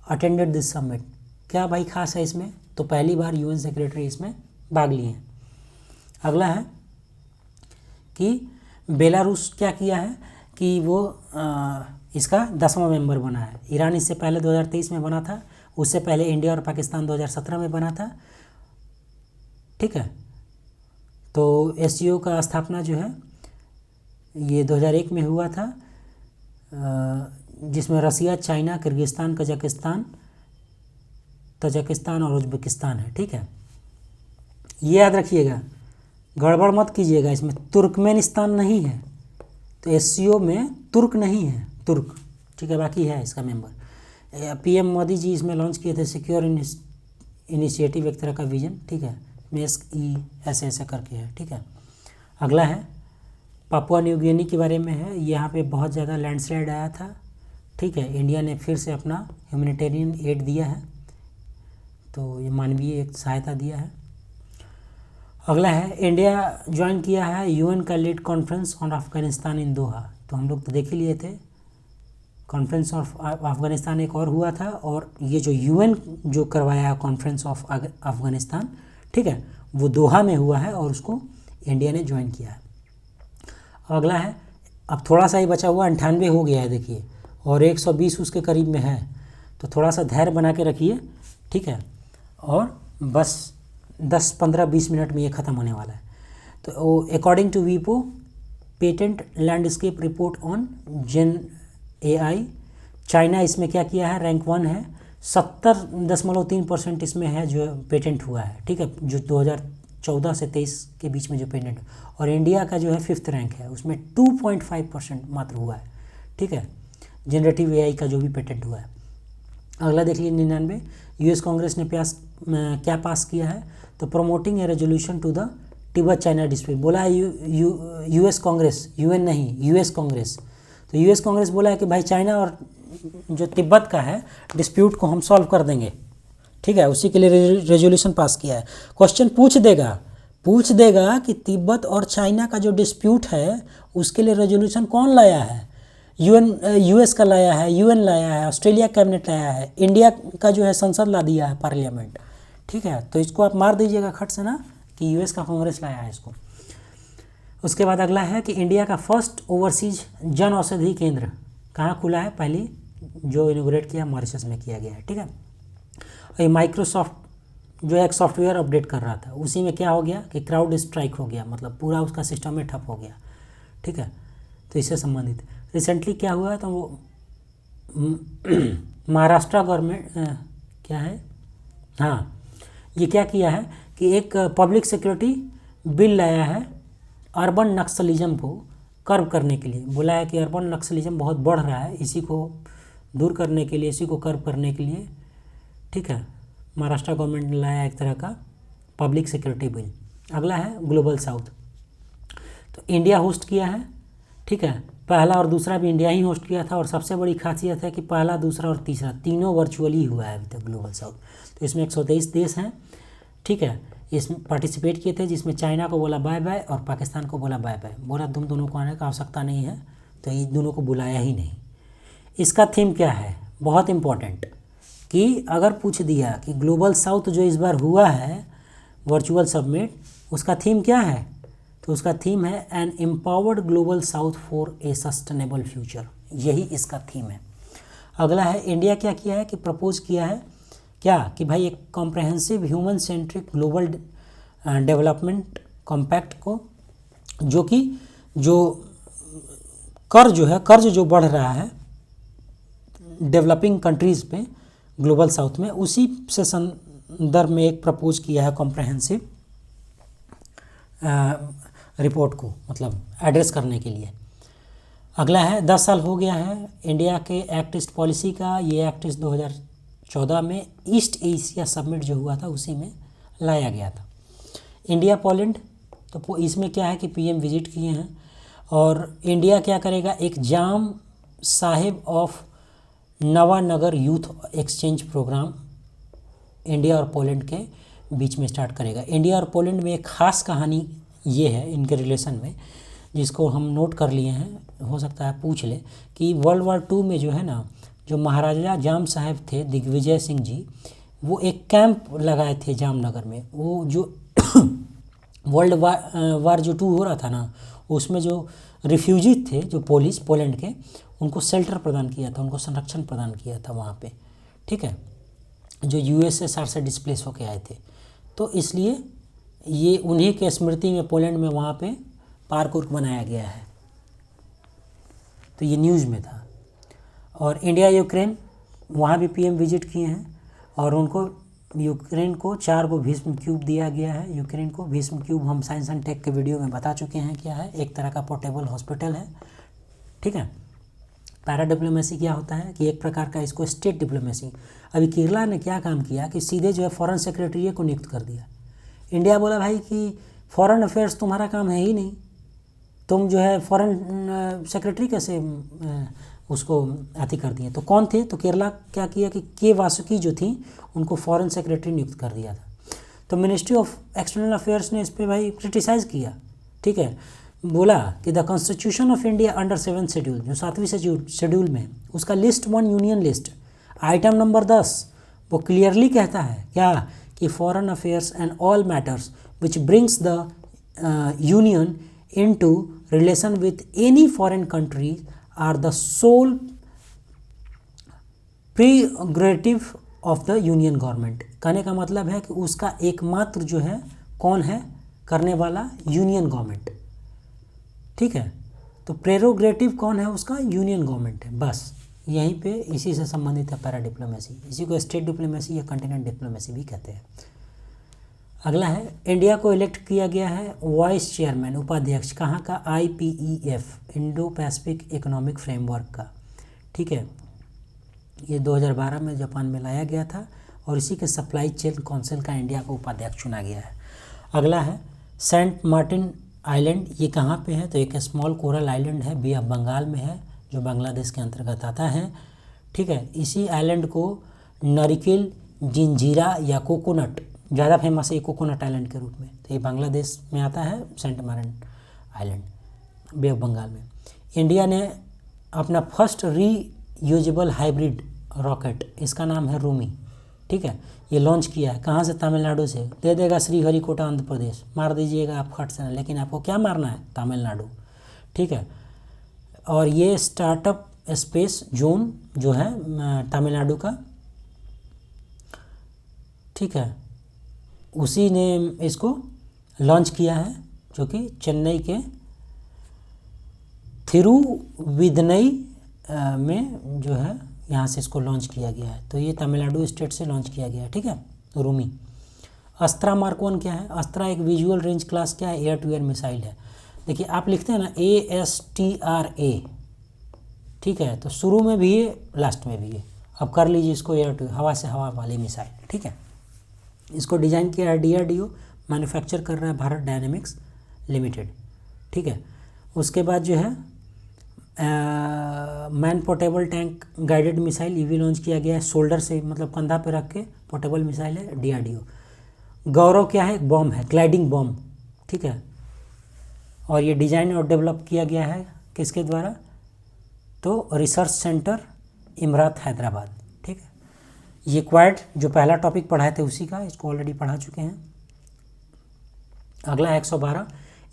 attended this summit. क्या भाई खास है इसमें, तो पहली बार UN सेक्रेटरी इसमें भाग लिए हैं। अगला है कि बेलारूस क्या किया है कि वो इसका 10वां मेंबर बना है। ईरान इससे पहले 2023 में बना था, उससे पहले इंडिया और पाकिस्तान 2017 में बना था। ठीक है, तो SCO का स्थापना जो है ये 2001 में हुआ था, जिसमें रसिया, चाइना, किर्गिस्तान, कजाकिस्तान, तजाकिस्तान और उज्बेकिस्तान है। ठीक है, ये याद रखिएगा, गड़बड़ मत कीजिएगा, इसमें तुर्कमेनिस्तान नहीं है। तो SCO में तुर्क नहीं है, तुर्क। ठीक है, बाकी है इसका मेंबर। PM मोदी जी इसमें लॉन्च किए थे सिक्योर इनिशिएटिव, एक तरह का विजन। ठीक है, MESC ऐसे करके है। ठीक है, अगला है पापुआ न्यू गिनी के बारे में है। यहाँ पे बहुत ज़्यादा लैंडस्लाइड आया था। ठीक है, इंडिया ने फिर से अपना ह्यूमैनिटेरियन एड दिया है, तो ये मानवीय एक सहायता दिया है। अगला है इंडिया ज्वाइन किया है UN का लीड कॉन्फ्रेंस ऑन अफगानिस्तान इन दोहा। तो हम लोग तो देख ही लिए थे, कॉन्फ्रेंस ऑफ अफगानिस्तान एक और हुआ था, और ये जो UN जो करवाया है कॉन्फ्रेंस ऑफ अफगानिस्तान, ठीक है, वो दोहा में हुआ है और उसको इंडिया ने ज्वाइन किया है। अगला है, अब थोड़ा सा ही बचा हुआ, 98 हो गया है देखिए, और 120 उसके करीब में है, तो थोड़ा सा धैर्य बना के रखिए। ठीक है, और बस 10-15-20 मिनट में ये ख़त्म होने वाला है। तो अकॉर्डिंग टू वीपो patent landscape report on gen AI, China इसमें क्या किया है, रैंक 1 है, 70.3% इसमें है जो पेटेंट हुआ है। ठीक है, जो 14 से 23 के बीच में जो पेटेंट, और इंडिया का जो है 5th रैंक है, उसमें 2.5% मात्र हुआ है। ठीक है, जनरेटिव एआई का जो भी पेटेंट हुआ है। अगला देख लीजिए 99, यूएस कांग्रेस ने क्या पास किया है, तो promoting a resolution to the Tibet China dispute. बोला है यूएस कांग्रेस, यूएन नहीं, यूएस कांग्रेस। तो यूएस कांग्रेस बोला है कि भाई चाइना और जो तिब्बत का है डिस्प्यूट को हम सॉल्व कर देंगे। ठीक है, उसी के लिए रेजोल्यूशन पास किया है। क्वेश्चन पूछ देगा कि तिब्बत और चाइना का जो डिस्प्यूट है उसके लिए रेजोल्यूशन कौन लाया है, यूएस का लाया है, यूएन लाया है, ऑस्ट्रेलिया कैबिनेट लाया है, इंडिया का जो है संसद ला दिया है, पार्लियामेंट। ठीक है, तो इसको आप मार दीजिएगा खट से ना कि यूएस का कांग्रेस लाया है इसको। उसके बाद अगला है कि इंडिया का फर्स्ट ओवरसीज जन औषधि केंद्र कहाँ खुला है, पहली जो इनोग्रेट किया मॉरिशस में किया गया है। ठीक है, ये माइक्रोसॉफ्ट जो एक सॉफ्टवेयर अपडेट कर रहा था उसी में क्या हो गया कि क्राउड स्ट्राइक हो गया, मतलब पूरा उसका सिस्टम में ठप हो गया। ठीक है, तो इससे संबंधित रिसेंटली क्या हुआ है, तो वो महाराष्ट्र गवर्नमेंट क्या है, हाँ, ये क्या किया है कि एक पब्लिक सिक्योरिटी बिल लाया है अर्बन नक्सलिज्म को कर्व करने के लिए। बोला है कि अर्बन नक्सलिज्म बहुत बढ़ रहा है, इसी को दूर करने के लिए, इसी को कर्व करने के लिए, ठीक है, महाराष्ट्र गवर्नमेंट ने लाया एक तरह का पब्लिक सिक्योरिटी बिल। अगला है ग्लोबल साउथ, तो इंडिया होस्ट किया है। ठीक है, पहला और दूसरा भी इंडिया ही होस्ट किया था, और सबसे बड़ी खासियत है कि पहला, दूसरा और तीसरा तीनों वर्चुअली हुआ है अभी तक ग्लोबल साउथ। तो इसमें 123 देश हैं। ठीक है, इसमें पार्टिसिपेट किए थे, जिसमें चाइना को बोला बाय बाय और पाकिस्तान को बोला बाय बाय, बोला तुम दोनों को आने का आवश्यकता नहीं है, तो ये दोनों को बुलाया ही नहीं। इसका थीम क्या है, बहुत इम्पॉर्टेंट, कि अगर पूछ दिया कि ग्लोबल साउथ जो इस बार हुआ है वर्चुअल समिट, उसका थीम क्या है, तो उसका थीम है an empowered global south for a sustainable future, यही इसका थीम है। अगला है इंडिया क्या किया है कि प्रपोज किया है क्या कि भाई एक comprehensive human centric global development compact को, जो कि जो कर्ज जो बढ़ रहा है डेवलपिंग कंट्रीज़ पे ग्लोबल साउथ में, उसी से संदर्भ में एक प्रपोज किया है कॉम्प्रहेंसिव रिपोर्ट को, मतलब एड्रेस करने के लिए। अगला है 10 साल हो गया है इंडिया के एक्ट ईस्ट पॉलिसी का। ये एक्ट ईस्ट 2014 में ईस्ट एशिया समिट जो हुआ था उसी में लाया गया था। इंडिया पोलैंड, तो इसमें क्या है कि पीएम विजिट किए हैं, और इंडिया क्या करेगा, एक Jam Sahib of Nawanagar youth exchange programme India और पोलैंड के बीच में स्टार्ट करेगा। इंडिया और पोलैंड में एक ख़ास कहानी ये है इनके रिलेशन में, जिसको हम नोट कर लिए हैं, हो सकता है पूछ ले, कि वर्ल्ड वार 2 में जो है ना, जो महाराजा जाम साहब थे दिग्विजय सिंह जी, वो एक कैंप लगाए थे जामनगर में। वो जो वर्ल्ड वार जो 2 हो रहा था ना, उसमें जो रिफ्यूजी थे जो पोलैंड के, उनको शेल्टर प्रदान किया था, उनको संरक्षण प्रदान किया था वहाँ पे। ठीक है, जो यूएसएसआर से डिस्प्लेस होके आए थे, तो इसलिए ये उन्हीं के स्मृति में पोलैंड में वहाँ पे पार्क उर्क बनाया गया है। तो ये न्यूज़ में था। और इंडिया यूक्रेन, वहाँ भी पीएम विजिट किए हैं, और उनको यूक्रेन को 4 को भीष्म क्यूब दिया गया है। यूक्रेन को भीष्म क्यूब हम साइंस एंड टेक के वीडियो में बता चुके हैं क्या है, एक तरह का पोर्टेबल हॉस्पिटल है। ठीक है, पैरा डिप्लोमेसी क्या होता है कि एक प्रकार का इसको स्टेट डिप्लोमेसी। अभी केरला ने क्या काम किया कि सीधे जो है फॉरेन सेक्रेटरी को नियुक्त कर दिया। इंडिया बोला भाई कि फॉरेन अफेयर्स तुम्हारा काम है ही नहीं, तुम जो है फॉरेन सेक्रेटरी कैसे उसको अति कर दिए। तो कौन थे, तो केरला क्या किया कि के वासुकी जो थी उनको फॉरेन सेक्रेटरी नियुक्त कर दिया था। तो मिनिस्ट्री ऑफ एक्सटर्नल अफेयर्स ने इस पर भाई क्रिटिसाइज़ किया। ठीक है, बोला कि the constitution of India under 7th schedule, जो 7वीं शेड्यूल में उसका list 1 union list item number 10, वो क्लियरली कहता है क्या कि foreign affairs and all matters which brings the union into relation with any foreign country are the sole prerogative of the union government. कहने का मतलब है कि उसका एकमात्र जो है कौन है करने वाला, यूनियन गवर्नमेंट। ठीक है, तो प्रेरोगेटिव कौन है उसका, यूनियन गवर्नमेंट है। बस यहीं पे इसी से संबंधित है पैरा डिप्लोमेसी। इसी को स्टेट डिप्लोमेसी या कंटिनेंट डिप्लोमेसी भी कहते हैं। अगला है, इंडिया को इलेक्ट किया गया है वाइस चेयरमैन उपाध्यक्ष कहाँ का, IPEF Indo Pacific economic framework का। ठीक है, ये 2012 में जापान में लाया गया था और इसी के सप्लाई चेन काउंसिल का इंडिया को उपाध्यक्ष चुना गया है। अगला है सेंट मार्टिन आइलैंड, ये कहाँ पे है, तो एक स्मॉल कोरल आइलैंड है, बे ऑफ बंगाल में है, जो बांग्लादेश के अंतर्गत आता है। ठीक है, इसी आइलैंड को नारिकेल जिंजीरा या कोकोनट, ज़्यादा फेमस है ये कोकोनट आइलैंड के रूप में, तो ये बांग्लादेश में आता है Saint Martin island, bay of Bengal में। इंडिया ने अपना फर्स्ट रीयूजेबल हाइब्रिड रॉकेट, इसका नाम है रूमी, ठीक है, ये लॉन्च किया है कहाँ से, तमिलनाडु से। दे देगा श्रीहरिकोटा आंध्र प्रदेश, मार दीजिएगा आप फट से, लेकिन आपको क्या मारना है, तमिलनाडु। ठीक है, और ये स्टार्टअप स्पेस जोन जो है तमिलनाडु का, ठीक है, उसी ने इसको लॉन्च किया है, जो कि चेन्नई के थिरुविदनई में जो है, यहाँ से इसको लॉन्च किया गया है। तो ये तमिलनाडु स्टेट से लॉन्च किया गया है। ठीक है, रूमी। अस्त्रा मार्क 1 क्या है, अस्त्रा एक विजुअल रेंज क्लास क्या है, एयर टू एयर मिसाइल है। देखिए आप लिखते हैं ना ASTRA, ठीक है, तो शुरू में भी है लास्ट में भी है, अब कर लीजिए इसको एयर टू, हवा से हवा वाली मिसाइल। ठीक है, इसको डिज़ाइन किया है DRDO, मैन्युफैक्चर कर रहा है भारत डायनेमिक्स लिमिटेड। ठीक है, उसके बाद जो है man portable tank guided missile, ये भी लॉन्च किया गया है, शोल्डर से मतलब कंधा पे रख के पोर्टेबल मिसाइल है, DRDO। गौरव क्या है, बॉम्ब है, ग्लाइडिंग बॉम्ब। ठीक है, और ये डिज़ाइन और डेवलप किया गया है किसके द्वारा, तो रिसर्च सेंटर इमरात हैदराबाद। ठीक है, ये क्वाड जो पहला टॉपिक पढ़ाए थे उसी का, इसको ऑलरेडी पढ़ा चुके हैं। अगला 112,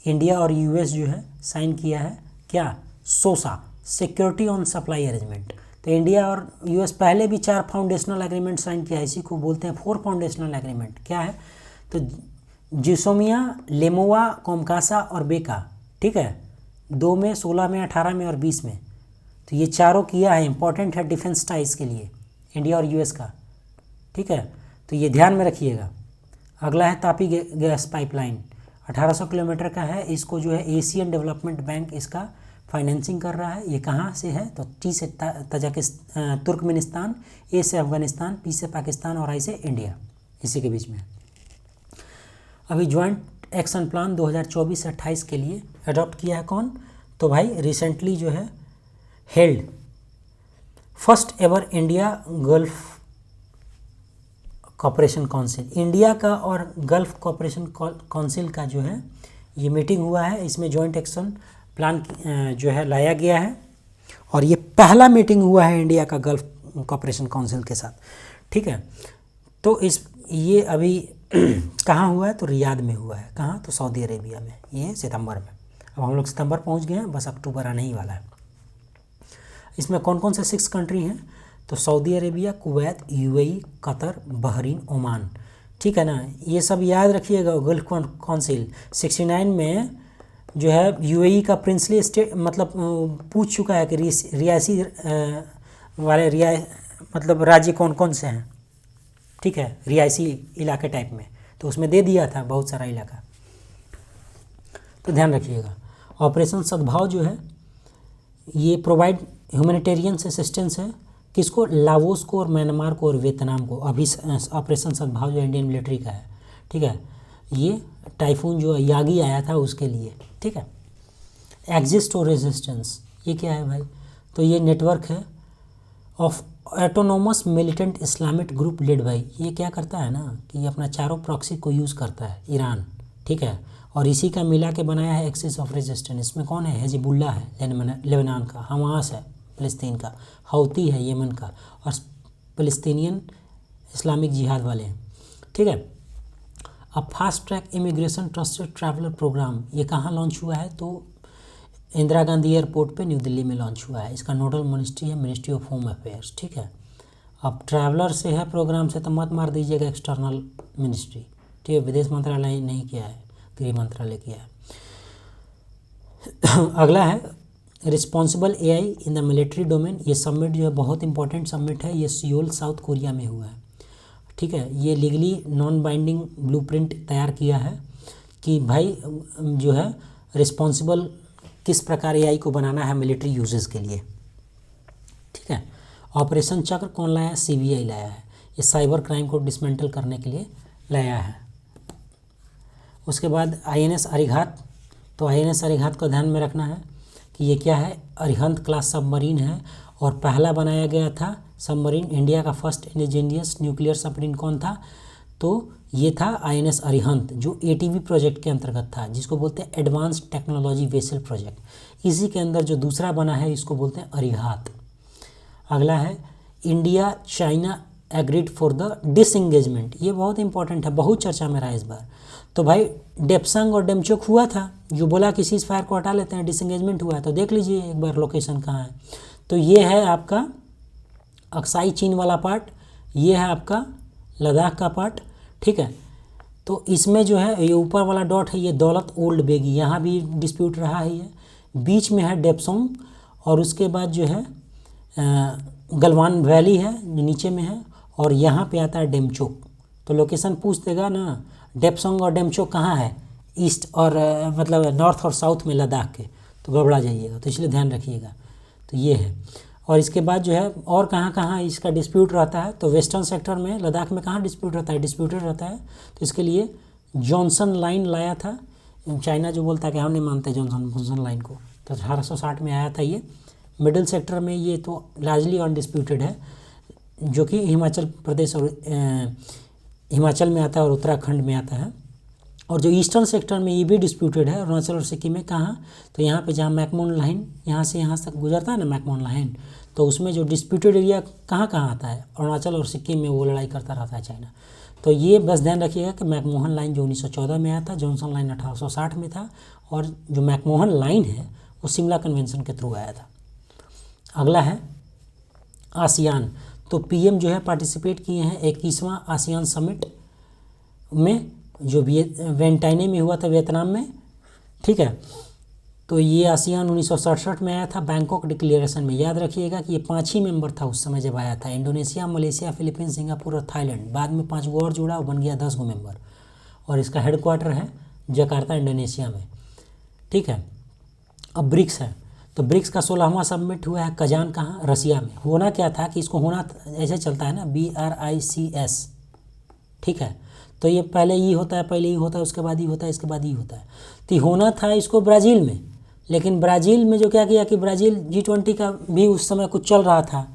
इंडिया और US जो है साइन किया है क्या, सोसा, सिक्योरिटी ऑन सप्लाई अरेंजमेंट। तो इंडिया और US पहले भी 4 फाउंडेशनल एग्रीमेंट साइन किया है, इसी को बोलते हैं 4 फाउंडेशनल एग्रीमेंट। क्या है, तो जिसोमिया, लेमोवा, कोमकासा और बेका। ठीक है, 2 में, 16 में, 18 में और 20 में, तो ये चारों किया है, इंपॉर्टेंट है डिफेंस टाइज के लिए इंडिया और US का। ठीक है, तो ये ध्यान में रखिएगा। अगला है तापी गैस पाइपलाइन, 1800 किलोमीटर का है, इसको जो है एशियन डेवलपमेंट बैंक इसका फाइनेंसिंग कर रहा है। ये कहाँ से है, तो T से तजाकिस्तान, तुर्कमेनिस्तान, A से अफगानिस्तान, P से पाकिस्तान और I से इंडिया, इसी के बीच में। अभी ज्वाइंट एक्शन प्लान 2024 से 28 के लिए अडॉप्ट किया है कौन, तो भाई रिसेंटली जो है held first ever India gulf cooperation council, India का और गल्फ कॉपरेशन काउंसिल का जो है ये मीटिंग हुआ है। इसमें जॉइंट एक्शन प्लान जो है लाया गया है, और ये पहला मीटिंग हुआ है इंडिया का गल्फ कॉपरेशन काउंसिल के साथ। ठीक है, तो ये अभी कहाँ हुआ है, तो रियाद में हुआ है। कहाँ, तो सऊदी अरेबिया में, ये सितंबर में। अब हम लोग सितंबर पहुँच गए हैं, बस अक्टूबर आने ही वाला है। इसमें कौन कौन से 6 कंट्री हैं, तो Saudi Arabia, Kuwait, UAE, Qatar, Bahrain, Oman. ठीक है ना, ये सब याद रखिएगा। गल्फ काउंसिल 69 में जो है UAE का प्रिंसली स्टेट मतलब पूछ चुका है कि रियासी वाले मतलब राज्य कौन कौन से हैं। ठीक है, रियासी इलाके टाइप में, तो उसमें दे दिया था बहुत सारा इलाका, तो ध्यान रखिएगा। ऑपरेशन सद्भाव जो है ये प्रोवाइड ह्यूमैनिटेरियन असिस्टेंस है, किसको, लाओस को और म्यांमार को और वियतनाम को। अभी ऑपरेशन सद्भाव जो इंडियन मिलिट्री का है। ठीक है, ये टाइफून जो यागी आया था उसके लिए। ठीक है, एग्जिस्ट और रेजिस्टेंस, ये क्या है भाई, तो ये नेटवर्क है of autonomous militant Islamic group led by, ये क्या करता है ना कि ये अपना चारों प्रॉक्सी को यूज़ करता है, ईरान। ठीक है, और इसी का मिला के बनाया है एक्सिस ऑफ रेजिस्टेंस। इसमें कौन है, हिजबुल्लाह है लेबनान का, हमास है फ़लस्तीन का, हौती है येमन का, और फ़लस्तीनियन इस्लामिक जिहाद वाले हैं। ठीक है, अब fast track immigration trusted traveller programme ये कहाँ लॉन्च हुआ है, तो इंदिरा गांधी एयरपोर्ट पे न्यू दिल्ली में लॉन्च हुआ है। इसका नोडल मिनिस्ट्री है मिनिस्ट्री ऑफ होम अफेयर्स। ठीक है, अब ट्रैवलर से है प्रोग्राम से, तो मत मार दीजिएगा एक्सटर्नल मिनिस्ट्री। ठीक है, विदेश मंत्रालय नहीं किया है, गृह मंत्रालय किया है। अगला है responsible AI in the military domain, ये समिट जो है बहुत इंपॉर्टेंट समिट है, ये सियोल साउथ कोरिया में हुआ है। ठीक है, ये लीगली नॉन बाइंडिंग ब्लूप्रिंट तैयार किया है कि भाई जो है रिस्पॉन्सिबल किस प्रकार एआई को बनाना है मिलिट्री यूजेस के लिए। ठीक है, ऑपरेशन चक्र कौन लाया है? सीबीआई लाया है। ये साइबर क्राइम को डिसमेंटल करने के लिए लाया है। उसके बाद आईएनएस अरिहंत, तो आईएनएस अरिहंत को ध्यान में रखना है कि ये क्या है, अरिहंत क्लास सबमरीन है और पहला बनाया गया था सबमरीन। इंडिया का फर्स्ट इंडिजिनियस न्यूक्लियर सबमरीन कौन था? तो ये था आईएनएस अरिहंत, जो एटीवी प्रोजेक्ट के अंतर्गत था, जिसको बोलते हैं एडवांस टेक्नोलॉजी वेसल प्रोजेक्ट। इसी के अंदर जो दूसरा बना है इसको बोलते हैं अरिहंत। अगला है India China agreed for the disengagement. ये बहुत इंपॉर्टेंट है, बहुत चर्चा में रहा इस बार। तो भाई डेप्संग और डेमचोक हुआ था, जो बोला कि सीज फायर को हटा लेते हैं, डिसएंगेजमेंट हुआ है। तो देख लीजिए एक बार लोकेशन कहाँ है। तो ये है आपका अक्साई चीन वाला पार्ट, ये है आपका लद्दाख का पार्ट। ठीक है, तो इसमें जो है ये ऊपर वाला डॉट है, ये दौलत ओल्ड बेगी, यहाँ भी डिस्प्यूट रहा है। ये बीच में है डेप्सोंग और उसके बाद जो है गलवान वैली है जो नीचे में है, और यहाँ पे आता है डेमचोक। तो लोकेशन पूछ देगा ना, डेप्सोंग और डेमचोक कहाँ है, ईस्ट और मतलब नॉर्थ और साउथ में लद्दाख के, तो घबरा जाइएगा, तो इसलिए ध्यान रखिएगा। तो ये है, और इसके बाद जो है और कहाँ कहाँ इसका डिस्प्यूट रहता है, तो वेस्टर्न सेक्टर में लद्दाख में कहाँ डिस्प्यूट रहता है, डिस्प्यूटेड रहता है। तो इसके लिए जॉनसन लाइन लाया था। चाइना जो बोलता है कि हम नहीं मानते जॉनसन लाइन को, तो 1860 में आया था ये। मिडिल सेक्टर में ये तो लार्जली अनडिस्प्यूटेड है, जो कि हिमाचल प्रदेश और हिमाचल में आता है और उत्तराखंड में आता है। और जो ईस्टर्न सेक्टर में ये भी डिस्प्यूटेड है, अरुणाचल और सिक्किम में। कहाँ? तो यहाँ पे जहाँ मैकमोहन लाइन यहाँ से यहाँ तक गुजरता है ना मैकमोहन लाइन, तो उसमें जो डिस्प्यूटेड एरिया कहाँ कहाँ आता है, अरुणाचल और सिक्किम में वो लड़ाई करता रहता है चाइना। तो ये बस ध्यान रखिएगा कि मैकमोहन लाइन जो 1914 में आया था, जॉनसन लाइन 1860 में था, और जो मैकमोहन लाइन है वो शिमला कन्वेंशन के थ्रू आया था। अगला है आसियान। तो पीएम जो है पार्टिसिपेट किए हैं 21वां आसियान समिट में, जो वेंटाइने में हुआ था वियतनाम में। ठीक है, तो ये आसियान 1967 में आया था बैंकॉक डिक्लेरेशन में। याद रखिएगा कि ये 5 ही मेंबर था उस समय जब आया था, इंडोनेशिया, मलेशिया, फिलीपींस, सिंगापुर और थाईलैंड। बाद में 5 गो और जुड़ा और बन गया 10 गो मेंबर, और इसका हेडक्वार्टर है जकार्ता इंडोनेशिया में। ठीक है, अब ब्रिक्स है, तो ब्रिक्स का 16वां समिट हुआ है कजान, कहाँ? रसिया में। होना क्या था कि इसको होना ऐसे चलता है ना, BRICS। ठीक है, तो ये पहले ई होता है, पहले ई होता है, उसके बाद ई होता है, इसके बाद ई होता है। तो होना था इसको ब्राज़ील में, लेकिन ब्राज़ील में जो क्या किया कि ब्राज़ील G20 का भी उस समय कुछ चल रहा था,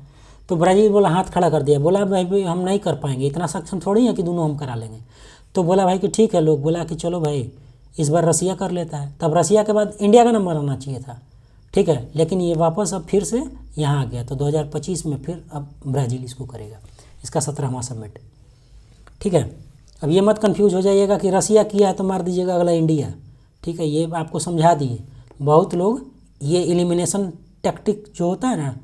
तो ब्राज़ील बोला, हाथ खड़ा कर दिया, बोला भाई हम नहीं कर पाएंगे, इतना सक्षम थोड़ी है कि दोनों हम करा लेंगे। तो बोला भाई कि ठीक है, लोग बोला कि चलो भाई इस बार रसिया कर लेता है। तब रसिया के बाद इंडिया का नंबर आना चाहिए था। ठीक है, लेकिन ये वापस अब फिर से यहाँ आ गया, तो 2025 में फिर अब ब्राज़ील इसको करेगा, इसका 17वां समिट। ठीक है, अब ये मत कंफ्यूज हो जाइएगा कि रसिया किया है तो मार दीजिएगा अगला इंडिया। ठीक है, ये आपको समझा दिए। बहुत लोग ये एलिमिनेशन टैक्टिक जो होता है ना,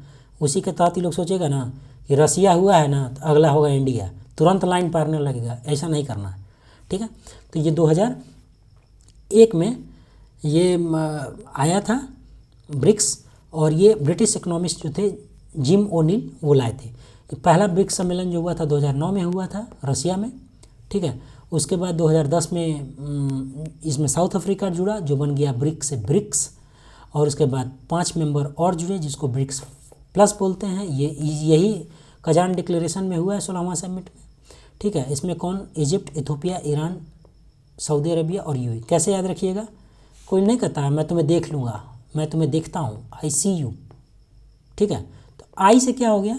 उसी के तहत ही लोग सोचेगा ना कि रसिया हुआ है ना तो अगला होगा इंडिया, तुरंत लाइन पारने लगेगा। ऐसा नहीं करना है। ठीक है, तो ये 2001 में ये आया था ब्रिक्स, और ये ब्रिटिश इकोनॉमिस्ट जो थे जिम ओनिल वो लाए थे। पहला ब्रिक्स सम्मेलन जो हुआ था 2009 में हुआ था रसिया में। ठीक है, उसके बाद 2010 में इसमें साउथ अफ्रीका जुड़ा, जो बन गया ब्रिक्स से ब्रिक्स, और उसके बाद 5 मेंबर और जुड़े जिसको ब्रिक्स प्लस बोलते हैं। यही कजान डिक्लेरेशन में हुआ है 16वां समिट में। ठीक है, इसमें कौन? Egypt, Ethiopia, Iran, Saudi Arabia और यूएई। कैसे याद रखिएगा? कोई नहीं कहता है मैं तुम्हें देख लूँगा, मैं तुम्हें देखता हूँ, I see you। ठीक है, तो आई से क्या हो गया?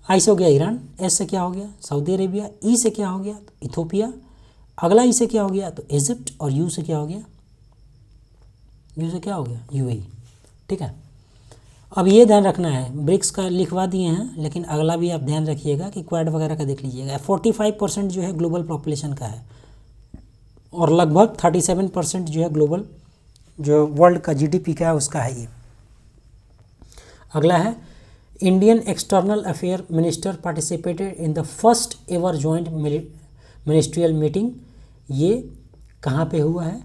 आई से हो गया ईरान, एस से क्या हो गया? सऊदी अरेबिया, ई से क्या हो गया? तो इथोपिया, अगला ई से क्या हो गया? तो इजिप्ट, और यू से क्या हो गया? यू से क्या हो गया? यूएई। ठीक है, अब ये ध्यान रखना है, ब्रिक्स का लिखवा दिए हैं, लेकिन अगला भी आप ध्यान रखिएगा कि क्वाड वगैरह का देख लीजिएगा। 45% जो है ग्लोबल पॉपुलेशन का है, और लगभग 37% जो है ग्लोबल जो वर्ल्ड का GDP का है उसका है ये। अगला है Indian external affair minister participated in the first ever joint ministerial meeting. ये कहाँ पे हुआ है?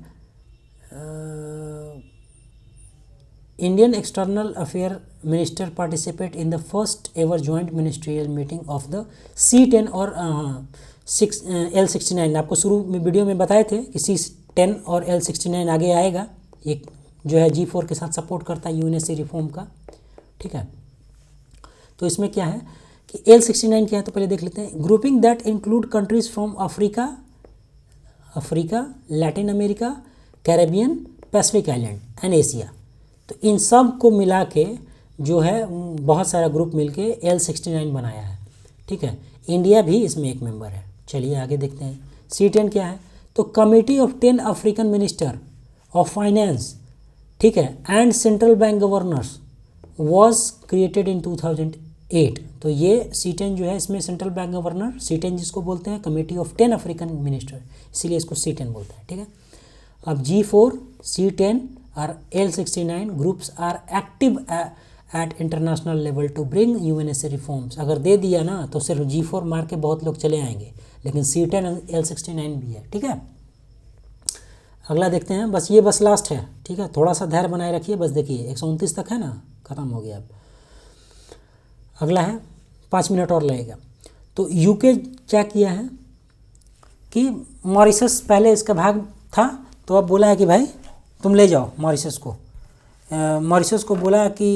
Indian external affair minister participate in the first ever joint ministerial meeting of the C10 और L69। आपको शुरू में वीडियो में बताए थे कि C10 और L69 आगे आएगा, एक जो है G4 के साथ सपोर्ट करता है UNSC रिफॉर्म का, ठीक है। तो इसमें क्या है कि L69 क्या है तो पहले देख लेते हैं। Grouping that include countries from Africa, Latin America, Caribbean, Pacific island and Asia. तो इन सब को मिला के जो है बहुत सारा ग्रुप मिलके L69 बनाया है, ठीक है। इंडिया भी इसमें एक मेंबर है। चलिए आगे देखते हैं। C10 क्या है तो committee of 10 African minister of finance, ठीक है, and central bank governors was created in 2008। तो ये C10 जो है इसमें सेंट्रल बैंक गवर्नर C10 जिसको बोलते हैं, कमेटी ऑफ 10 अफ्रीकन मिनिस्टर, इसीलिए इसको C10 बोलते हैं, ठीक है। अब G4, C10 और L69 groups are active at international level to bring UNSC reforms. अगर दे दिया ना तो सिर्फ G4 मार के बहुत लोग चले आएंगे, लेकिन C10 और L69 भी है, ठीक है। अगला देखते हैं, बस ये बस लास्ट है, ठीक है। थोड़ा सा धैर्य बनाए रखिए, बस देखिए 129 तक है ना, ख़त्म हो गया अब। अगला है 5 मिनट और लगेगा। तो यूके क्या किया है कि मॉरिशस पहले इसका भाग था, तो अब बोला है कि भाई तुम ले जाओ मॉरिशस को। मॉरिशस को बोला कि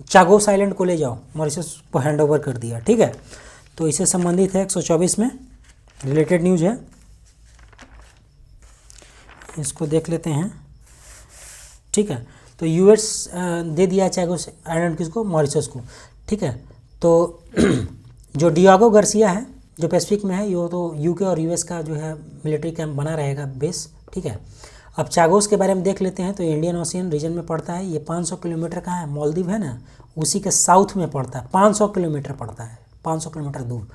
चागोस आइलैंड को ले जाओ, मॉरिशस को हैंड ओवर कर दिया, ठीक है। तो इससे संबंधित है 124 में रिलेटेड न्यूज़ है, इसको देख लेते हैं, ठीक है। तो US दे दिया चागोस आइलैंड किसको, मॉरिशस को, ठीक है। तो जो डियागो गार्सिया है जो पैसिफिक में है, ये तो UK और US का जो है मिलिट्री कैंप बना रहेगा बेस, ठीक है। अब चागोस के बारे में देख लेते हैं। तो इंडियन ओशियन रीजन में पड़ता है, ये 500 किलोमीटर का है, मालदीव है ना उसी के साउथ में पड़ता है, 500 किलोमीटर पड़ता है, 500 किलोमीटर दूर।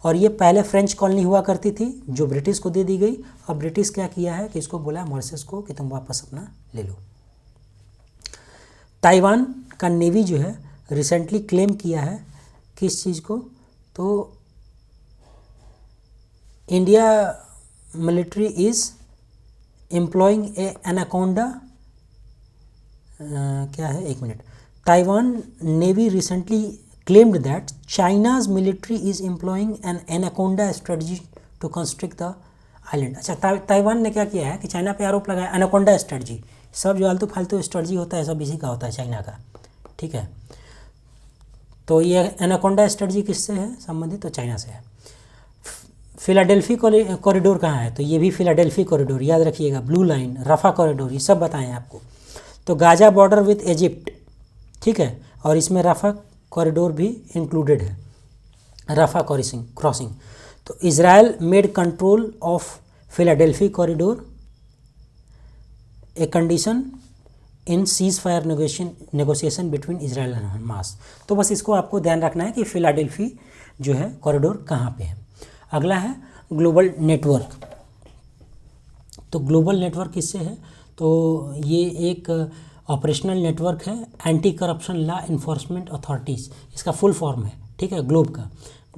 और ये पहले फ्रेंच कॉलोनी हुआ करती थी जो ब्रिटिश को दे दी गई। अब ब्रिटिश क्या किया है कि इसको बोला मॉरिशस को कि तुम वापस अपना ले लो। ताइवान का नेवी जो है रिसेंटली क्लेम किया है किस चीज़ को, तो India military is employing A anaconda, क्या है एक minute, Taiwan navy recently claimed that China's military is employing an anaconda strategy to constrict the island। अच्छा, ताइवान ने क्या किया है कि चाइना पे आरोप लगाया एनाकोंडा स्ट्रेटजी। सब जो आलतू फालतू स्ट्रेटजी होता है सब इसी का होता है चाइना का, ठीक है। तो ये एनाकोंडा स्ट्रेटजी किससे है संबंधित, तो चाइना से है। फिलाडेल्फी कॉरिडोर कहाँ है, तो ये भी फिलाडेल्फी कॉरिडोर याद रखिएगा, ब्लू लाइन, रफा कॉरिडोर, ये सब बताएं आपको। तो गाजा बॉर्डर विथ इजिप्ट, ठीक है, और इसमें रफा कॉरिडोर भी इंक्लूडेड है, रफा क्रॉसिंग। तो Israel made control of Philadelphi corridor a condition in ceasefire negotiation between Israel and Hamas. तो बस इसको आपको ध्यान रखना है कि फिलाडेल्फी जो है कॉरिडोर कहाँ पे है। अगला है ग्लोबल नेटवर्क। तो ग्लोबल नेटवर्क किससे है, तो ये एक ऑपरेशनल नेटवर्क है anti corruption law enforcement authorities, इसका फुल फॉर्म है, ठीक है, ग्लोब का,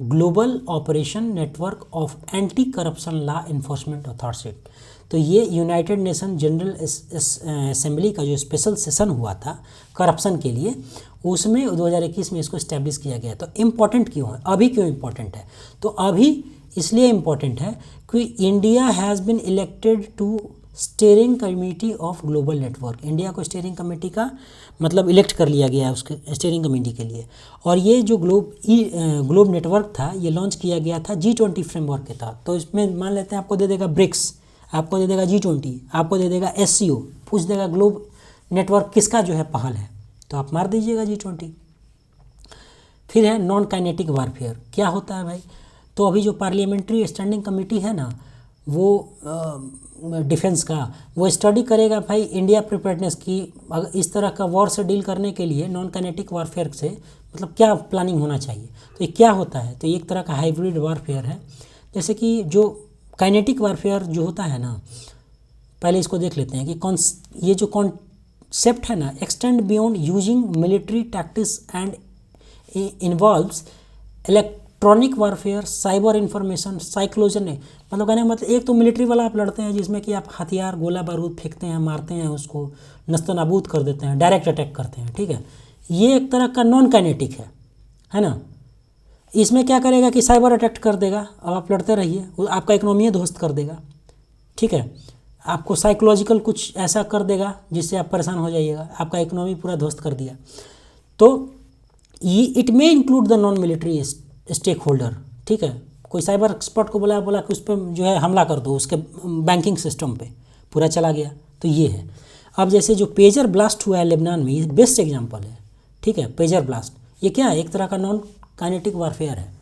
global operation network of anti corruption law enforcement authority. तो ये यूनाइटेड नेशन जनरल असेंबली का जो स्पेशल सेशन हुआ था करप्शन के लिए, उसमें 2021 में इसको इस्टेब्लिश किया गया। तो इम्पॉर्टेंट क्यों है, अभी क्यों इम्पॉर्टेंट है, तो अभी इसलिए इम्पॉर्टेंट है कि India has been elected to steering committee of global network. India को स्टीयरिंग कमेटी का मतलब इलेक्ट कर लिया गया है उसके स्टीयरिंग कमेटी के लिए। और ये जो ग्लोब नेटवर्क था ये लॉन्च किया गया था G20 फ्रेमवर्क के तहत। तो इसमें मान लेते हैं आपको दे देगा ब्रिक्स, आपको दे देगा G20, आपको दे देगा SCO, पूछ देगा ग्लोब नेटवर्क किसका जो है पहल है, तो आप मार दीजिएगा G20। फिर है नॉन काइनेटिक वारफेयर। क्या होता है भाई, तो अभी जो पार्लियामेंट्री स्टैंडिंग कमेटी है ना वो डिफेंस का, वो स्टडी करेगा भाई इंडिया प्रिपेयर्डनेस की, अगर इस तरह का वॉर से डील करने के लिए नॉन काइनेटिक वारफेयर से मतलब क्या प्लानिंग होना चाहिए। तो ये क्या होता है, तो ये एक तरह का हाइब्रिड वारफेयर है। जैसे कि जो काइनेटिक वारफेयर जो होता है ना, पहले इसको देख लेते हैं कि ये जो कॉन्सेप्ट है ना, extend beyond using military tactics and involves electronic warfare, cyber information, psychology ने मतलब कहने का मतलब एक तो मिलिट्री वाला आप लड़ते हैं जिसमें कि आप हथियार गोला बारूद फेंकते हैं, मारते हैं, उसको नस्तो नाबूद कर देते हैं, डायरेक्ट अटैक करते हैं, ठीक है। ये एक तरह का नॉन काइनेटिक है ना। इसमें क्या करेगा कि साइबर अटैक कर देगा, अब आप लड़ते रहिए, वो आपका इकोनॉमी ध्वस्त कर देगा, ठीक है। आपको साइकोलॉजिकल कुछ ऐसा कर देगा जिससे आप परेशान हो जाइएगा, आपका इकोनॉमी पूरा ध्वस्त कर दिया। तो ये it may include the non military stakeholder, ठीक है। कोई साइबर एक्सपर्ट को बोला कि उस पर जो है हमला कर दो, उसके बैंकिंग सिस्टम पे पूरा चला गया, तो ये है। अब जैसे जो पेजर ब्लास्ट हुआ है लेबनान में, ये बेस्ट एग्जांपल है, ठीक है। पेजर ब्लास्ट ये क्या है, एक तरह का नॉन काइनेटिक वारफेयर है,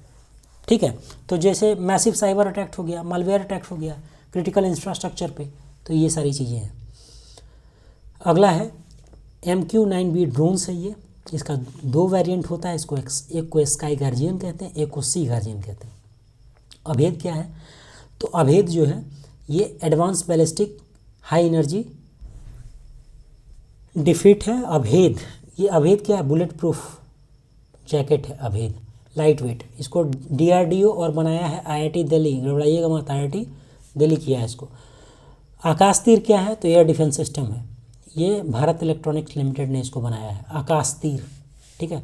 ठीक है। तो जैसे मैसिव साइबर अटैक हो गया, मालवेयर अटैक हो गया क्रिटिकल इंफ्रास्ट्रक्चर पे, तो ये सारी चीज़ें हैं। अगला है MQ-9B ड्रोन्स है ये, इसका 2 वेरिएंट होता है, इसको एक को स्काई गार्जियन कहते हैं, एक को सी गार्जियन कहते हैं। अभेद क्या है, तो अभेद जो है ये advance ballistic high energy defeat है। अभेद, ये अभेद क्या है, बुलेट प्रूफ जैकेट है अभेद, लाइट वेट। इसको DRDO और बनाया है IIT दिल्ली, गड़बड़ाइएगा मत, IIT दिल्ली किया है इसको। आकाश तीर क्या है, तो एयर डिफेंस सिस्टम है, ये भारत इलेक्ट्रॉनिक्स लिमिटेड ने इसको बनाया है, आकाश तीर, ठीक है।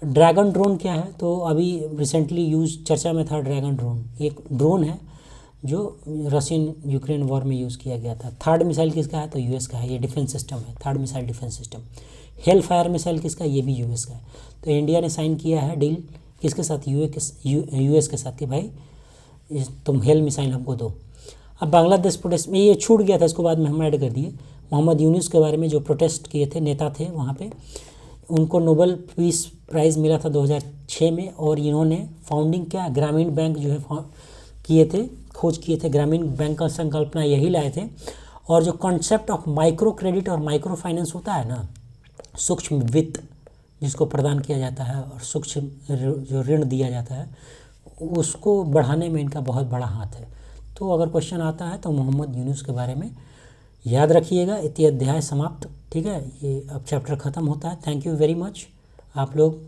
ड्रैगन ड्रोन क्या है, तो अभी रिसेंटली यूज चर्चा में था ड्रैगन ड्रोन, एक ड्रोन है जो रशियन यूक्रेन वॉर में यूज़ किया गया था। थर्ड मिसाइल किसका है, तो US का है, ये डिफेंस सिस्टम है, third missile defence system. Hello fire missile किसका, ये भी US का है। तो इंडिया ने साइन किया है डील किसके साथ, US के साथ, कि भाई तुम हेल मिसाइल हमको दो। अब बांग्लादेश प्रोटेस्ट में ये छूट गया था, इसको बाद में हम ऐड कर दिए। मोहम्मद यूनुस के बारे में जो प्रोटेस्ट किए थे नेता थे वहाँ पे, उनको नोबेल पीस प्राइज़ मिला था 2006 में, और इन्होंने फाउंडिंग क्या ग्रामीण बैंक जो है किए थे, खोज किए थे, ग्रामीण बैंक का संकल्पना यही लाए थे। और जो कॉन्सेप्ट ऑफ माइक्रो क्रेडिट और माइक्रो फाइनेंस होता है ना, सूक्ष्म वित्त जिसको प्रदान किया जाता है और सूक्ष्म जो ऋण दिया जाता है, उसको बढ़ाने में इनका बहुत बड़ा हाथ है। तो अगर क्वेश्चन आता है तो मोहम्मद यूनुस के बारे में याद रखिएगा। इति अध्याय समाप्त, ठीक है, ये अब चैप्टर ख़त्म होता है। Thank you very much. आप लोग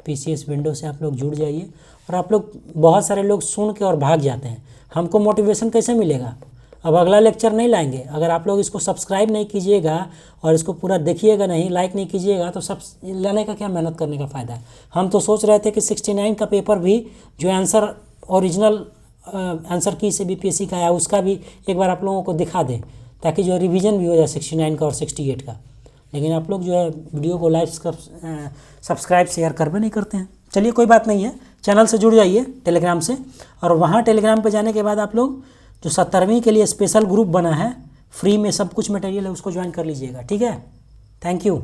PCS विंडो से आप लोग जुड़ जाइए, और आप लोग बहुत सारे लोग सुन के और भाग जाते हैं, हमको मोटिवेशन कैसे मिलेगा। अब अगला लेक्चर नहीं लाएंगे अगर आप लोग इसको सब्सक्राइब नहीं कीजिएगा और इसको पूरा देखिएगा नहीं, लाइक नहीं कीजिएगा, तो सब लाने का क्या मेहनत करने का फ़ायदा है। हम तो सोच रहे थे कि 69 का पेपर भी जो आंसर ओरिजिनल आंसर की से BPSC का आया उसका भी एक बार आप लोगों को दिखा दें, ताकि जो रिवीजन भी हो जाए 69 का और 68 का। लेकिन आप लोग जो है वीडियो को लाइक सब्सक्राइब शेयर कर भी नहीं करते हैं। चलिए कोई बात नहीं है, चैनल से जुड़ जाइए टेलीग्राम से, और वहाँ टेलीग्राम पे जाने के बाद आप लोग जो 17वीं के लिए स्पेशल ग्रुप बना है, फ्री में सब कुछ मटेरियल है, उसको ज्वाइन कर लीजिएगा, ठीक है। Thank you.